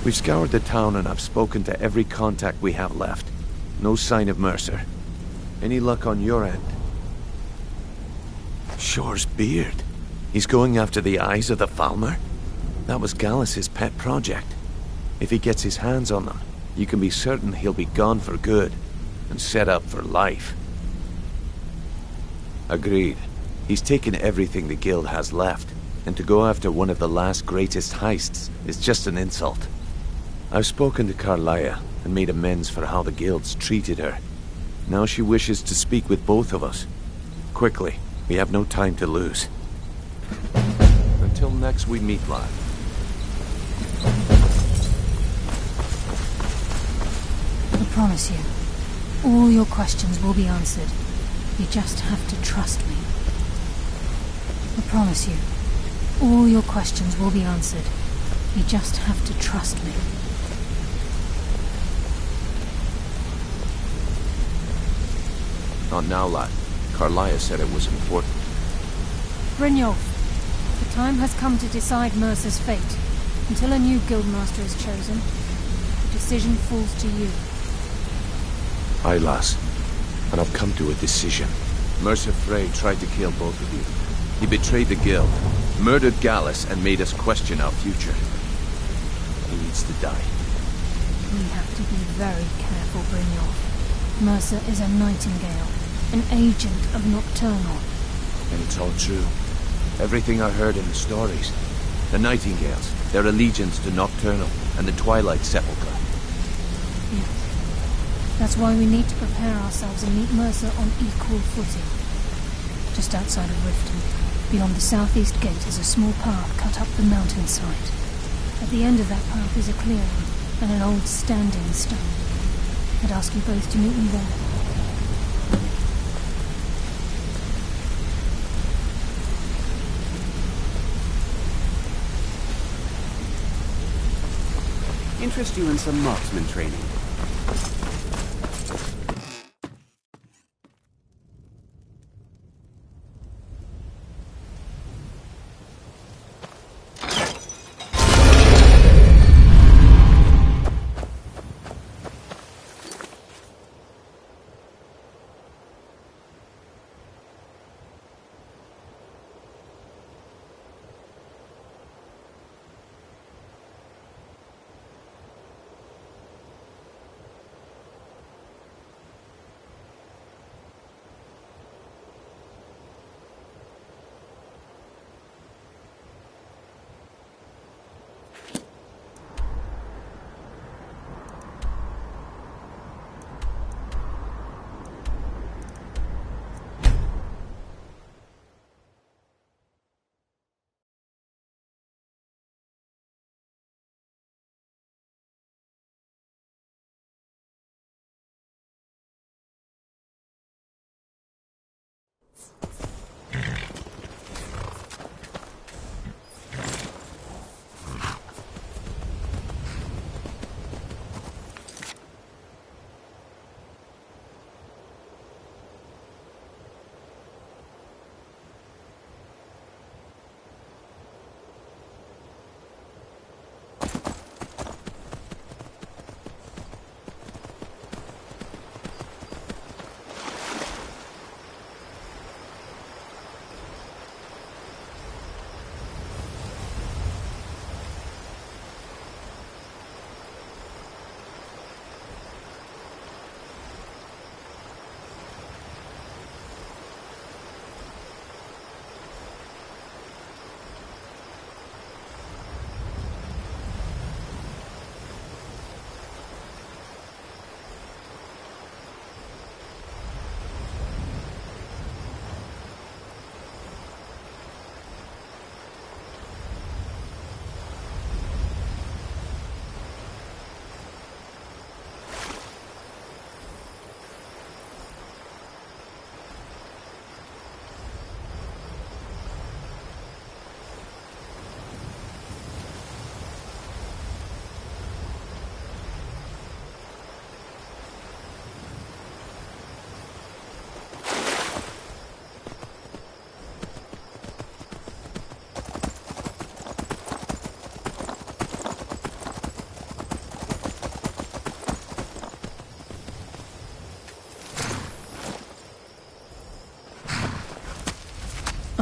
We've scoured the town and I've spoken to every contact we have left. No sign of Mercer. Any luck on your end? Shore's beard. He's going after the eyes of the Falmer? That was Gallus's pet project. If he gets his hands on them, you can be certain he'll be gone for good and set up for life. Agreed. He's taken everything the guild has left, and to go after one of the last greatest heists is just an insult. I've spoken to Carlia and made amends for how the guilds treated her. Now she wishes to speak with both of us. Quickly, we have no time to lose. Until next we meet, lad. I promise you, all your questions will be answered. You just have to trust me. I promise you, all your questions will be answered. You just have to trust me. Not now, lad. Carlia said it was important. Brynjolf, the time has come to decide Mercer's fate. Until a new guildmaster is chosen, the decision falls to you. Aye, lass. And I've come to a decision. Mercer Frey tried to kill both of you. He betrayed the guild, murdered Gallus, and made us question our future. He needs to die. We have to be very careful, Brynjolf. Mercer is a Nightingale, an agent of Nocturnal. And it's all true. Everything I heard in the stories. The Nightingales, their allegiance to Nocturnal and the Twilight Sepulchre. Yes. That's why we need to prepare ourselves and meet Mercer on equal footing. Just outside of Riften, beyond the southeast gate, is a small path cut up the mountainside. At the end of that path is a clearing and an old standing stone. I'd ask you both to meet me there. Interest you in some marksman training?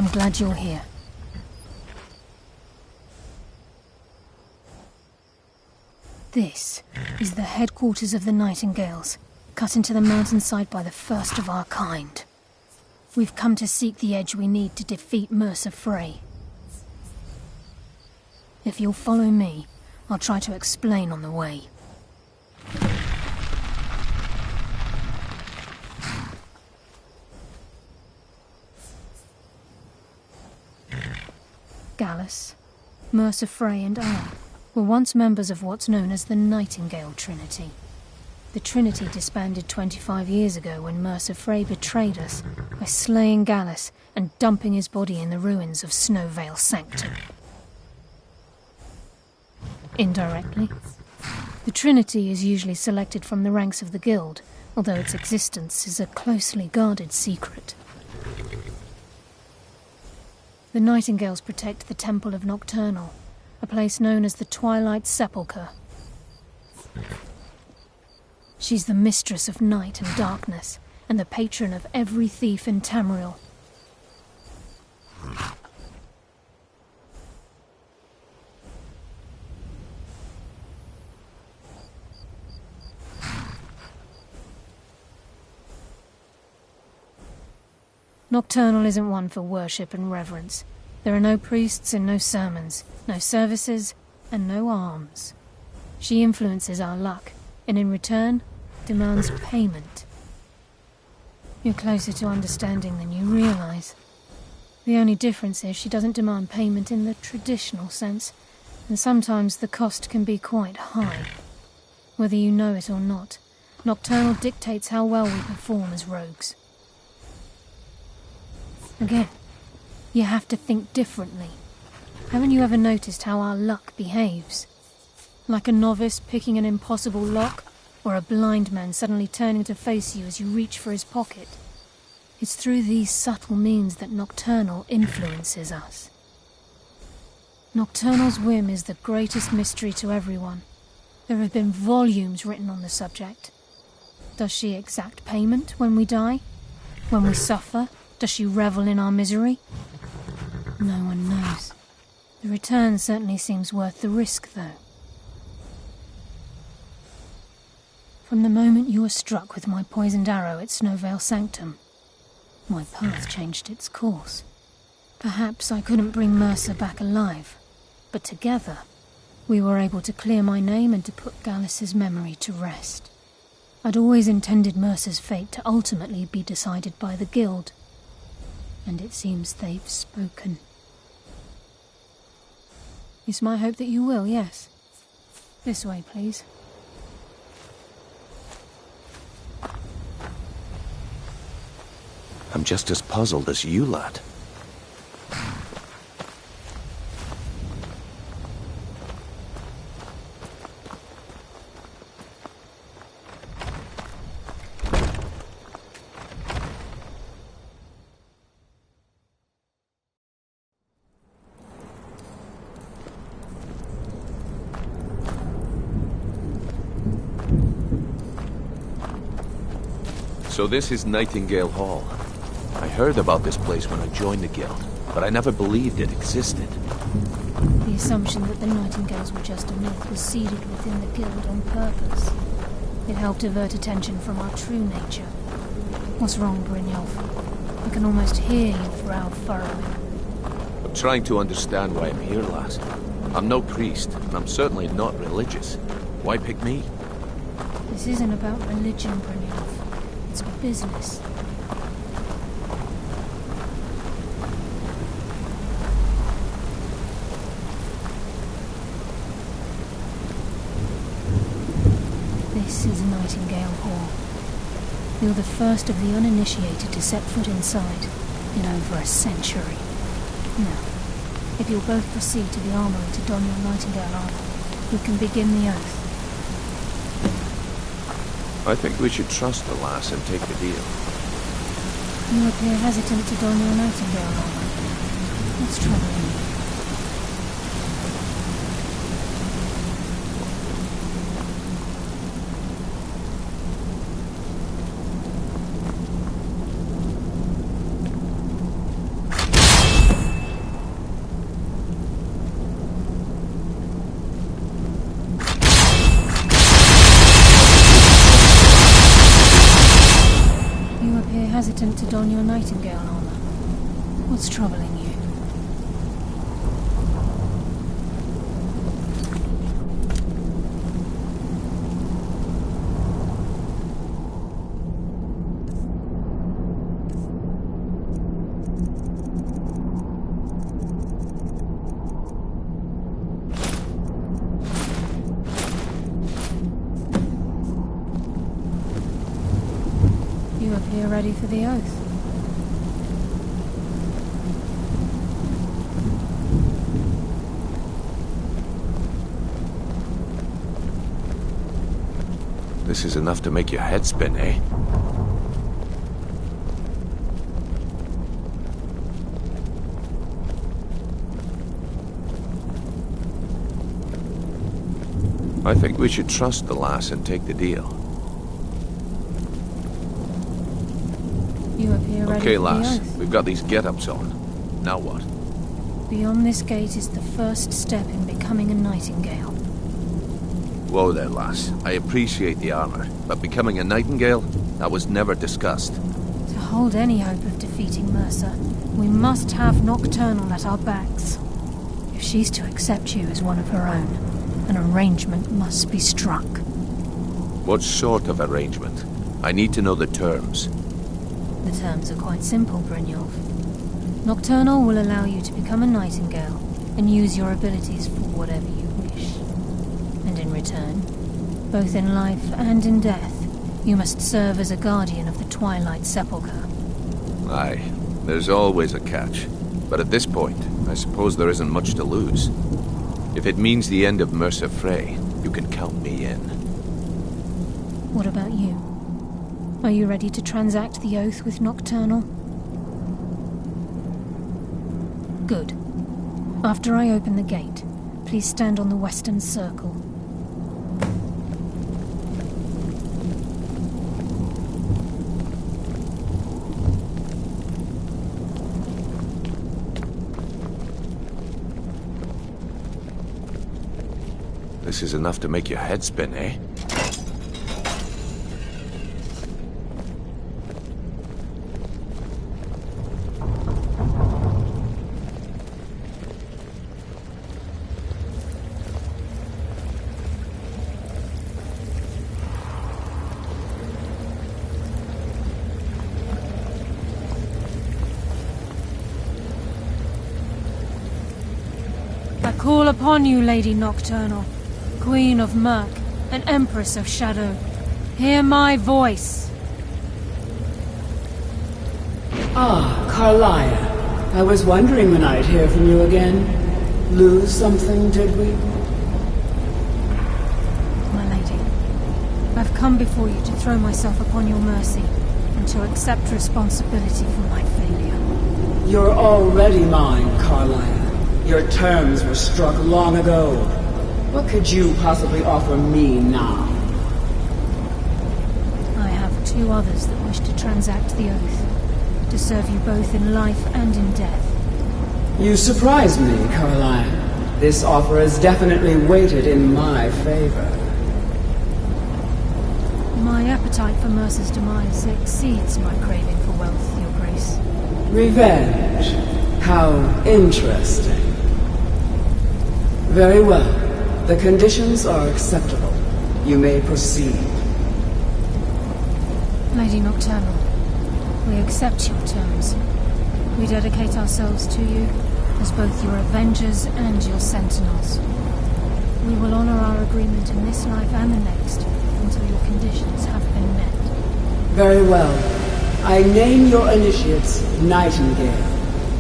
I'm glad you're here. This is the headquarters of the Nightingales, cut into the mountainside by the first of our kind. We've come to seek the edge we need to defeat Mercer Frey. If you'll follow me, I'll try to explain on the way. Gallus, Mercer Frey and I were once members of what's known as the Nightingale Trinity. The Trinity disbanded 25 years ago when Mercer Frey betrayed us by slaying Gallus and dumping his body in the ruins of Snowvale Sanctum. Indirectly, the Trinity is usually selected from the ranks of the Guild, although its existence is a closely guarded secret. The Nightingales protect the Temple of Nocturnal, a place known as the Twilight Sepulchre. She's the mistress of night and darkness, and the patron of every thief in Tamriel. Nocturnal isn't one for worship and reverence. There are no priests and no sermons, no services and no alms. She influences our luck, and in return, demands payment. You're closer to understanding than you realize. The only difference is she doesn't demand payment in the traditional sense, and sometimes the cost can be quite high. Whether you know it or not, Nocturnal dictates how well we perform as rogues. Again, you have to think differently. Haven't you ever noticed how our luck behaves? Like a novice picking an impossible lock, or a blind man suddenly turning to face you as you reach for his pocket. It's through these subtle means that Nocturnal influences us. Nocturnal's whim is the greatest mystery to everyone. There have been volumes written on the subject. Does she exact payment when we die? When we suffer? Does she revel in our misery? No one knows. The return certainly seems worth the risk, though. From the moment you were struck with my poisoned arrow at Snowvale Sanctum, my path changed its course. Perhaps I couldn't bring Mercer back alive, but together, we were able to clear my name and to put Gallus's memory to rest. I'd always intended Mercer's fate to ultimately be decided by the Guild, and it seems they've spoken. It's my hope that you will, yes. This way, please. I'm just as puzzled as you, lad. So this is Nightingale Hall. I heard about this place when I joined the Guild, but I never believed it existed. The assumption that the Nightingales were just a myth was seeded within the Guild on purpose. It helped divert attention from our true nature. What's wrong, Brynjolf? I can almost hear your brow furrowing. I'm trying to understand why I'm here, lass. I'm no priest, and I'm certainly not religious. Why pick me? This isn't about religion, Brynjolf. It's business. This is Nightingale Hall. You're the first of the uninitiated to set foot inside in over a century. Now, if you'll both proceed to the armory to don your Nightingale armor, we can begin the oath. I think we should trust the lass and take the deal. You appear hesitant to don your Nightingale armor. What's troubling you? to don your Nightingale armor. What's troubling you? You appear ready for the oath. This is enough to make your head spin, eh? I think we should trust the lass and take the deal. You appear ready Okay, for lass. the oath. We've got these get-ups on. Now what? Beyond this gate is the first step in becoming a Nightingale. Whoa there, lass. I appreciate the armor, but becoming a Nightingale? That was never discussed. To hold any hope of defeating Mercer, we must have Nocturnal at our backs. If she's to accept you as one of her own, an arrangement must be struck. What sort of arrangement? I need to know the terms. The terms are quite simple, Brynjolf. Nocturnal will allow you to become a Nightingale and use your abilities for whatever you wish. And in return, both in life and in death, you must serve as a guardian of the Twilight Sepulchre. Aye, there's always a catch. But at this point, I suppose there isn't much to lose. If it means the end of Mercer Frey, you can count me in. What about you? Are you ready to transact the oath with Nocturnal? Good. After I open the gate, please stand on the western circle. This is enough to make your head spin, eh? I call upon you, Lady Nocturnal, Queen of Murk and Empress of Shadow. Hear my voice. Ah, Carlia. I was wondering when I'd hear from you again. Lose something, did we? My lady, I've come before you to throw myself upon your mercy and to accept responsibility for my failure. You're already mine, Carlia. Your terms were struck long ago. What could you possibly offer me now? I have two others that wish to transact the oath, to serve you both in life and in death. You surprised me, Caroline. This offer is definitely weighted in my favor. My appetite for Mercer's demise exceeds my craving for wealth, Your Grace. Revenge. How interesting. Very well. The conditions are acceptable. You may proceed. Lady Nocturnal, we accept your terms. We dedicate ourselves to you as both your avengers and your sentinels. We will honor our agreement in this life and the next until your conditions have been met. Very well. I name your initiates Nightingale,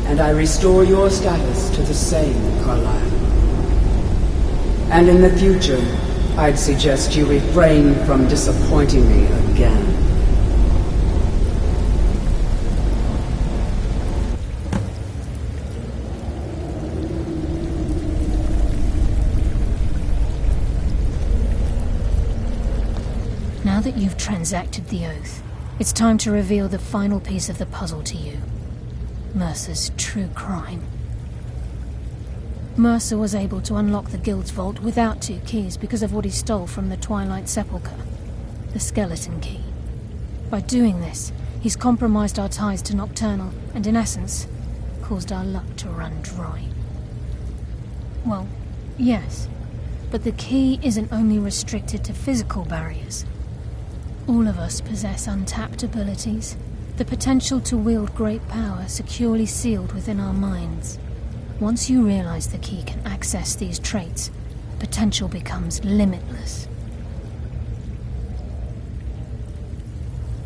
and I restore your status to the same, Carlisle. And in the future, I'd suggest you refrain from disappointing me again. Now that you've transacted the oath, it's time to reveal the final piece of the puzzle to you. Mercer's true crime. Mercer was able to unlock the Guild's vault without 2 keys because of what he stole from the Twilight Sepulchre, the skeleton key. By doing this, He's compromised our ties to Nocturnal, and in essence, caused our luck to run dry. Well, yes, but the key isn't only restricted to physical barriers. All of us possess untapped abilities, the potential to wield great power securely sealed within our minds. Once you realize the key can access these traits, potential becomes limitless.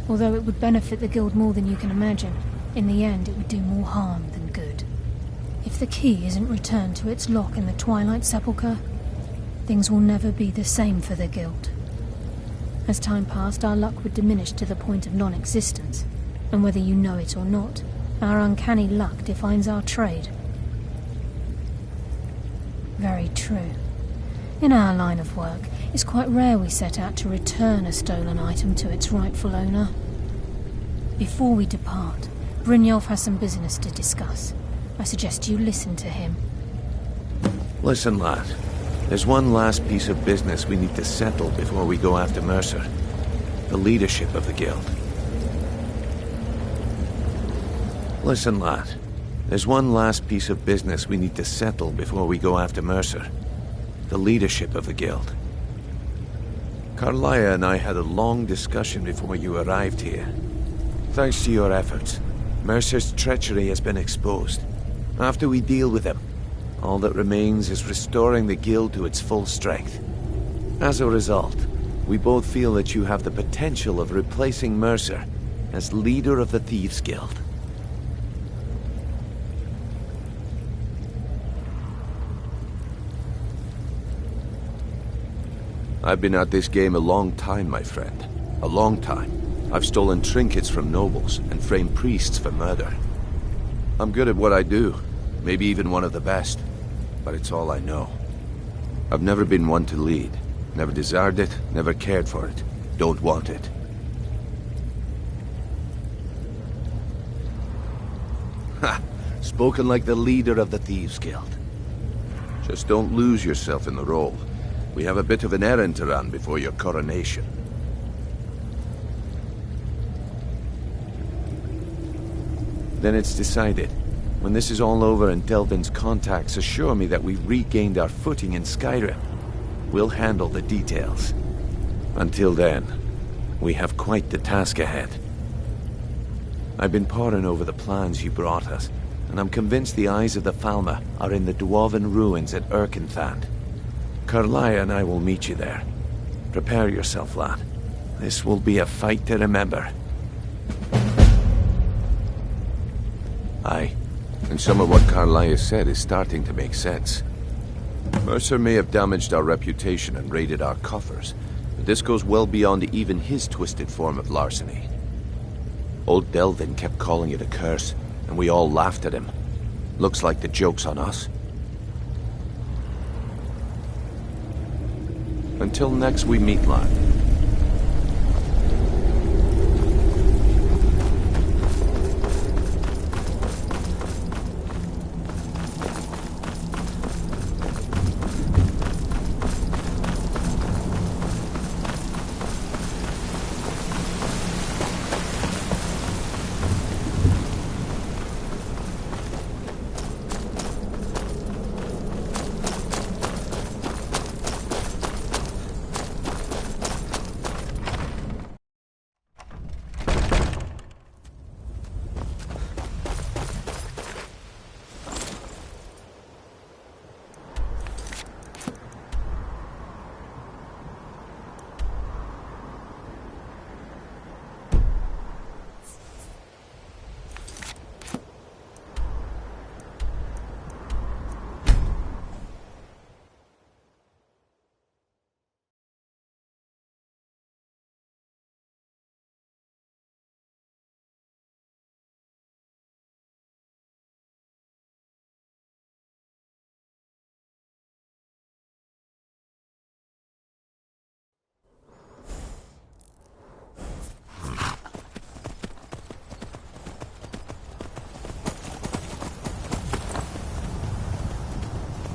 Although it would benefit the guild more than you can imagine, in the end it would do more harm than good. If the key isn't returned to its lock in the Twilight Sepulchre, things will never be the same for the guild. As time passed, our luck would diminish to the point of non-existence, and whether you know it or not, our uncanny luck defines our trade. Very true. In our line of work, it's quite rare we set out to return a stolen item to its rightful owner. Before we depart, Brynjolf has some business to discuss. I suggest you listen to him. Listen, lad. There's one last piece of business we need to settle before we go after Mercer. The leadership of the guild. Listen, lad. There's one last piece of business we need to settle before we go after Mercer. The leadership of the guild. Carlia and I had a long discussion before you arrived here. Thanks to your efforts, Mercer's treachery has been exposed. After we deal with him, all that remains is restoring the guild to its full strength. As a result, we both feel that you have the potential of replacing Mercer as leader of the Thieves' Guild. I've been at this game a long time, my friend. A long time. I've stolen trinkets from nobles and framed priests for murder. I'm good at what I do, maybe even one of the best, but it's all I know. I've never been one to lead. Never desired it, never cared for it. Don't want it. Ha! Spoken like the leader of the Thieves' Guild. Just don't lose yourself in the role. We have a bit of an errand to run before your coronation. Then it's decided. When this is all over and Delvin's contacts assure me that we've regained our footing in Skyrim, we'll handle the details. Until then, we have quite the task ahead. I've been poring over the plans you brought us, and I'm convinced the eyes of the Falmer are in the Dwarven ruins at Erkenthand. Carlia and I will meet you there. Prepare yourself, lad. This will be a fight to remember. Aye, and some of what Carlia said is starting to make sense. Mercer may have damaged our reputation and raided our coffers, but this goes well beyond even his twisted form of larceny. Old Delvin kept calling it a curse, and we all laughed at him. Looks like the joke's on us. Until next we meet, lad.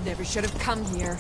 Never should have come here.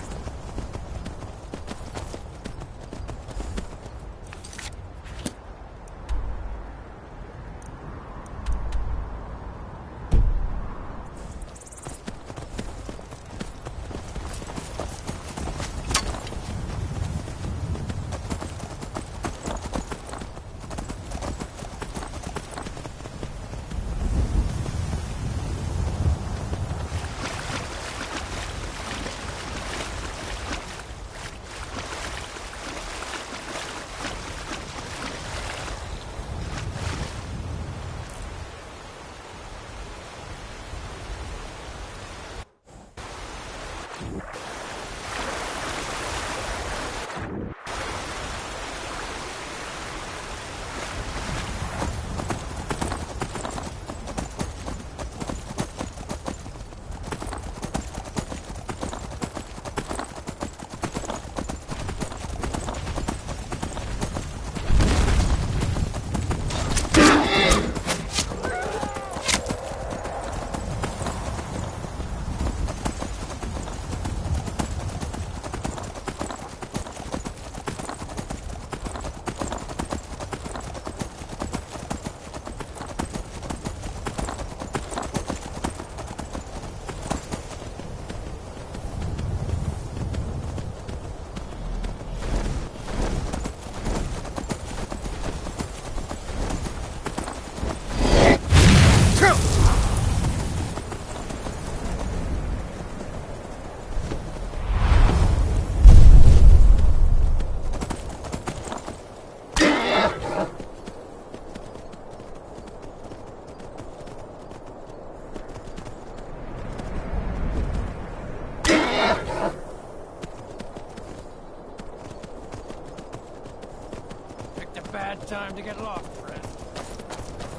Picked a bad time to get lost, friend.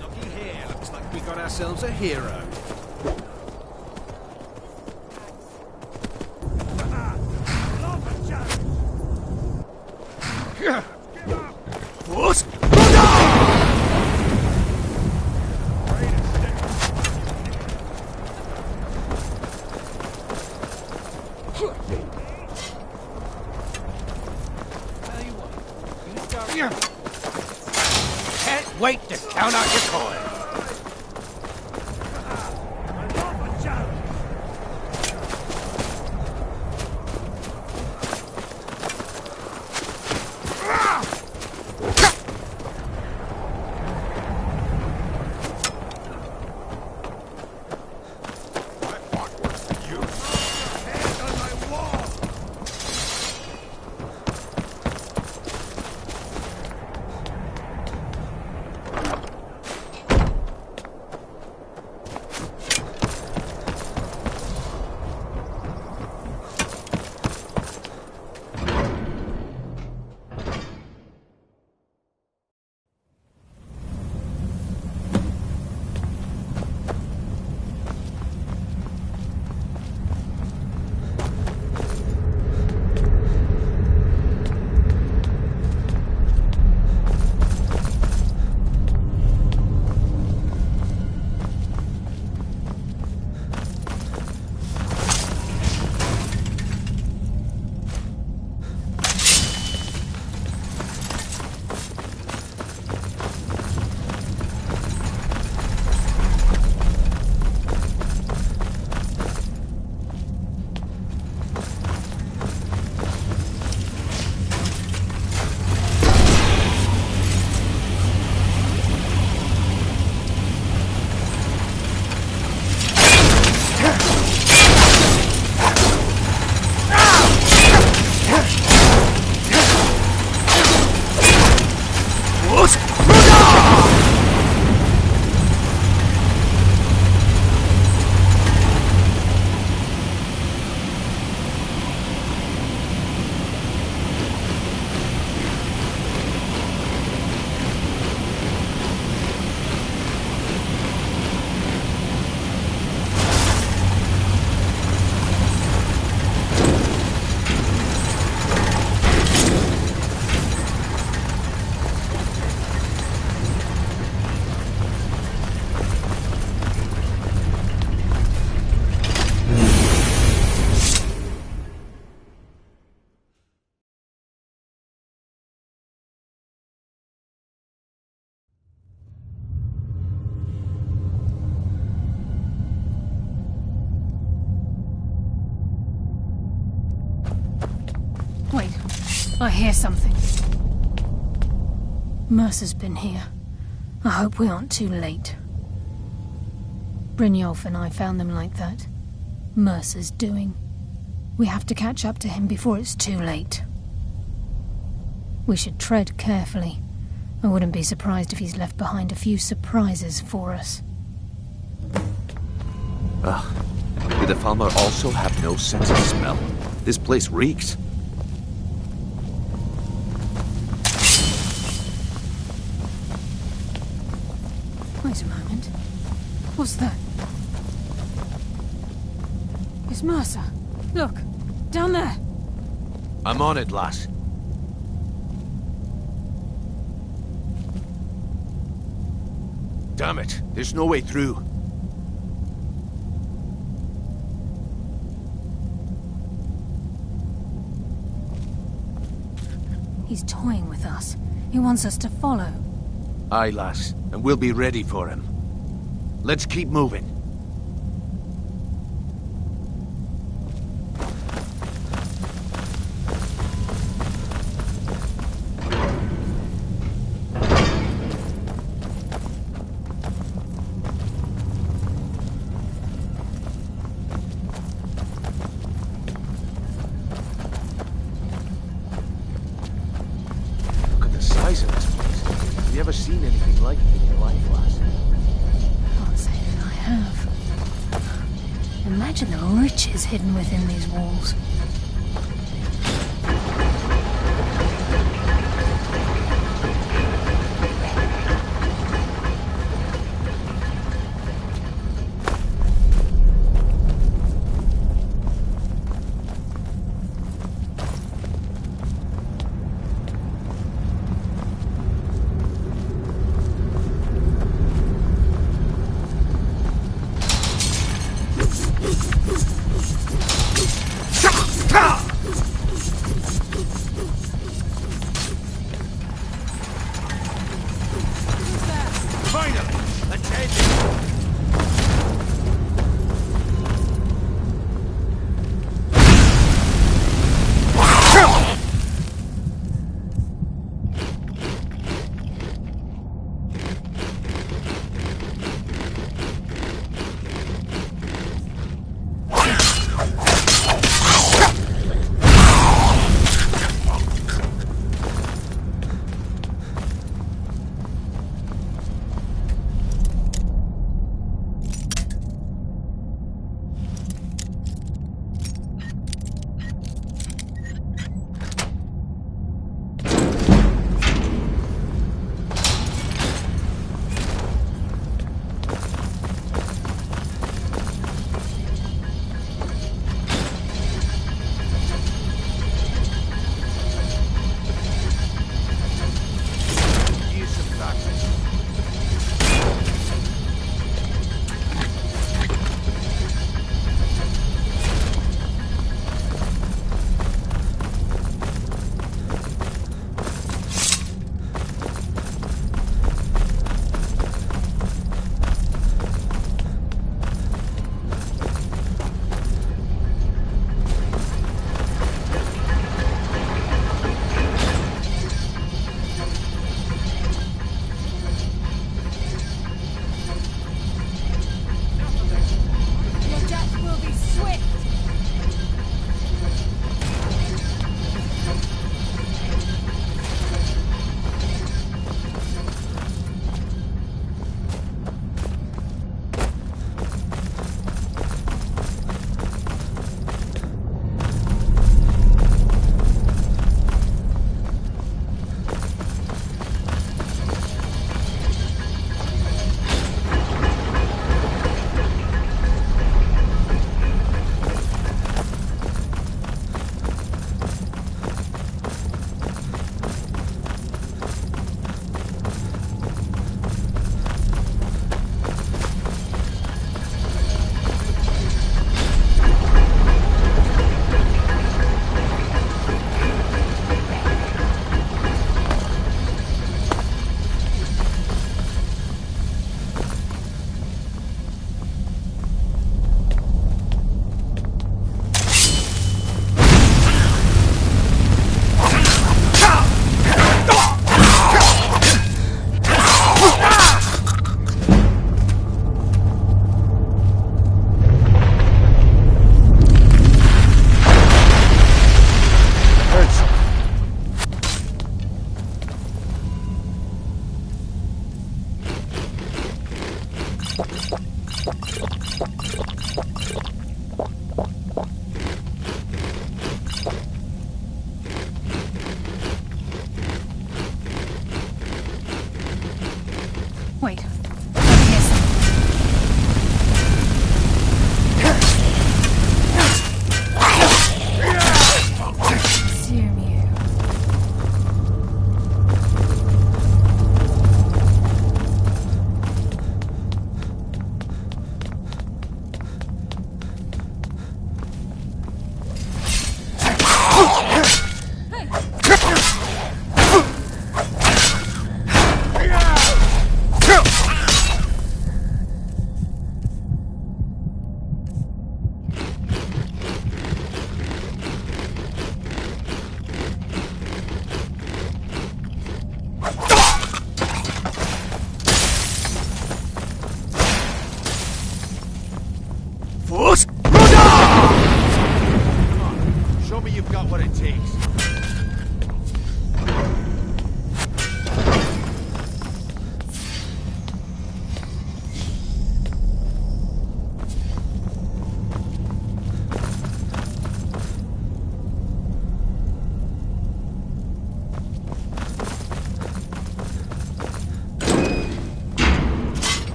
Looky here, looks like we got ourselves a hero. What? Can't wait to count out your coin. Wait, I hear something. Mercer's been here. I hope we aren't too late. Brynjolf and I found them like that. Mercer's doing. We have to catch up to him before it's too late. We should tread carefully. I wouldn't be surprised if he's left behind a few surprises for us. Ugh. Did the Falmer also have no sense of smell? This place reeks. Wait a moment. What's that? It's Mercer. Look, down there. I'm on it, lass. Damn it, there's no way through. He's toying with us. He wants us to follow. Aye, lass, and we'll be ready for him. Let's keep moving. Look at the size of this place. ever seen anything like it in your life, lass? Can't say that I have. Imagine the riches hidden within these walls.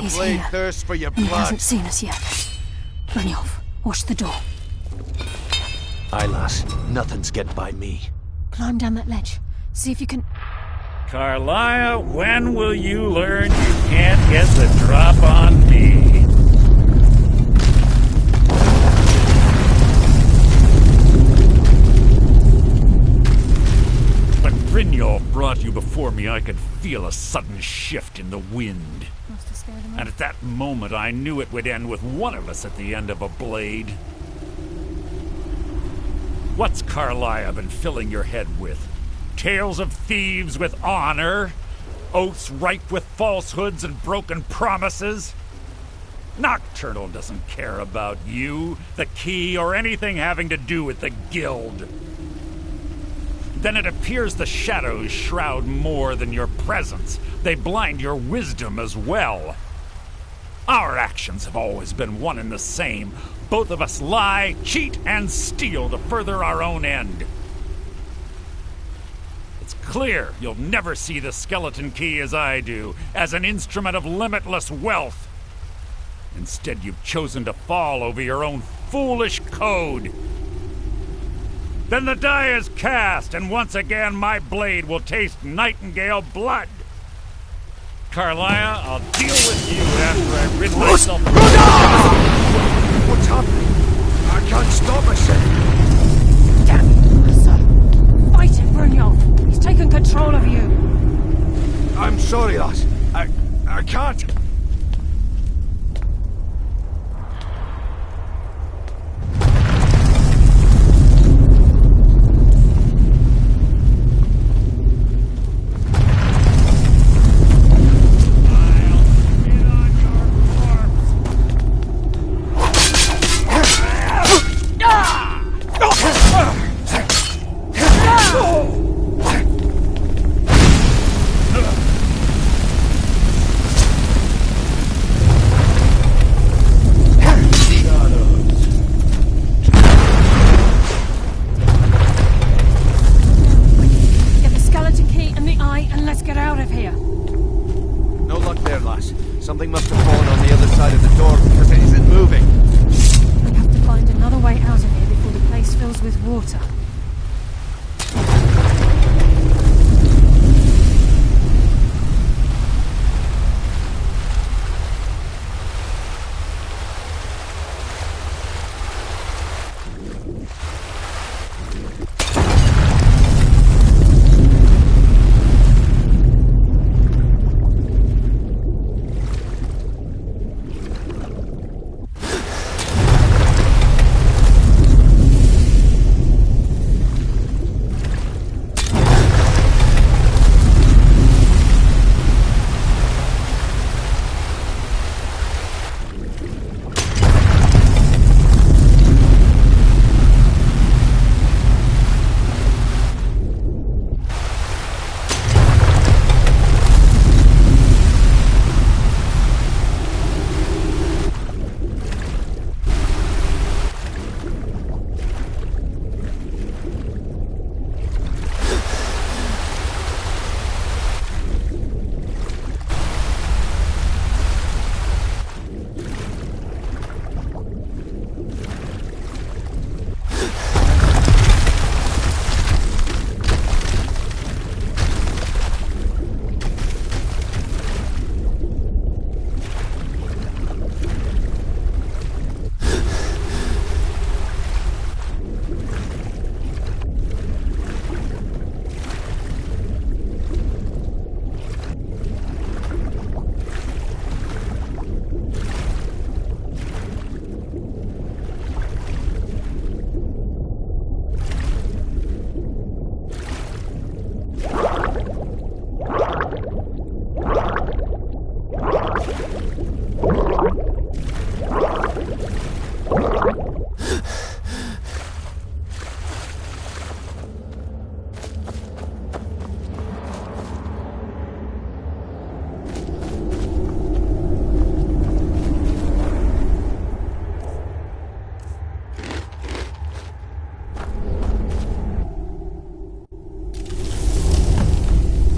He's blade here, thirsts for your and he blood. hasn't seen us yet. Brynjolf, watch the door. Aye, lass. Nothing's getting by me. Climb down that ledge. See if you can... Carlia, when will you learn you can't get the drop on me? When Brynjolf brought you before me, I could feel a sudden shift in the wind. Must have scared him off. And at that moment, I knew it would end with one of us at the end of a blade. What's Carlia been filling your head with? Tales of thieves with honor? Oaths ripe with falsehoods and broken promises? Nocturnal doesn't care about you, the key, or anything having to do with the guild. Then it appears the shadows shroud more than your presence. They blind your wisdom as well. Our actions have always been one and the same. Both of us lie, cheat, and steal to further our own end. It's clear you'll never see the skeleton key as I do, as an instrument of limitless wealth. Instead, you've chosen to fall over your own foolish code. Then the die is cast, and once again my blade will taste Nightingale blood. Carlia, I'll deal with you after I rid myself of... What's happening? I can't stop myself. Damn you, Mercer. Fight him, Brynjolf. He's taken control of you. I'm sorry, lass. I can't. Something must have fallen on the other side of the door because it isn't moving. We have to find another way out of here before the place fills with water.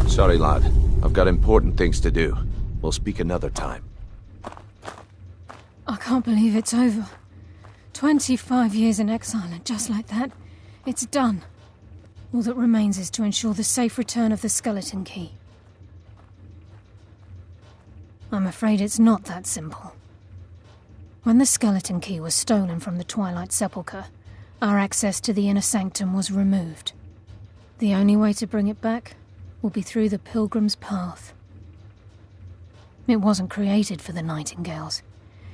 Sorry, lad. I've got important things to do. We'll speak another time. can't believe it's over. 25 years in exile, and just like that, it's done. All that remains is to ensure the safe return of the skeleton key. I'm afraid it's not that simple. When the skeleton key was stolen from the Twilight Sepulchre, our access to the inner sanctum was removed. The only way to bring it back will be through the Pilgrim's Path. It wasn't created for the Nightingales.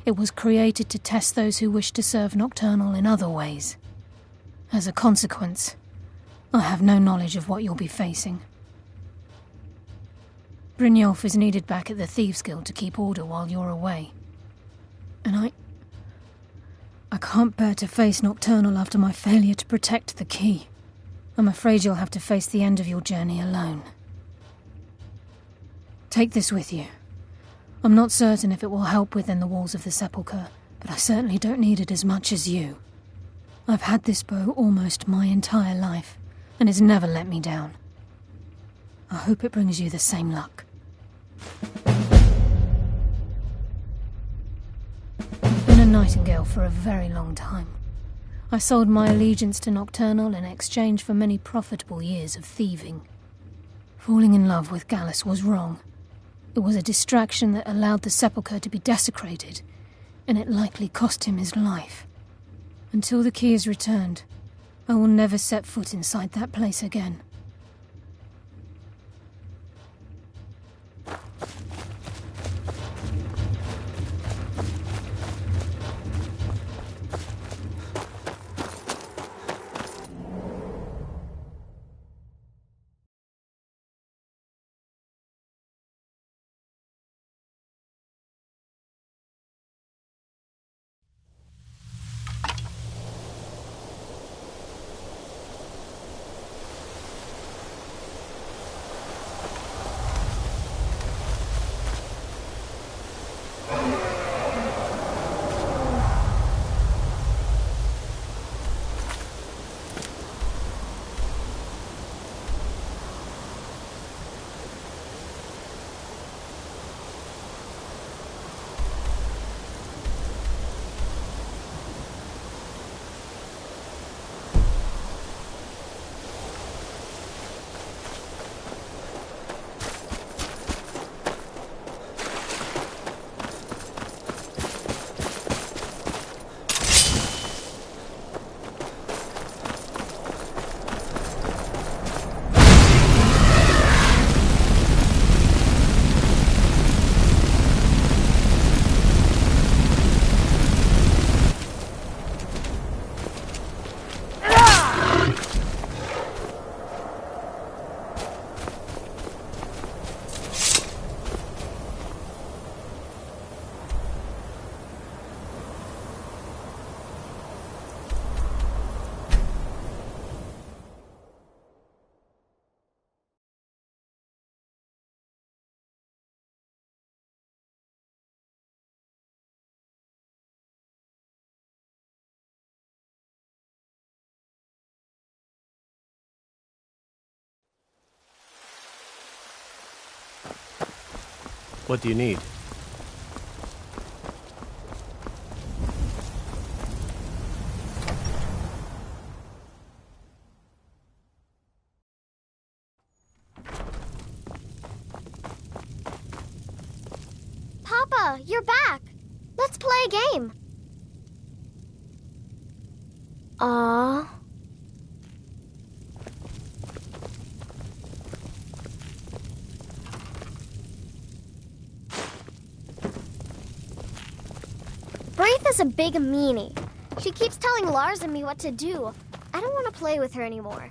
It was created to test those who wish to serve Nocturnal in other ways. As a consequence, I have no knowledge of what you'll be facing. Brynjolf is needed back at the Thieves' Guild to keep order while you're away. And I can't bear to face Nocturnal after my failure to protect the key. I'm afraid you'll have to face the end of your journey alone. Take this with you. I'm not certain if it will help within the walls of the Sepulchre, but I certainly don't need it as much as you. I've had this bow almost my entire life, and it's never let me down. I hope it brings you the same luck. I've been a Nightingale for a very long time. I sold my allegiance to Nocturnal in exchange for many profitable years of thieving. Falling in love with Gallus was wrong. It was a distraction that allowed the Sepulchre to be desecrated, and it likely cost him his life. Until the key is returned, I will never set foot inside that place again. What do you need? Papa, you're back. Let's play a game. Aww. Braith is a big meanie. She keeps telling Lars and me what to do. I don't want to play with her anymore.